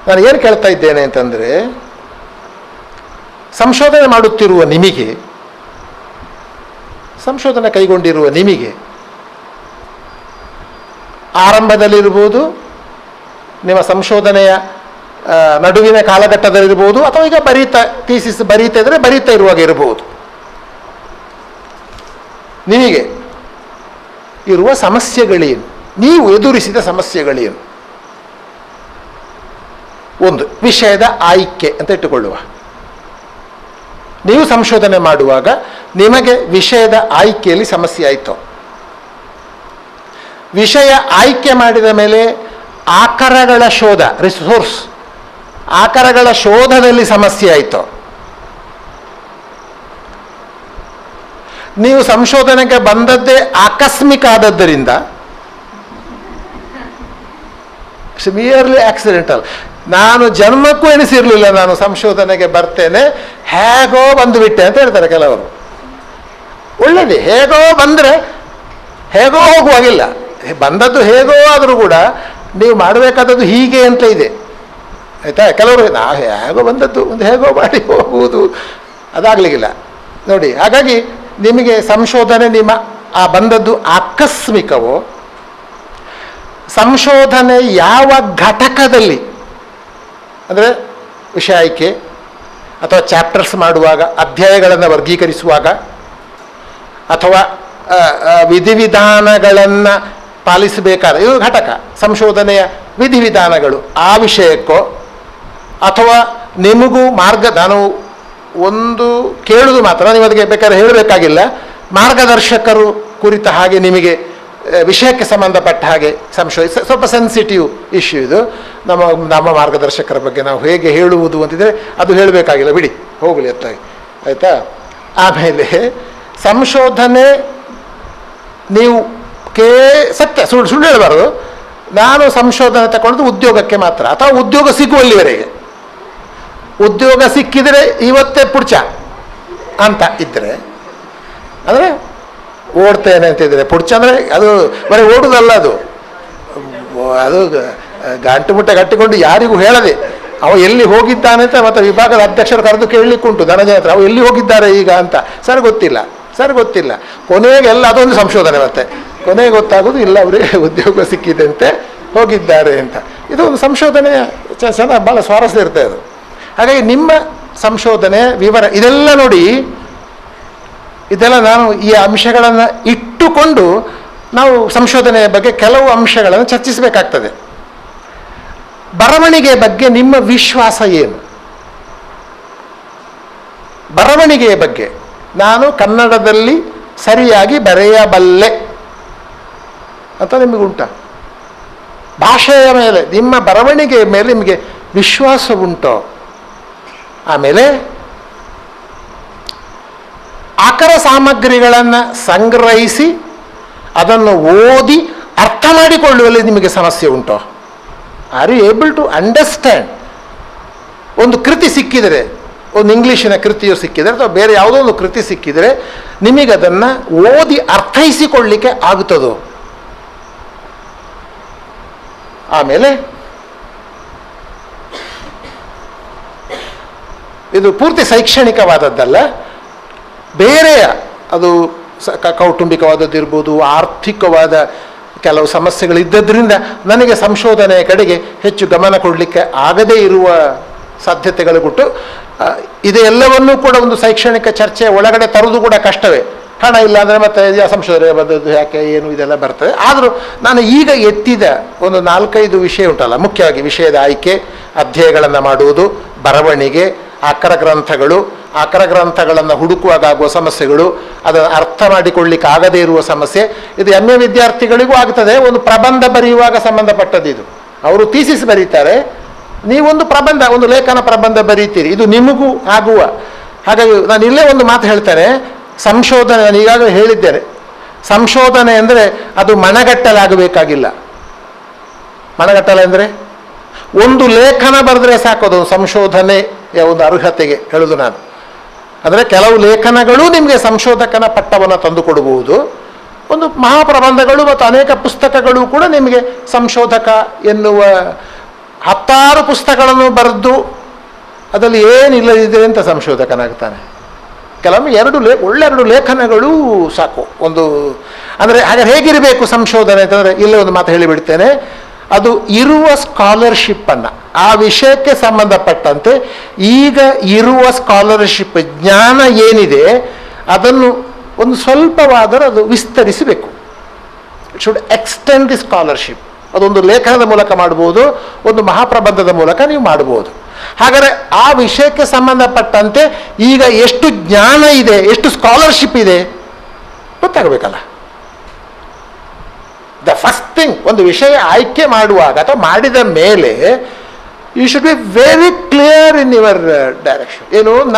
ನಾನು ಏನು ಕೇಳ್ತಾ ಇದ್ದೇನೆ ಅಂತಂದರೆ, ಸಂಶೋಧನೆ ಮಾಡುತ್ತಿರುವ ನಿಮಗೆ, ಸಂಶೋಧನೆ ಕೈಗೊಂಡಿರುವ ನಿಮಗೆ ಆರಂಭದಲ್ಲಿರ್ಬೋದು, ನಿಮ್ಮ ಸಂಶೋಧನೆಯ ನಡುವಿನ ಕಾಲಘಟ್ಟದಲ್ಲಿರ್ಬೋದು, ಅಥವಾ ಈಗ ಥೀಸಿಸ್ ಬರೀತಾ ಇದ್ದರೆ ಬರೀತಾ ಇರುವಾಗ ಇರಬಹುದು, ನಿಮಗೆ ಇರುವ ಸಮಸ್ಯೆಗಳೇನು, ನೀವು ಎದುರಿಸಿದ ಸಮಸ್ಯೆಗಳೇನು? ಒಂದು ವಿಷಯದ ಆಯ್ಕೆ ಅಂತ ಇಟ್ಟುಕೊಳ್ಳುವ. ನೀವು ಸಂಶೋಧನೆ ಮಾಡುವಾಗ ನಿಮಗೆ ವಿಷಯದ ಆಯ್ಕೆಯಲ್ಲಿ ಸಮಸ್ಯೆ ಆಯಿತು. ವಿಷಯ ಆಯ್ಕೆ ಮಾಡಿದ ಮೇಲೆ ಆಕರಗಳ ಶೋಧ, ರಿಸೋರ್ಸ್ ಆಕರಗಳ ಶೋಧದಲ್ಲಿ ಸಮಸ್ಯೆ ಆಯಿತು. ನೀವು ಸಂಶೋಧನೆಗೆ ಬಂದದ್ದೇ ಆಕಸ್ಮಿಕ ಆದದ್ದರಿಂದ, ಮಿಯರ್ಲಿ ಆಕ್ಸಿಡೆಂಟಲ್, ನಾನು ಜನ್ಮಕ್ಕೂ ಎನಿಸಿರಲಿಲ್ಲ ನಾನು ಸಂಶೋಧನೆಗೆ ಬರ್ತೇನೆ, ಹೇಗೋ ಬಂದುಬಿಟ್ಟೆ ಅಂತ ಹೇಳ್ತಾರೆ ಕೆಲವರು. ಒಳ್ಳೆಯದೇ, ಹೇಗೋ ಬಂದರೆ ಹೇಗೋ ಹೋಗುವಾಗಿಲ್ಲ, ಬಂದದ್ದು ಹೇಗೋ ಆದರೂ ಕೂಡ ನೀವು ಮಾಡಬೇಕಾದದ್ದು ಹೀಗೆ ಅಂತ ಇದೆ, ಆಯಿತಾ? ಕೆಲವರು ಹೇಗೋ ಬಂದದ್ದು ಒಂದು ಹೇಗೋ ಮಾಡಿ ಹೋಗುವುದು, ಅದಾಗಲಿಕ್ಕಿಲ್ಲ ನೋಡಿ. ಹಾಗಾಗಿ ನಿಮಗೆ ಸಂಶೋಧನೆ ನಿಮ್ಮ ಬಂದದ್ದು ಆಕಸ್ಮಿಕವೋ, ಸಂಶೋಧನೆ ಯಾವ ಘಟಕದಲ್ಲಿ, ಅಂದರೆ ವಿಷಯ ಆಯ್ಕೆ ಅಥವಾ ಚಾಪ್ಟರ್ಸ್ ಮಾಡುವಾಗ, ಅಧ್ಯಾಯಗಳನ್ನು ವರ್ಗೀಕರಿಸುವಾಗ, ಅಥವಾ ವಿಧಿವಿಧಾನಗಳನ್ನು ಪಾಲಿಸಬೇಕಾದ ಇದು ಘಟಕ, ಸಂಶೋಧನೆಯ ವಿಧಿವಿಧಾನಗಳು ಆ ವಿಷಯಕ್ಕೋ, ಅಥವಾ ನಿಮಗೂ ನಾನು ಒಂದು ಕೇಳುವುದು ಮಾತ್ರ, ನೀವು ಅದಕ್ಕೆ ಬೇಕಾದ್ರೆ ಹೇಳಬೇಕಾಗಿಲ್ಲ, ಮಾರ್ಗದರ್ಶಕರು ಕುರಿತ ಹಾಗೆ ನಿಮಗೆ ವಿಷಯಕ್ಕೆ ಸಂಬಂಧಪಟ್ಟ ಹಾಗೆ ಸ್ವಲ್ಪ ಸೆನ್ಸಿಟಿವ್ ಇಶ್ಯೂ ಇದು. ನಮ್ಮ ಮಾರ್ಗದರ್ಶಕರ ಬಗ್ಗೆ ನಾವು ಹೇಗೆ ಹೇಳುವುದು ಅಂತಿದ್ರೆ ಅದು ಹೇಳಬೇಕಾಗಿಲ್ಲ, ಬಿಡಿ, ಹೋಗಲಿ ಅತ್ತಾಗಿ, ಆಯಿತಾ? ಆಮೇಲೆ ಸಂಶೋಧನೆ ನೀವು ಸತ್ಯ ಸುಳ್ಳು ಹೇಳಬಾರ್ದು. ನಾನು ಸಂಶೋಧನೆ ತಗೊಂಡು ಉದ್ಯೋಗಕ್ಕೆ ಮಾತ್ರ, ಅಥವಾ ಉದ್ಯೋಗ ಸಿಗುವಲ್ಲಿವರೆಗೆ, ಉದ್ಯೋಗ ಸಿಕ್ಕಿದರೆ ಇವತ್ತೇ ಪುಡ್ಚ ಅಂತ ಇದ್ದರೆ, ಅಂದರೆ ಓಡ್ತೇನೆ ಅಂತಿದ್ರೆ ಪುಡ್ಚ ಅಂದರೆ ಅದು ಬರೀ ಓಡುದಲ್ಲ, ಅದು ಗಂಟು ಮುಟ್ಟೆ ಕಟ್ಟಿಕೊಂಡು ಯಾರಿಗೂ ಹೇಳದೆ ಅವ ಎಲ್ಲಿ ಹೋಗಿದ್ದಾನೆ ಅಂತ ಮತ್ತೆ ವಿಭಾಗದ ಅಧ್ಯಕ್ಷರು ಕರೆದು ಕೇಳಲಿಕ್ಕುಂಟು ಧನಂಜಯ ಹತ್ರ, ಅವು ಎಲ್ಲಿ ಹೋಗಿದ್ದಾರೆ ಈಗ ಅಂತ. ಸರ್ ಗೊತ್ತಿಲ್ಲ, ಕೊನೆಗೆ ಎಲ್ಲ ಅದೊಂದು ಸಂಶೋಧನೆ, ಮತ್ತೆ ಕೊನೆಗೆ ಗೊತ್ತಾಗೋದು ಇಲ್ಲ ಅವರಿಗೆ ಉದ್ಯೋಗ ಸಿಕ್ಕಿದಂತೆ ಹೋಗಿದ್ದಾರೆ ಅಂತ. ಇದು ಒಂದು ಸಂಶೋಧನೆಯ ಚೆನ್ನಾಗಿ ಭಾಳ ಸ್ವಾರಸ್ಯ ಇರ್ತದೆ ಅದು. ಹಾಗಾಗಿ ನಿಮ್ಮ ಸಂಶೋಧನೆ ವಿವರ ಇದೆಲ್ಲ ನೋಡಿ, ಇದೆಲ್ಲ ನಾನು ಈ ಅಂಶಗಳನ್ನು ಇಟ್ಟುಕೊಂಡು ನಾವು ಸಂಶೋಧನೆಯ ಬಗ್ಗೆ ಕೆಲವು ಅಂಶಗಳನ್ನು ಚರ್ಚಿಸಬೇಕಾಗ್ತದೆ. ಬರವಣಿಗೆ ಬಗ್ಗೆ ನಿಮ್ಮ ವಿಶ್ವಾಸ ಏನು? ಬರವಣಿಗೆಯ ಬಗ್ಗೆ ನಾನು ಕನ್ನಡದಲ್ಲಿ ಸರಿಯಾಗಿ ಬರೆಯಬಲ್ಲೆ ಅಂತ ನಿಮಗುಂಟ? ಭಾಷೆಯ ಮೇಲೆ, ನಿಮ್ಮ ಬರವಣಿಗೆಯ ಮೇಲೆ ನಿಮಗೆ ವಿಶ್ವಾಸ ಉಂಟೋ? ಆಮೇಲೆ ಆಕರ ಸಾಮಗ್ರಿಗಳನ್ನು ಸಂಗ್ರಹಿಸಿ ಅದನ್ನು ಓದಿ ಅರ್ಥ ಮಾಡಿಕೊಳ್ಳುವಲ್ಲಿ ನಿಮಗೆ ಸಮಸ್ಯೆ ಉಂಟೋ? Are you able to understand? ಒಂದು ಕೃತಿ ಸಿಕ್ಕಿದರೆ, ಒಂದು ಇಂಗ್ಲೀಷಿನ ಕೃತಿಯು ಸಿಕ್ಕಿದರೆ ಅಥವಾ ಬೇರೆ ಯಾವುದೋ ಒಂದು ಕೃತಿ ಸಿಕ್ಕಿದರೆ ನಿಮಗದನ್ನು ಓದಿ ಅರ್ಥೈಸಿಕೊಳ್ಳಲಿಕ್ಕೆ ಆಗುತ್ತದೋ? ಆಮೇಲೆ ಇದು ಪೂರ್ತಿ ಶೈಕ್ಷಣಿಕವಾದದ್ದಲ್ಲ, ಬೇರೆಯ ಅದು ಕೌಟುಂಬಿಕವಾದದ್ದಿರ್ಬೋದು, ಆರ್ಥಿಕವಾದ ಕೆಲವು ಸಮಸ್ಯೆಗಳಿದ್ದರಿಂದ ನನಗೆ ಸಂಶೋಧನೆಯ ಕಡೆಗೆ ಹೆಚ್ಚು ಗಮನ ಕೊಡಲಿಕ್ಕೆ ಆಗದೇ ಇರುವ ಸಾಧ್ಯತೆಗಳು ಬಿಟ್ಟು ಇದೆಲ್ಲವನ್ನೂ ಕೂಡ ಒಂದು ಶೈಕ್ಷಣಿಕ ಚರ್ಚೆಯ ಒಳಗಡೆ ತರುವುದು ಕೂಡ ಕಷ್ಟವೇ. ಹಣ ಇಲ್ಲ ಅಂದರೆ ಮತ್ತೆ ಸಂಶೋಧನೆ ಬಂದದ್ದು ಯಾಕೆ ಏನು ಇದೆಲ್ಲ ಬರ್ತದೆ. ಆದರೂ ನಾನು ಈಗ ಎತ್ತಿದ ಒಂದು 4-5 ವಿಷಯ ಉಂಟಲ್ಲ, ಮುಖ್ಯವಾಗಿ ವಿಷಯದ ಆಯ್ಕೆ, ಅಧ್ಯಯನಗಳನ್ನು ಮಾಡುವುದು, ಬರವಣಿಗೆ, ಆಕರ ಗ್ರಂಥಗಳು, ಆಕರ ಗ್ರಂಥಗಳನ್ನು ಹುಡುಕುವಾಗ ಆಗುವ ಸಮಸ್ಯೆಗಳು, ಅದನ್ನು ಅರ್ಥ ಮಾಡಿಕೊಳ್ಳಿಕ್ಕೆ ಆಗದೇ ಇರುವ ಸಮಸ್ಯೆ, ಇದು MA ವಿದ್ಯಾರ್ಥಿಗಳಿಗೂ ಆಗ್ತದೆ. ಒಂದು ಪ್ರಬಂಧ ಬರೆಯುವಾಗ ಸಂಬಂಧಪಟ್ಟದ್ದು ಇದು. ಅವರು ಥೀಸಿಸ್ ಬರೀತಾರೆ, ನೀವೊಂದು ಪ್ರಬಂಧ, ಒಂದು ಲೇಖನ ಪ್ರಬಂಧ ಬರೀತೀರಿ, ಇದು ನಿಮಗೂ ಆಗುವ. ಹಾಗಾಗಿ ನಾನು ಇಲ್ಲೇ ಒಂದು ಮಾತು ಹೇಳ್ತೇನೆ, ಸಂಶೋಧನೆ, ನಾನು ಈಗಾಗಲೇ ಹೇಳಿದ್ದೇನೆ, ಸಂಶೋಧನೆ ಅಂದರೆ ಅದು ಮನಗಟ್ಟಲಾಗಬೇಕಾಗಿಲ್ಲ. ಮನಗಟ್ಟಲೆ ಅಂದರೆ ಒಂದು ಲೇಖನ ಬರೆದ್ರೆ ಸಾಕು, ಅದು ಸಂಶೋಧನೆಯ ಒಂದು ಅರ್ಹತೆಗೆ ಹೇಳುವುದು ನಾನು. ಅಂದರೆ ಕೆಲವು ಲೇಖನಗಳು ನಿಮಗೆ ಸಂಶೋಧಕನ ಪಟ್ಟವನ್ನು ತಂದುಕೊಡಬಹುದು, ಒಂದು ಮಹಾಪ್ರಬಂಧಗಳು ಮತ್ತು ಅನೇಕ ಪುಸ್ತಕಗಳು ಕೂಡ ನಿಮಗೆ ಸಂಶೋಧಕ ಎನ್ನುವ 10 ಪುಸ್ತಕಗಳನ್ನು ಬರೆದು ಅದರಲ್ಲಿ ಏನಿಲ್ಲದಿದೆ ಅಂತ ಸಂಶೋಧಕನಾಗ್ತಾನೆ. ಕೆಲವೊಮ್ಮೆ ಒಳ್ಳೆ 2 ಲೇಖನಗಳು ಸಾಕು. ಒಂದು ಅಂದರೆ ಹಾಗೆ ಹೇಗಿರಬೇಕು ಸಂಶೋಧನೆ ಅಂತಂದರೆ, ಇಲ್ಲೇ ಒಂದು ಮಾತು ಹೇಳಿಬಿಡ್ತೇನೆ, ಅದು ಇರುವ ಸ್ಕಾಲರ್ಶಿಪ್ಪನ್ನು, ಆ ವಿಷಯಕ್ಕೆ ಸಂಬಂಧಪಟ್ಟಂತೆ ಈಗ ಇರುವ ಸ್ಕಾಲರ್ಶಿಪ್ ಜ್ಞಾನ ಏನಿದೆ ಅದನ್ನು ಒಂದು ಸ್ವಲ್ಪವಾದರೂ ಅದು ವಿಸ್ತರಿಸಬೇಕು. It should extend the scholarship. ಅದೊಂದು ಲೇಖನದ ಮೂಲಕ ಮಾಡ್ಬೋದು, ಒಂದು ಮಹಾಪ್ರಬಂಧದ ಮೂಲಕ ನೀವು ಮಾಡ್ಬೋದು. ಹಾಗಾದರೆ ಆ ವಿಷಯಕ್ಕೆ ಸಂಬಂಧಪಟ್ಟಂತೆ ಈಗ ಎಷ್ಟು ಜ್ಞಾನ ಇದೆ, ಎಷ್ಟು ಸ್ಕಾಲರ್ಶಿಪ್ ಇದೆ ಗೊತ್ತಾಗಬೇಕಲ್ಲ. ದ ಫಸ್ಟ್ ಥಿಂಗ್, ಒಂದು ವಿಷಯ ಆಯ್ಕೆ ಮಾಡುವಾಗ ಅಥವಾ ಮಾಡಿದ ಮೇಲೆ you should be very clear in your direction.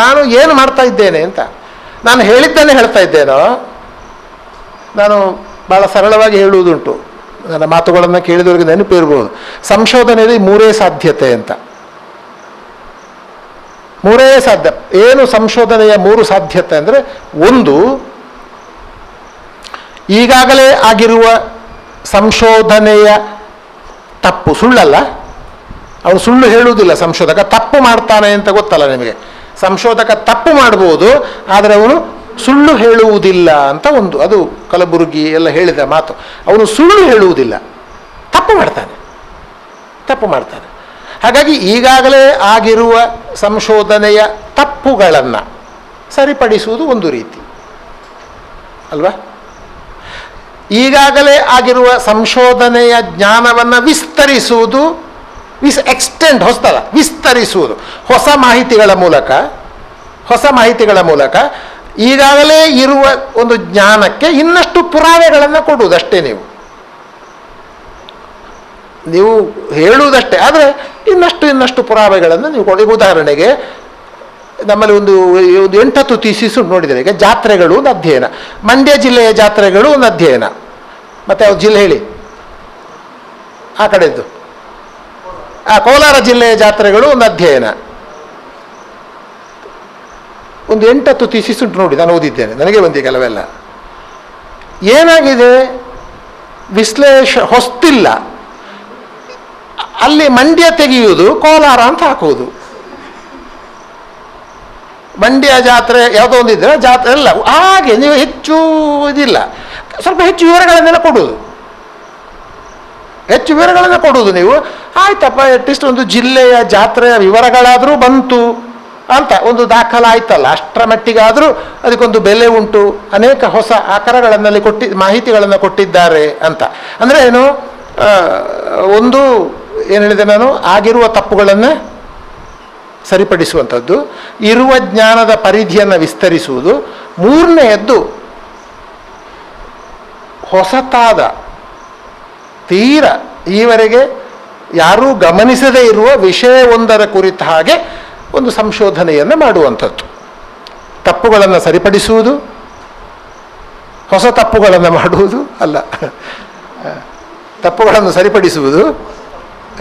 ನಾನು ಏನು ಮಾಡ್ತಾ ಇದ್ದೇನೆ ಅಂತ ನಾನು ಹೇಳಿದ್ದೇನೆ ಹೇಳ್ತಾ ಇದ್ದೇನೋ. ನಾನು ಭಾಳ ಸರಳವಾಗಿ ಹೇಳುವುದುಂಟು, ನನ್ನ ಮಾತುಗಳನ್ನು ಕೇಳಿದವರಿಗೆ ನೆನಪಿರ್ಬೋದು. ಸಂಶೋಧನೆಯಲ್ಲಿ 3 ಸಾಧ್ಯತೆ ಅಂತ. 3 ಸಾಧ್ಯ. ಏನು ಸಂಶೋಧನೆಯ 3 ಸಾಧ್ಯತೆ ಅಂದರೆ, ಒಂದು, ಈಗಾಗಲೇ ಆಗಿರುವ ಸಂಶೋಧನೆಯ ತಪ್ಪು, ಸುಳ್ಳಲ್ಲ, ಅವನು ಸುಳ್ಳು ಹೇಳುವುದಿಲ್ಲ. ಸಂಶೋಧಕ ತಪ್ಪು ಮಾಡ್ತಾನೆ ಅಂತ ಗೊತ್ತಲ್ಲ ನಿಮಗೆ. ಸಂಶೋಧಕ ತಪ್ಪು ಮಾಡ್ಬೋದು, ಆದರೆ ಅವನು ಸುಳ್ಳು ಹೇಳುವುದಿಲ್ಲ ಅಂತ ಒಂದು, ಅದು ಕಲಬುರ್ಗಿ ಎಲ್ಲ ಹೇಳಿದ ಮಾತು. ಅವನು ಸುಳ್ಳು ಹೇಳುವುದಿಲ್ಲ, ತಪ್ಪು ಮಾಡ್ತಾನೆ. ಹಾಗಾಗಿ ಈಗಾಗಲೇ ಆಗಿರುವ ಸಂಶೋಧನೆಯ ತಪ್ಪುಗಳನ್ನು ಸರಿಪಡಿಸುವುದು ಒಂದು ರೀತಿ ಅಲ್ವಾ. ಈಗಾಗಲೇ ಆಗಿರುವ ಸಂಶೋಧನೆಯ ಜ್ಞಾನವನ್ನು ವಿಸ್ತರಿಸುವುದು, ಎಕ್ಸ್ಟೆಂಡ್, ಹೊಸದಲ್ಲ, ವಿಸ್ತರಿಸುವುದು, ಹೊಸ ಮಾಹಿತಿಗಳ ಮೂಲಕ ಈಗಾಗಲೇ ಇರುವ ಒಂದು ಜ್ಞಾನಕ್ಕೆ ಇನ್ನಷ್ಟು ಪುರಾವೆಗಳನ್ನು ಕೊಡುವುದಷ್ಟೇ. ನೀವು ಹೇಳುವುದಷ್ಟೇ, ಆದರೆ ಇನ್ನಷ್ಟು ಪುರಾವೆಗಳನ್ನು ನೀವು ಕೊಡಿ. ಉದಾಹರಣೆಗೆ ನಮ್ಮಲ್ಲಿ ಒಂದು 8 ಥೀಸಿಸ್ ನೋಡಿದರೆ, ಈಗ ಜಾತ್ರೆಗಳು ಒಂದು ಅಧ್ಯಯನ, ಮಂಡ್ಯ ಜಿಲ್ಲೆಯ ಜಾತ್ರೆಗಳು ಒಂದು ಅಧ್ಯಯನ, ಮತ್ತು ಯಾವ ಜಿಲ್ಲೆ ಹೇಳಿ, ಆ ಕಡೆದ್ದು, ಕೋಲಾರ ಜಿಲ್ಲೆಯ ಜಾತ್ರೆಗಳು ಒಂದು ಅಧ್ಯಯನ, ಒಂದು 8 ಥೀಸಿಸ್ ಉಂಟು ನೋಡಿ. ನಾನು ಓದಿದ್ದೇನೆ, ನನಗೆ ಬಂದಿ ಕೆಲವೆಲ್ಲ. ಏನಾಗಿದೆ, ಹೊಸ್ತಿಲ್ಲ. ಅಲ್ಲಿ ಮಂಡ್ಯ ತೆಗೆಯುವುದು, ಕೋಲಾರ ಅಂತ ಹಾಕುವುದು. ಮಂಡ್ಯ ಜಾತ್ರೆ ಯಾವುದೋ ಒಂದಿದ್ರೆ ಜಾತ್ರೆ ಎಲ್ಲ ಹಾಗೆ, ನೀವು ಹೆಚ್ಚು ಇದಿಲ್ಲ, ಸ್ವಲ್ಪ ಹೆಚ್ಚು ವಿವರಗಳನ್ನೆಲ್ಲ ಕೊಡುವುದು, ನೀವು ಆಯ್ತಪ್ಪ, ಅಟ್ಲೀಸ್ಟ್ ಒಂದು ಜಿಲ್ಲೆಯ ಜಾತ್ರೆಯ ವಿವರಗಳಾದರೂ ಬಂತು ಅಂತ ಒಂದು ದಾಖಲಾಯ್ತಲ್ಲ, ಅಷ್ಟರ ಮಟ್ಟಿಗಾದರೂ ಅದಕ್ಕೊಂದು ಬೆಲೆ ಉಂಟು, ಅನೇಕ ಹೊಸ ಆಕಾರಗಳನ್ನಲ್ಲಿ ಮಾಹಿತಿಗಳನ್ನು ಕೊಟ್ಟಿದ್ದಾರೆ ಅಂತ. ಅಂದರೆ ಏನು, ಒಂದು ಏನು ಹೇಳಿದೆ ನಾನು, ಆಗಿರುವ ತಪ್ಪುಗಳನ್ನು ಸರಿಪಡಿಸುವಂಥದ್ದು, ಇರುವ ಜ್ಞಾನದ ಪರಿಧಿಯನ್ನು ವಿಸ್ತರಿಸುವುದು, ಮೂರನೆಯದ್ದು ಹೊಸತಾದ ತೀರ ಈವರೆಗೆ ಯಾರೂ ಗಮನಿಸದೇ ಇರುವ ವಿಷಯವೊಂದರ ಕುರಿತ ಹಾಗೆ ಒಂದು ಸಂಶೋಧನೆಯನ್ನು ಮಾಡುವಂಥದ್ದು. ತಪ್ಪುಗಳನ್ನು ಸರಿಪಡಿಸುವುದು, ಹೊಸ ತಪ್ಪುಗಳನ್ನು ಮಾಡುವುದು ಅಲ್ಲ, ತಪ್ಪುಗಳನ್ನು ಸರಿಪಡಿಸುವುದು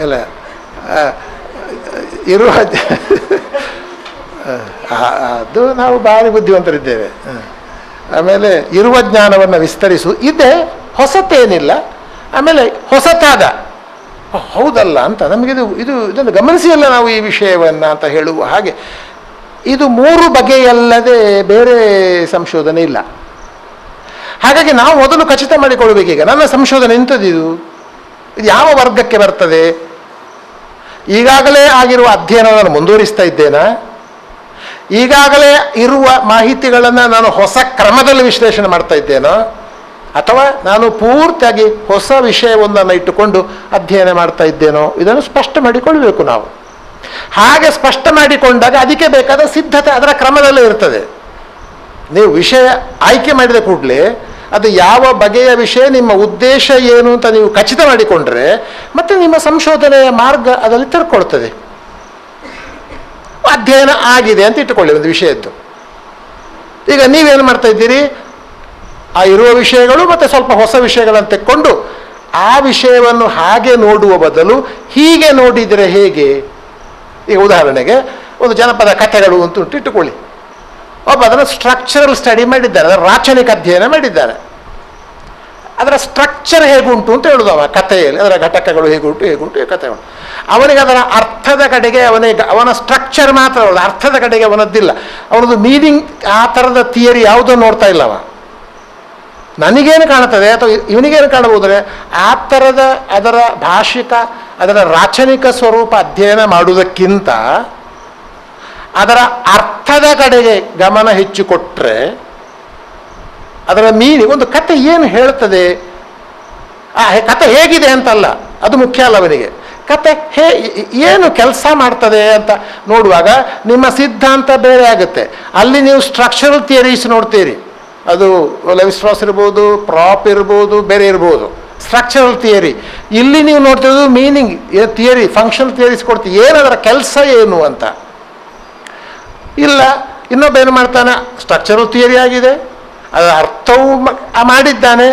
ಅಲ್ಲ, ಇರುವ ಅದು ನಾವು ಭಾರಿ ಬುದ್ಧಿವಂತರಿದ್ದೇವೆ. ಆಮೇಲೆ ಇರುವ ಜ್ಞಾನವನ್ನು ವಿಸ್ತರಿಸುವುದು ಇದೆ, ಹೊಸತೇನಿಲ್ಲ. ಆಮೇಲೆ ಹೊಸತಾದ ಹೌದಲ್ಲ ಅಂತ ನಮಗಿದು ಇದನ್ನು ಗಮನಿಸಿಯಲ್ಲ ನಾವು ಈ ವಿಷಯವನ್ನು ಅಂತ ಹೇಳುವ ಹಾಗೆ ಇದು ಮೂರು ಬಗೆಯಲ್ಲದೆ ಬೇರೆ ಸಂಶೋಧನೆ ಇಲ್ಲ. ಹಾಗಾಗಿ ನಾವು ಮೊದಲು ಖಚಿತ ಮಾಡಿಕೊಳ್ಬೇಕೀಗ, ನನ್ನ ಸಂಶೋಧನೆ ಎಂಥದ್ದು, ಇದು ಯಾವ ವರ್ಗಕ್ಕೆ ಬರ್ತದೆ? ಈಗಾಗಲೇ ಆಗಿರುವ ಅಧ್ಯಯನವನ್ನು ಮುಂದುವರಿಸ್ತಾ ಇದ್ದೇನಾ? ಈಗಾಗಲೇ ಇರುವ ಮಾಹಿತಿಗಳನ್ನು ನಾನು ಹೊಸ ಕ್ರಮದಲ್ಲಿ ವಿಶ್ಲೇಷಣೆ ಮಾಡ್ತಾ ಇದ್ದೇನೋ, ಅಥವಾ ನಾನು ಪೂರ್ತಿಯಾಗಿ ಹೊಸ ವಿಷಯವೊಂದನ್ನು ಇಟ್ಟುಕೊಂಡು ಅಧ್ಯಯನ ಮಾಡ್ತಾ ಇದ್ದೇನೋ? ಇದನ್ನು ಸ್ಪಷ್ಟ ಮಾಡಿಕೊಳ್ಬೇಕು ನಾವು. ಹಾಗೆ ಸ್ಪಷ್ಟ ಮಾಡಿಕೊಂಡಾಗ ಅದಕ್ಕೆ ಬೇಕಾದ ಸಿದ್ಧತೆ ಅದರ ಕ್ರಮದಲ್ಲೇ ಇರ್ತದೆ. ನೀವು ವಿಷಯ ಆಯ್ಕೆ ಮಾಡಿದ ಕೂಡಲೇ ಅದು ಯಾವ ಬಗೆಯ ವಿಷಯ, ನಿಮ್ಮ ಉದ್ದೇಶ ಏನು ಅಂತ ನೀವು ಖಚಿತ ಮಾಡಿಕೊಂಡ್ರೆ ಮತ್ತೆ ನಿಮ್ಮ ಸಂಶೋಧನೆಯ ಮಾರ್ಗ ಅದರಲ್ಲಿ ತೆರ್ಕೊಳ್ತದೆ. ಅಧ್ಯಯನ ಆಗಿದೆ ಅಂತ ಇಟ್ಟುಕೊಳ್ಳಿ ಒಂದು ವಿಷಯದ್ದು. ಈಗ ನೀವೇನು ಮಾಡ್ತಾ ಇದ್ದೀರಿ, ಆ ಇರುವ ವಿಷಯಗಳು ಮತ್ತು ಸ್ವಲ್ಪ ಹೊಸ ವಿಷಯಗಳನ್ನು ತೆಕ್ಕೊಂಡು ಆ ವಿಷಯವನ್ನು ಹಾಗೆ ನೋಡುವ ಬದಲು ಹೀಗೆ ನೋಡಿದರೆ ಹೇಗೆ? ಈಗ ಉದಾಹರಣೆಗೆ ಒಂದು ಜನಪದ ಕಥೆಗಳು ಅಂತ ಉಂಟು ಇಟ್ಟುಕೊಳ್ಳಿ. ಒಬ್ಬ ಅದನ್ನು ಸ್ಟ್ರಕ್ಚರಲ್ ಸ್ಟಡಿ ಮಾಡಿದ್ದಾರೆ, ಅದರ ರಾಚನಿಕ ಅಧ್ಯಯನ ಮಾಡಿದ್ದಾರೆ. ಅದರ ಸ್ಟ್ರಕ್ಚರ್ ಹೇಗುಂಟು ಅಂತ ಹೇಳುದು ಅವ ಕಥೆಯಲ್ಲಿ, ಅದರ ಘಟಕಗಳು ಹೇಗುಂಟು ಕಥೆಗಳು. ಅವನಿಗೆ ಅದರ ಅರ್ಥದ ಕಡೆಗೆ ಅವನ ಸ್ಟ್ರಕ್ಚರ್ ಮಾತ್ರ ಅವಳದು, ಅರ್ಥದ ಕಡೆಗೆ ಅವನದ್ದಿಲ್ಲ. ಅವನದು ಮೀನಿಂಗ್ ಆ ಥರದ ಥಿಯರಿ ಯಾವುದೋ ನೋಡ್ತಾ ಇಲ್ಲ ಅವ. ನನಗೇನು ಕಾಣುತ್ತದೆ ಅಥವಾ ಇವನಿಗೇನು ಕಾಣಬಹುದರೆ ಆ ಥರದ ಅದರ ಭಾಷಿಕ ಅದರ ರಾಚನಿಕ ಸ್ವರೂಪ ಅಧ್ಯಯನ ಮಾಡುವುದಕ್ಕಿಂತ ಅದರ ಅರ್ಥದ ಕಡೆಗೆ ಗಮನ ಹೆಚ್ಚು ಕೊಟ್ಟರೆ, ಅದರ ಮೀನಿಂಗ್, ಒಂದು ಕತೆ ಏನು ಹೇಳ್ತದೆ, ಆ ಕತೆ ಹೇಗಿದೆ ಅಂತಲ್ಲ, ಅದು ಮುಖ್ಯ ಅಲ್ಲ ಅವನಿಗೆ. ಕತೆ ಏನು ಕೆಲಸ ಮಾಡ್ತದೆ ಅಂತ ನೋಡುವಾಗ ನಿಮ್ಮ ಸಿದ್ಧಾಂತ ಬೇರೆ ಆಗುತ್ತೆ. ಅಲ್ಲಿ ನೀವು ಸ್ಟ್ರಕ್ಚರಲ್ ಥಿಯರೀಸ್ ನೋಡ್ತೀರಿ, ಅದು ಲೆವಿ ಸ್ಟ್ರಾಸ್ ಇರ್ಬೋದು, ಪ್ರಾಪ್ ಇರ್ಬೋದು, ಬೇರೆ ಇರ್ಬೋದು, ಸ್ಟ್ರಕ್ಚರಲ್ ಥಿಯರಿ. ಇಲ್ಲಿ ನೀವು ನೋಡ್ತಿರೋದು ಮೀನಿಂಗ್ ಥಿಯರಿ, ಫಂಕ್ಷನಲ್ ಥಿಯರೀಸ್ ಕೊಡ್ತೀವಿ, ಏನದರ ಕೆಲಸ ಏನು ಅಂತ. ಇಲ್ಲ, ಇನ್ನೊಬ್ಬ ಏನು ಮಾಡ್ತಾನೆ, ಸ್ಟ್ರಕ್ಚರಲ್ ಥಿಯರಿ ಆಗಿದೆ, ಅದರ ಅರ್ಥವೂ ಮಾಡಿದ್ದಾನೆ,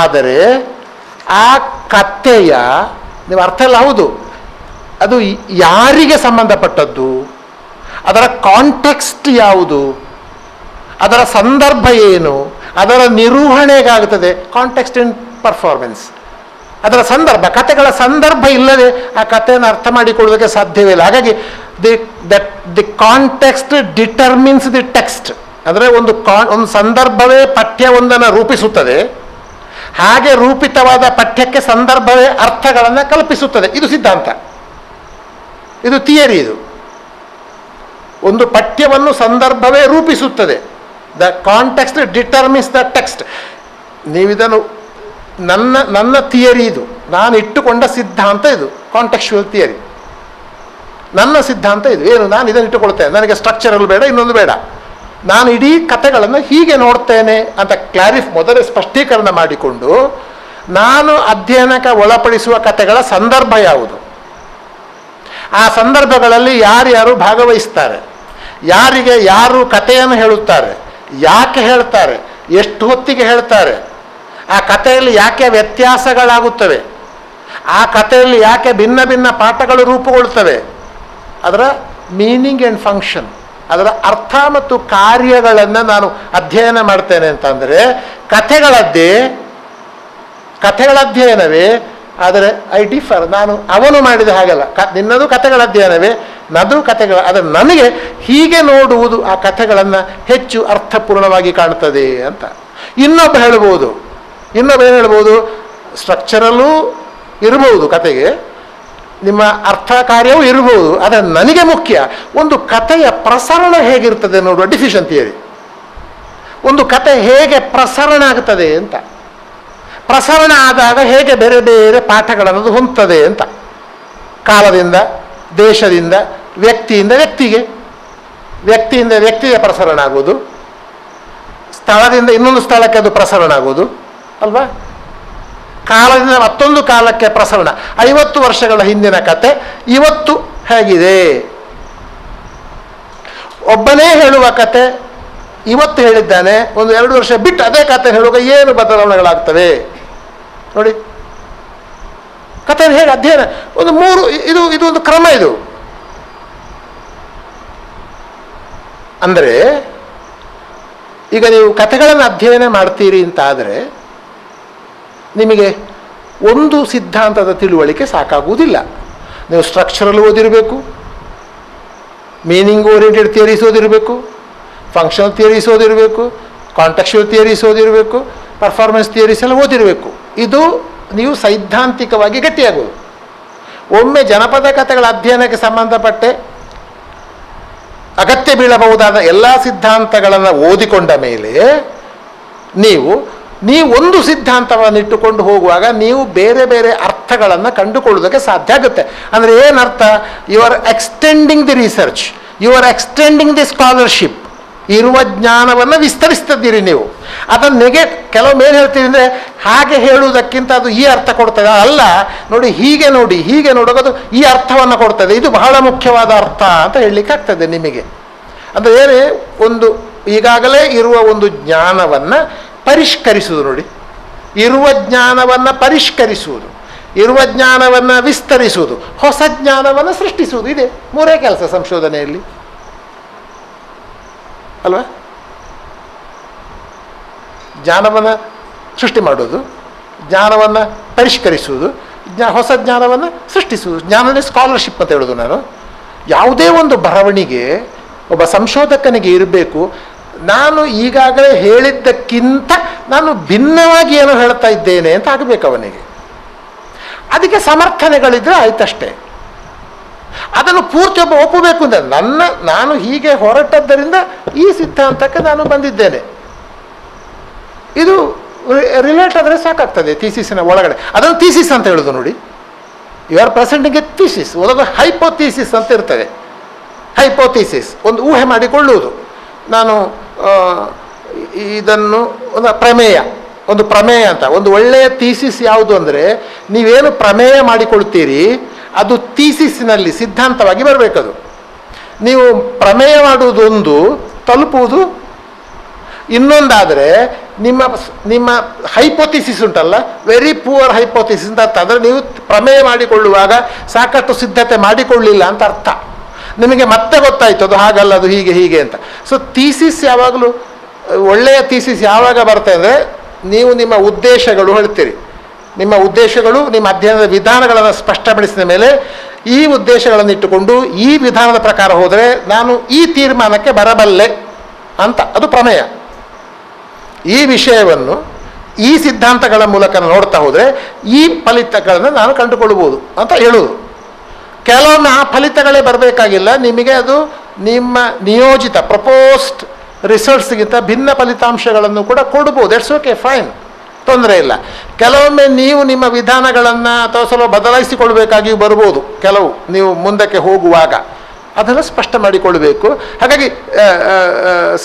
ಆದರೆ ಆ ಕಥೆಯ ನೀವು ಅರ್ಥ ಎಲ್ಲ ಹೌದು, ಅದು ಯಾರಿಗೆ ಸಂಬಂಧಪಟ್ಟದ್ದು, ಅದರ ಕಾಂಟೆಕ್ಸ್ಟ್ ಯಾವುದು, ಅದರ ಸಂದರ್ಭ ಏನು, ಅದರ ನಿರ್ವಹಣೆಗಾಗುತ್ತದೆ. ಕಾಂಟೆಕ್ಸ್ಟ್ ಇನ್ ಪರ್ಫಾರ್ಮೆನ್ಸ್, ಅದರ ಸಂದರ್ಭ, ಕಥೆಗಳ ಸಂದರ್ಭ ಇಲ್ಲದೆ ಆ ಕಥೆಯನ್ನು ಅರ್ಥ ಮಾಡಿಕೊಳ್ಳೋದಕ್ಕೆ ಸಾಧ್ಯವೇ ಇಲ್ಲ. ಹಾಗಾಗಿ the context determines the text. ಅಂದರೆ ಒಂದು ಸಂದರ್ಭವೇ ಪಠ್ಯವೊಂದನ್ನು ರೂಪಿಸುತ್ತದೆ, ಹಾಗೆ ರೂಪಿತವಾದ ಪಠ್ಯಕ್ಕೆ ಸಂದರ್ಭವೇ ಅರ್ಥಗಳನ್ನು ಕಲ್ಪಿಸುತ್ತದೆ. ಇದು ಸಿದ್ಧಾಂತ, ಇದು ಥಿಯರಿ. ಇದು ಒಂದು ಪಠ್ಯವನ್ನು ಸಂದರ್ಭವೇ ರೂಪಿಸುತ್ತದೆ. The context determines the text. ನೀವಿದನ್ನು ನನ್ನ ಥಿಯರಿ, ಇದು ನಾನು ಇಟ್ಟುಕೊಂಡ ಸಿದ್ಧಾಂತ, ಇದು ಕಾಂಟೆಕ್ಚುವಲ್ ಥಿಯರಿ. ನನ್ನ ಸಿದ್ಧಾಂತ ಇದು ಏನು, ನಾನು ಇದನ್ನು ಇಟ್ಟುಕೊಳ್ತೇನೆ, ನನಗೆ ಸ್ಟ್ರಕ್ಚರಲ್ ಬೇಡ, ಇನ್ನೊಂದು ಬೇಡ, ನಾನು ಇಡೀ ಕಥೆಗಳನ್ನು ಹೀಗೆ ನೋಡ್ತೇನೆ ಅಂತ ಮೊದಲೇ ಸ್ಪಷ್ಟೀಕರಣ ಮಾಡಿಕೊಂಡು, ನಾನು ಅಧ್ಯಯನಕ್ಕೆ ಒಳಪಡಿಸುವ ಕಥೆಗಳ ಸಂದರ್ಭ ಯಾವುದು, ಆ ಸಂದರ್ಭಗಳಲ್ಲಿ ಯಾರ್ಯಾರು ಭಾಗವಹಿಸ್ತಾರೆ, ಯಾರಿಗೆ ಯಾರು ಕಥೆಯನ್ನು ಹೇಳುತ್ತಾರೆ, ಯಾಕೆ ಹೇಳ್ತಾರೆ, ಎಷ್ಟು ಹೊತ್ತಿಗೆ ಹೇಳ್ತಾರೆ, ಆ ಕಥೆಯಲ್ಲಿ ಯಾಕೆ ವ್ಯತ್ಯಾಸಗಳಾಗುತ್ತವೆ, ಆ ಕಥೆಯಲ್ಲಿ ಯಾಕೆ ಭಿನ್ನ ಭಿನ್ನ ಪಾಠಗಳು ರೂಪುಗೊಳ್ಳುತ್ತವೆ, ಅದರ ಮೀನಿಂಗ್ ಆ್ಯಂಡ್ ಫಂಕ್ಷನ್, ಅದರ ಅರ್ಥ ಮತ್ತು ಕಾರ್ಯಗಳನ್ನು ನಾನು ಅಧ್ಯಯನ ಮಾಡ್ತೇನೆ ಅಂತಂದರೆ ಕಥೆಗಳ ಅಧ್ಯಯನವೇ. ಆದರೆ ಐ ಡಿಫರ್, ನಾನು ಅವನು ಮಾಡಿದ ಹಾಗಲ್ಲ, ನಿನ್ನದು ಕಥೆಗಳ ಅಧ್ಯಯನವೇ, ನದು ಕಥೆಗಳ, ಆದರೆ ನನಗೆ ಹೀಗೆ ನೋಡುವುದು ಆ ಕಥೆಗಳನ್ನು ಹೆಚ್ಚು ಅರ್ಥಪೂರ್ಣವಾಗಿ ಕಾಣ್ತದೆ ಅಂತ. ಇನ್ನೊಬ್ಬ ಏನು ಹೇಳ್ಬೋದು, ಸ್ಟ್ರಕ್ಚರಲ್ಲೂ ಇರ್ಬೋದು ಕತೆಗೆ, ನಿಮ್ಮ ಅರ್ಥ ಕಾರ್ಯವೂ ಇರ್ಬೋದು, ಆದರೆ ನನಗೆ ಮುಖ್ಯ ಒಂದು ಕಥೆಯ ಪ್ರಸರಣ ಹೇಗಿರ್ತದೆ ನೋಡುವ ಡಿಫಿಷನ್ ಥಿಯರಿ. ಒಂದು ಕತೆ ಹೇಗೆ ಪ್ರಸರಣ ಆಗ್ತದೆ ಅಂತ, ಪ್ರಸರಣ ಆದಾಗ ಹೇಗೆ ಬೇರೆ ಬೇರೆ ಪಾಠಗಳನ್ನು ಹೊಂದ್ತದೆ ಅಂತ, ಕಾಲದಿಂದ, ದೇಶದಿಂದ, ವ್ಯಕ್ತಿಯಿಂದ ವ್ಯಕ್ತಿಗೆ, ವ್ಯಕ್ತಿಯಿಂದ ವ್ಯಕ್ತಿಗೆ ಪ್ರಸರಣ ಆಗೋದು, ಸ್ಥಳದಿಂದ ಇನ್ನೊಂದು ಸ್ಥಳಕ್ಕೆ ಅದು ಪ್ರಸರಣ ಆಗೋದು ಅಲ್ವಾ, ಕಾಲದಿಂದ ಮತ್ತೊಂದು ಕಾಲಕ್ಕೆ ಪ್ರಸರಣ. 50 ವರ್ಷಗಳ ಹಿಂದಿನ ಕತೆ ಇವತ್ತು ಹೇಗಿದೆ, ಒಬ್ಬನೇ ಹೇಳುವ ಕತೆ ಇವತ್ತು ಹೇಳಿದ್ದಾನೆ, ಒಂದು 2 ವರ್ಷ ಬಿಟ್ಟು ಅದೇ ಕತೆ ಹೇಳುವಾಗ ಏನು ಬದಲಾವಣೆಗಳಾಗ್ತವೆ ನೋಡಿ. ಕಥೆ ಹೇಗೆ ಅಧ್ಯಯನ ಒಂದು 3 ಇದು ಒಂದು ಕ್ರಮ. ಇದು ಅಂದರೆ ಈಗ ನೀವು ಕಥೆಗಳನ್ನು ಅಧ್ಯಯನ ಮಾಡ್ತೀರಿ ಅಂತಾದರೆ ನಿಮಗೆ ಒಂದು ಸಿದ್ಧಾಂತದ ತಿಳುವಳಿಕೆ ಸಾಕಾಗುವುದಿಲ್ಲ. ನೀವು ಸ್ಟ್ರಕ್ಚರಲ್ ಓದಿರಬೇಕು, ಮೀನಿಂಗ್ ಓರಿಯೆಂಟೆಡ್ ಥಿಯರೀಸ್ ಓದಿರಬೇಕು, ಫಂಕ್ಷನಲ್ ಥಿಯರೀಸ್ ಓದಿರಬೇಕು, ಕಾಂಟೆಕ್ಚುಯಲ್ ಥಿಯರೀಸ್ ಓದಿರಬೇಕು, ಪರ್ಫಾರ್ಮೆನ್ಸ್ ಥಿಯರೀಸ್ ಎಲ್ಲ ಓದಿರಬೇಕು. ಇದು ನೀವು ಸೈದ್ಧಾಂತಿಕವಾಗಿ ಗಟ್ಟಿಯಾಗೋದು. ಒಮ್ಮೆ ಜನಪದ ಕಥೆಗಳ ಅಧ್ಯಯನಕ್ಕೆ ಸಂಬಂಧಪಟ್ಟೆ ಅಗತ್ಯ ಬೀಳಬಹುದಾದ ಎಲ್ಲ ಸಿದ್ಧಾಂತಗಳನ್ನು ಓದಿಕೊಂಡ ಮೇಲೆ ನೀವು ಒಂದು ಸಿದ್ಧಾಂತವನ್ನು ಇಟ್ಟುಕೊಂಡು ಹೋಗುವಾಗ ನೀವು ಬೇರೆ ಬೇರೆ ಅರ್ಥಗಳನ್ನು ಕಂಡುಕೊಳ್ಳೋದಕ್ಕೆ ಸಾಧ್ಯ ಆಗುತ್ತೆ. ಅಂದರೆ ಏನರ್ಥ? You are extending the research, you are extending the scholarship. ಇರುವ ಜ್ಞಾನವನ್ನು ವಿಸ್ತರಿಸ್ತಿದ್ದೀರಿ ನೀವು. ಅದನ್ನು ಕೆಲವೊಮ್ಮೆ ಏನು ಹೇಳ್ತೀವಿ ಅಂದರೆ, ಹಾಗೆ ಹೇಳುವುದಕ್ಕಿಂತ ಅದು ಈ ಅರ್ಥ ಕೊಡ್ತದೆ, ಅಲ್ಲ ನೋಡಿ ಹೀಗೆ ನೋಡೋದು ಈ ಅರ್ಥವನ್ನು ಕೊಡ್ತದೆ, ಇದು ಬಹಳ ಮುಖ್ಯವಾದ ಅರ್ಥ ಅಂತ ಹೇಳಲಿಕ್ಕೆ ಆಗ್ತದೆ ನಿಮಗೆ. ಅಂದರೆ ಏನೇ ಒಂದು ಈಗಾಗಲೇ ಇರುವ ಒಂದು ಜ್ಞಾನವನ್ನು ಪರಿಷ್ಕರಿಸುವುದು ನೋಡಿ, ಇರುವ ಜ್ಞಾನವನ್ನು ಪರಿಷ್ಕರಿಸುವುದು, ಇರುವ ಜ್ಞಾನವನ್ನು ವಿಸ್ತರಿಸುವುದು, ಹೊಸ ಜ್ಞಾನವನ್ನು ಸೃಷ್ಟಿಸುವುದು, ಇದೆ 3 ಕೆಲಸ ಸಂಶೋಧನೆಯಲ್ಲಿ ಅಲ್ವಾ. ಜ್ಞಾನವನ್ನು ಸೃಷ್ಟಿ ಮಾಡೋದು, ಜ್ಞಾನವನ್ನು ಪರಿಷ್ಕರಿಸುವುದು, ಹೊಸ ಜ್ಞಾನವನ್ನು ಸೃಷ್ಟಿಸುವುದು. ಜ್ಞಾನನೇ ಸ್ಕಾಲರ್ಶಿಪ್ ಅಂತ ಹೇಳೋದು ನಾನು. ಯಾವುದೇ ಒಂದು ಬರವಣಿಗೆ ಒಬ್ಬ ಸಂಶೋಧಕನಿಗೆ ಇರಬೇಕು, ನಾನು ಈಗಾಗಲೇ ಹೇಳಿದ್ದಕ್ಕಿಂತ ನಾನು ಭಿನ್ನವಾಗಿ ಏನೋ ಹೇಳ್ತಾ ಇದ್ದೇನೆ ಅಂತ ಆಗಬೇಕು ಅವನಿಗೆ. ಅದಕ್ಕೆ ಸಮರ್ಥನೆಗಳಿದ್ರೆ ಆಯ್ತಷ್ಟೇ. ಅದನ್ನು ಪೂರ್ತಿ ಒಬ್ಬ ಒಪ್ಪಬೇಕು ಅಂದರೆ ನಾನು ಹೀಗೆ ಹೊರಟದ್ದರಿಂದ ಈ ಸಿದ್ಧಾಂತಕ್ಕೆ ನಾನು ಬಂದಿದ್ದೇನೆ, ಇದು ರಿಲೇಟ್ ಆದರೆ ಸಾಕಾಗ್ತದೆ ಥೀಸಿಸ್ನ ಒಳಗಡೆ. ಅದನ್ನು ಥೀಸಿಸ್ ಅಂತ ಹೇಳೋದು ನೋಡಿ. You are presenting a thesis, ಒಂದು ಹೈಪೋಥೀಸಿಸ್ ಅಂತ ಇರ್ತದೆ. ಹೈಪೋಥೀಸಿಸ್ ಒಂದು ಊಹೆ ಮಾಡಿಕೊಳ್ಳುವುದು. ನಾನು ಇದನ್ನು ಒಂದು ಪ್ರಮೇಯ ಅಂತ. ಒಂದು ಒಳ್ಳೆಯ ಥೀಸಿಸ್ ಯಾವುದು ಅಂದರೆ, ನೀವೇನು ಪ್ರಮೇಯ ಮಾಡಿಕೊಳ್ತೀರಿ ಅದು ಥೀಸಿಸ್ನಲ್ಲಿ ಸಿದ್ಧಾಂತವಾಗಿ ಬರಬೇಕದು. ನೀವು ಪ್ರಮೇಯ ಮಾಡುವುದೊಂದು, ತಲುಪುವುದು ಇನ್ನೊಂದಾದರೆ ನಿಮ್ಮ ಹೈಪೋಥಿಸಿಸ್ ಉಂಟಲ್ಲ, ವೆರಿ ಪೂವರ್ ಹೈಪೋಥಿಸಿಸ್ ಅಂತ ಅರ್ಥ. ಅಂದರೆ ನೀವು ಪ್ರಮೇಯ ಮಾಡಿಕೊಳ್ಳುವಾಗ ಸಾಕಷ್ಟು ಸಿದ್ಧತೆ ಮಾಡಿಕೊಳ್ಳಿಲ್ಲ ಅಂತ ಅರ್ಥ. ನಿಮಗೆ ಮತ್ತೆ ಗೊತ್ತಾಯಿತು ಅದು ಹಾಗಲ್ಲ, ಅದು ಹೀಗೆ ಅಂತ. ಸೊ ಥೀಸಿಸ್ ಯಾವಾಗಲೂ ಒಳ್ಳೆಯ ಥೀಸಿಸ್ ಯಾವಾಗ ಬರ್ತದೆ ಅಂದರೆ, ನೀವು ನಿಮ್ಮ ಉದ್ದೇಶಗಳು ಹೇಳ್ತೀರಿ, ನಿಮ್ಮ ಉದ್ದೇಶಗಳು ನಿಮ್ಮ ಅಧ್ಯಯನದ ವಿಧಾನಗಳನ್ನು ಸ್ಪಷ್ಟಪಡಿಸಿದ ಮೇಲೆ ಈ ಉದ್ದೇಶಗಳನ್ನು ಇಟ್ಟುಕೊಂಡು ಈ ವಿಧಾನದ ಪ್ರಕಾರ ಹೋದರೆ ನಾನು ಈ ತೀರ್ಮಾನಕ್ಕೆ ಬರಬಲ್ಲೆ ಅಂತ, ಅದು ಪ್ರಮೇಯ. ಈ ವಿಷಯವನ್ನು ಈ ಸಿದ್ಧಾಂತಗಳ ಮೂಲಕ ನೋಡ್ತಾ ಹೋದರೆ ಈ ಫಲಿತಗಳನ್ನು ನಾನು ಕಂಡುಕೊಳ್ಳಬಹುದು ಅಂತ ಹೇಳುವುದು. ಕೆಲವೊಮ್ಮೆ ಆ ಫಲಿತಗಳೇ ಬರಬೇಕಾಗಿಲ್ಲ, ನಿಮಗೆ ಅದು ನಿಮ್ಮ ನಿಯೋಜಿತ ಪ್ರಪೋಸ್ಡ್ ರಿಸಲ್ಟ್ಸ್ಗಿಂತ ಭಿನ್ನ ಫಲಿತಾಂಶಗಳನ್ನು ಕೂಡ ಕೊಡ್ಬೋದು. ಇಟ್ಸ್ ಓಕೆ, ಫೈನ್, ತೊಂದರೆ ಇಲ್ಲ. ಕೆಲವೊಮ್ಮೆ ನೀವು ನಿಮ್ಮ ವಿಧಾನಗಳನ್ನು ಅಥವಾ ಸ್ವಲ್ಪ ಬದಲಾಯಿಸಿಕೊಳ್ಬೇಕಾಗಿ ಬರ್ಬೋದು, ಕೆಲವು ನೀವು ಮುಂದಕ್ಕೆ ಹೋಗುವಾಗ ಅದನ್ನು ಸ್ಪಷ್ಟ ಮಾಡಿಕೊಳ್ಬೇಕು. ಹಾಗಾಗಿ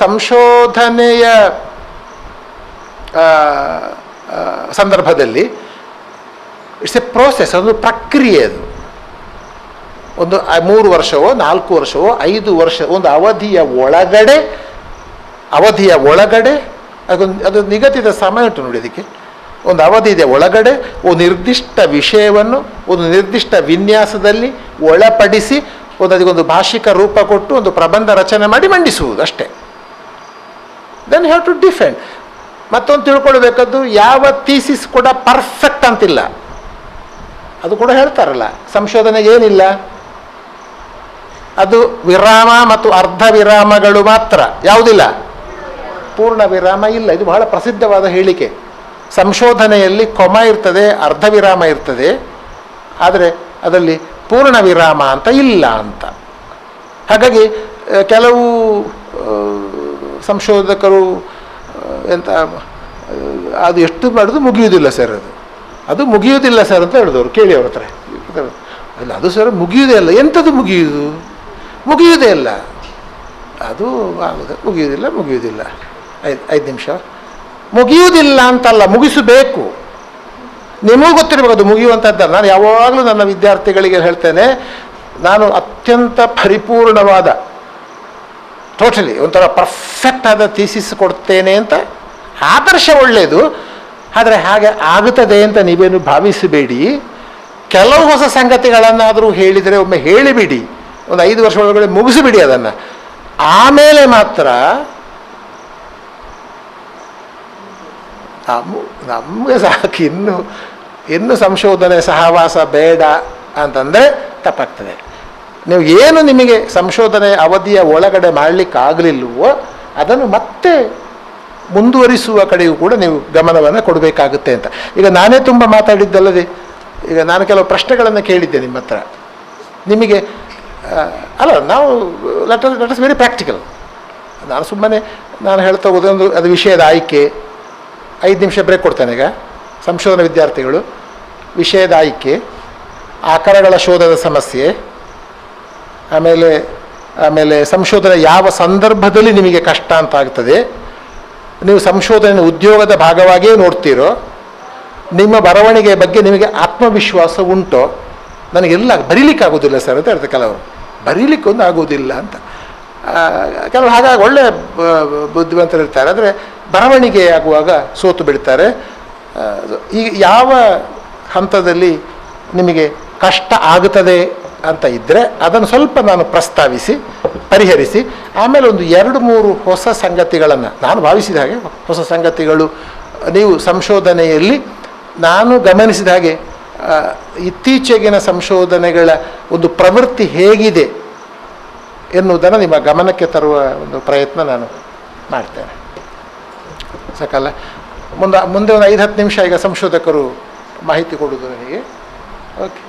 ಸಂಶೋಧನೆಯ ಸಂದರ್ಭದಲ್ಲಿ ಇಟ್ಸ್ ಎ ಪ್ರೋಸೆಸ್, ಒಂದು ಪ್ರಕ್ರಿಯೆ. ಅದು ಒಂದು 3 ವರ್ಷವೋ 4 ವರ್ಷವೋ 5 ವರ್ಷ ಒಂದು ಅವಧಿಯ ಒಳಗಡೆ ಅದು ನಿಗದಿತ ಸಮಯ ಉಂಟು ನೋಡಿ. ಅದಕ್ಕೆ ಒಂದು ಅವಧಿ ಇದೆ. ಒಳಗಡೆ ಒಂದು ನಿರ್ದಿಷ್ಟ ವಿಷಯವನ್ನು ಒಂದು ನಿರ್ದಿಷ್ಟ ವಿನ್ಯಾಸದಲ್ಲಿ ಒಳಪಡಿಸಿ ಅದಕ್ಕೊಂದು ಭಾಷಿಕ ರೂಪ ಕೊಟ್ಟು ಒಂದು ಪ್ರಬಂಧ ರಚನೆ ಮಾಡಿ ಮಂಡಿಸುವುದು ಅಷ್ಟೇ. Then have to defend. ಮತ್ತೊಂದು ತಿಳ್ಕೊಳ್ಬೇಕದ್ದು, ಯಾವ ಥೀಸಿಸ್ ಕೂಡ ಪರ್ಫೆಕ್ಟ್ ಅಂತಿಲ್ಲ. ಅದು ಕೂಡ ಹೇಳ್ತಾರಲ್ಲ, ಸಂಶೋಧನೆಗೆ ಏನಿಲ್ಲ, ಅದು ವಿರಾಮ ಮತ್ತು ಅರ್ಧ ವಿರಾಮಗಳು ಮಾತ್ರ, ಯಾವುದಿಲ್ಲ ಪೂರ್ಣ ವಿರಾಮ ಇಲ್ಲ. ಇದು ಬಹಳ ಪ್ರಸಿದ್ಧವಾದ ಹೇಳಿಕೆ. ಸಂಶೋಧನೆಯಲ್ಲಿ ಕೊಮ ಇರ್ತದೆ, ಅರ್ಧ ವಿರಾಮ ಇರ್ತದೆ, ಆದರೆ ಅದರಲ್ಲಿ ಪೂರ್ಣ ವಿರಾಮ ಅಂತ ಇಲ್ಲ ಅಂತ. ಹಾಗಾಗಿ ಕೆಲವು ಸಂಶೋಧಕರು ಎಂತ ಅದು ಎಷ್ಟು ಮಾಡೋದು ಮುಗಿಯುವುದಿಲ್ಲ ಸರ್, ಅದು ಮುಗಿಯುವುದಿಲ್ಲ ಸರ್ ಅಂತ ಹೇಳಿದವರು ಕೇಳಿ ಅವ್ರ ಹತ್ರ. ಅಲ್ಲ, ಅದು ಸರ್ ಮುಗಿಯುವುದೇ ಅಲ್ಲ. ಎಂಥದ್ದು ಮುಗಿಯುವುದು? ಮುಗಿಯುವುದೇ ಇಲ್ಲ. ಅದು ಮುಗಿಯುವುದಿಲ್ಲ. 5 ನಿಮಿಷ ಮುಗಿಯುವುದಿಲ್ಲ ಅಂತಲ್ಲ, ಮುಗಿಸಬೇಕು. ನಿಮಗೂ ಗೊತ್ತಿರಬೇಕು ಅದು ಮುಗಿಯುವಂಥದ್ದಲ್ಲ. ನಾನು ಯಾವಾಗಲೂ ನನ್ನ ವಿದ್ಯಾರ್ಥಿಗಳಿಗೆ ಹೇಳ್ತೇನೆ, ನಾನು ಅತ್ಯಂತ ಪರಿಪೂರ್ಣವಾದ ಟೋಟಲಿ ಒಂಥರ ಪರ್ಫೆಕ್ಟ್ ಆದ ಥೀಸಿಸ್ ಕೊಡ್ತೇನೆ ಅಂತ ಆದರ್ಶ ಒಳ್ಳೆಯದು, ಆದರೆ ಹಾಗೆ ಆಗುತ್ತದೆ ಅಂತ ನೀವೇನು ಭಾವಿಸಬೇಡಿ. ಕೆಲವು ಹೊಸ ಸಂಗತಿಗಳನ್ನಾದರೂ ಹೇಳಿದರೆ ಒಮ್ಮೆ ಹೇಳಿಬಿಡಿ, ಒಂದು 5 ವರ್ಷ ಒಳಗಡೆ ಮುಗಿಸಿಬಿಡಿ ಅದನ್ನು. ಆಮೇಲೆ ಮಾತ್ರ ನಮಗೆ ಸಾಕು, ಇನ್ನು ಸಂಶೋಧನೆ ಸಹವಾಸ ಬೇಡ ಅಂತಂದರೆ ತಪ್ಪಾಗ್ತದೆ. ನೀವು ಏನು ನಿಮಗೆ ಸಂಶೋಧನೆ ಅವಧಿಯ ಒಳಗಡೆ ಮಾಡಲಿಕ್ಕಾಗಲಿಲ್ಲವೋ ಅದನ್ನು ಮತ್ತೆ ಮುಂದುವರಿಸುವ ಕಡೆಯೂ ಕೂಡ ನೀವು ಗಮನವನ್ನು ಕೊಡಬೇಕಾಗುತ್ತೆ ಅಂತ. ಈಗ ನಾನೇ ತುಂಬ ಮಾತಾಡಿದ್ದಲ್ಲದೆ, ಈಗ ನಾನು ಕೆಲವು ಪ್ರಶ್ನೆಗಳನ್ನು ಕೇಳಿದ್ದೆ ನಿಮ್ಮ ಹತ್ರ. ನಿಮಗೆ ಅಲ್ಲ, ನಾವು ಲೆಟ್ ಇಸ್ ವೆರಿ ಪ್ರಾಕ್ಟಿಕಲ್. ನಾನು ಹೇಳ್ತಾ ಹೋಗೋದೊಂದು ಅದು ವಿಷಯದ ಆಯ್ಕೆ. 5 ನಿಮಿಷ ಬ್ರೇಕ್ ಕೊಡ್ತೇನೆ. ಈಗ ಸಂಶೋಧನಾ ವಿದ್ಯಾರ್ಥಿಗಳು ವಿಷಯದ ಆಯ್ಕೆ, ಆಕಾರಗಳ ಶೋಧದ ಸಮಸ್ಯೆ, ಆಮೇಲೆ ಸಂಶೋಧನೆ ಯಾವ ಸಂದರ್ಭದಲ್ಲಿ ನಿಮಗೆ ಕಷ್ಟ ಅಂತ ಆಗ್ತದೆ, ನೀವು ಸಂಶೋಧನೆ ಉದ್ಯೋಗದ ಭಾಗವಾಗಿಯೇ ನೋಡ್ತೀರೋ, ನಿಮ್ಮ ಬರವಣಿಗೆ ಬಗ್ಗೆ ನಿಮಗೆ ಆತ್ಮವಿಶ್ವಾಸ ಉಂಟೋ. ನನಗೆಲ್ಲ ಬರೀಲಿಕ್ಕಾಗೋದಿಲ್ಲ ಸರ್ ಅಂತ ಹೇಳ್ತಾರೆ ಕೆಲವರು, ಬರೀಲಿಕ್ಕೊಂದು ಆಗೋದಿಲ್ಲ ಅಂತ. ಕೆಲವರು ಹಾಗಾಗಿ ಒಳ್ಳೆ ಬುದ್ಧಿವಂತರಿರ್ತಾರೆ, ಆದರೆ ಬರವಣಿಗೆ ಆಗುವಾಗ ಸೋತು ಬಿಡ್ತಾರೆ. ಈಗ ಯಾವ ಹಂತದಲ್ಲಿ ನಿಮಗೆ ಕಷ್ಟ ಆಗುತ್ತದೆ ಅಂತ ಇದ್ದರೆ ಅದನ್ನು ಸ್ವಲ್ಪ ನಾನು ಪ್ರಸ್ತಾವಿಸಿ ಪರಿಹರಿಸಿ, ಆಮೇಲೆ ಒಂದು 2-3 ಹೊಸ ಸಂಗತಿಗಳನ್ನು ನಾನು ಭಾವಿಸಿದ ಹಾಗೆ, ಹೊಸ ಸಂಗತಿಗಳು ನೀವು ಸಂಶೋಧನೆಯಲ್ಲಿ ನಾನು ಗಮನಿಸಿದ ಹಾಗೆ ಇತ್ತೀಚೆಗಿನ ಸಂಶೋಧನೆಗಳ ಒಂದು ಪ್ರವೃತ್ತಿ ಹೇಗಿದೆ ಎನ್ನುವುದನ್ನು ನಿಮ್ಮ ಗಮನಕ್ಕೆ ತರುವ ಒಂದು ಪ್ರಯತ್ನ ನಾನು ಮಾಡ್ತೇನೆ. ಸಾಕಲ್ಲ? ಮುಂದೆ ಒಂದು 5-10 ನಿಮಿಷ ಈಗ ಸಂಶೋಧಕರು ಮಾಹಿತಿ ಕೊಡೋದು ನನಗೆ. ಓಕೆ.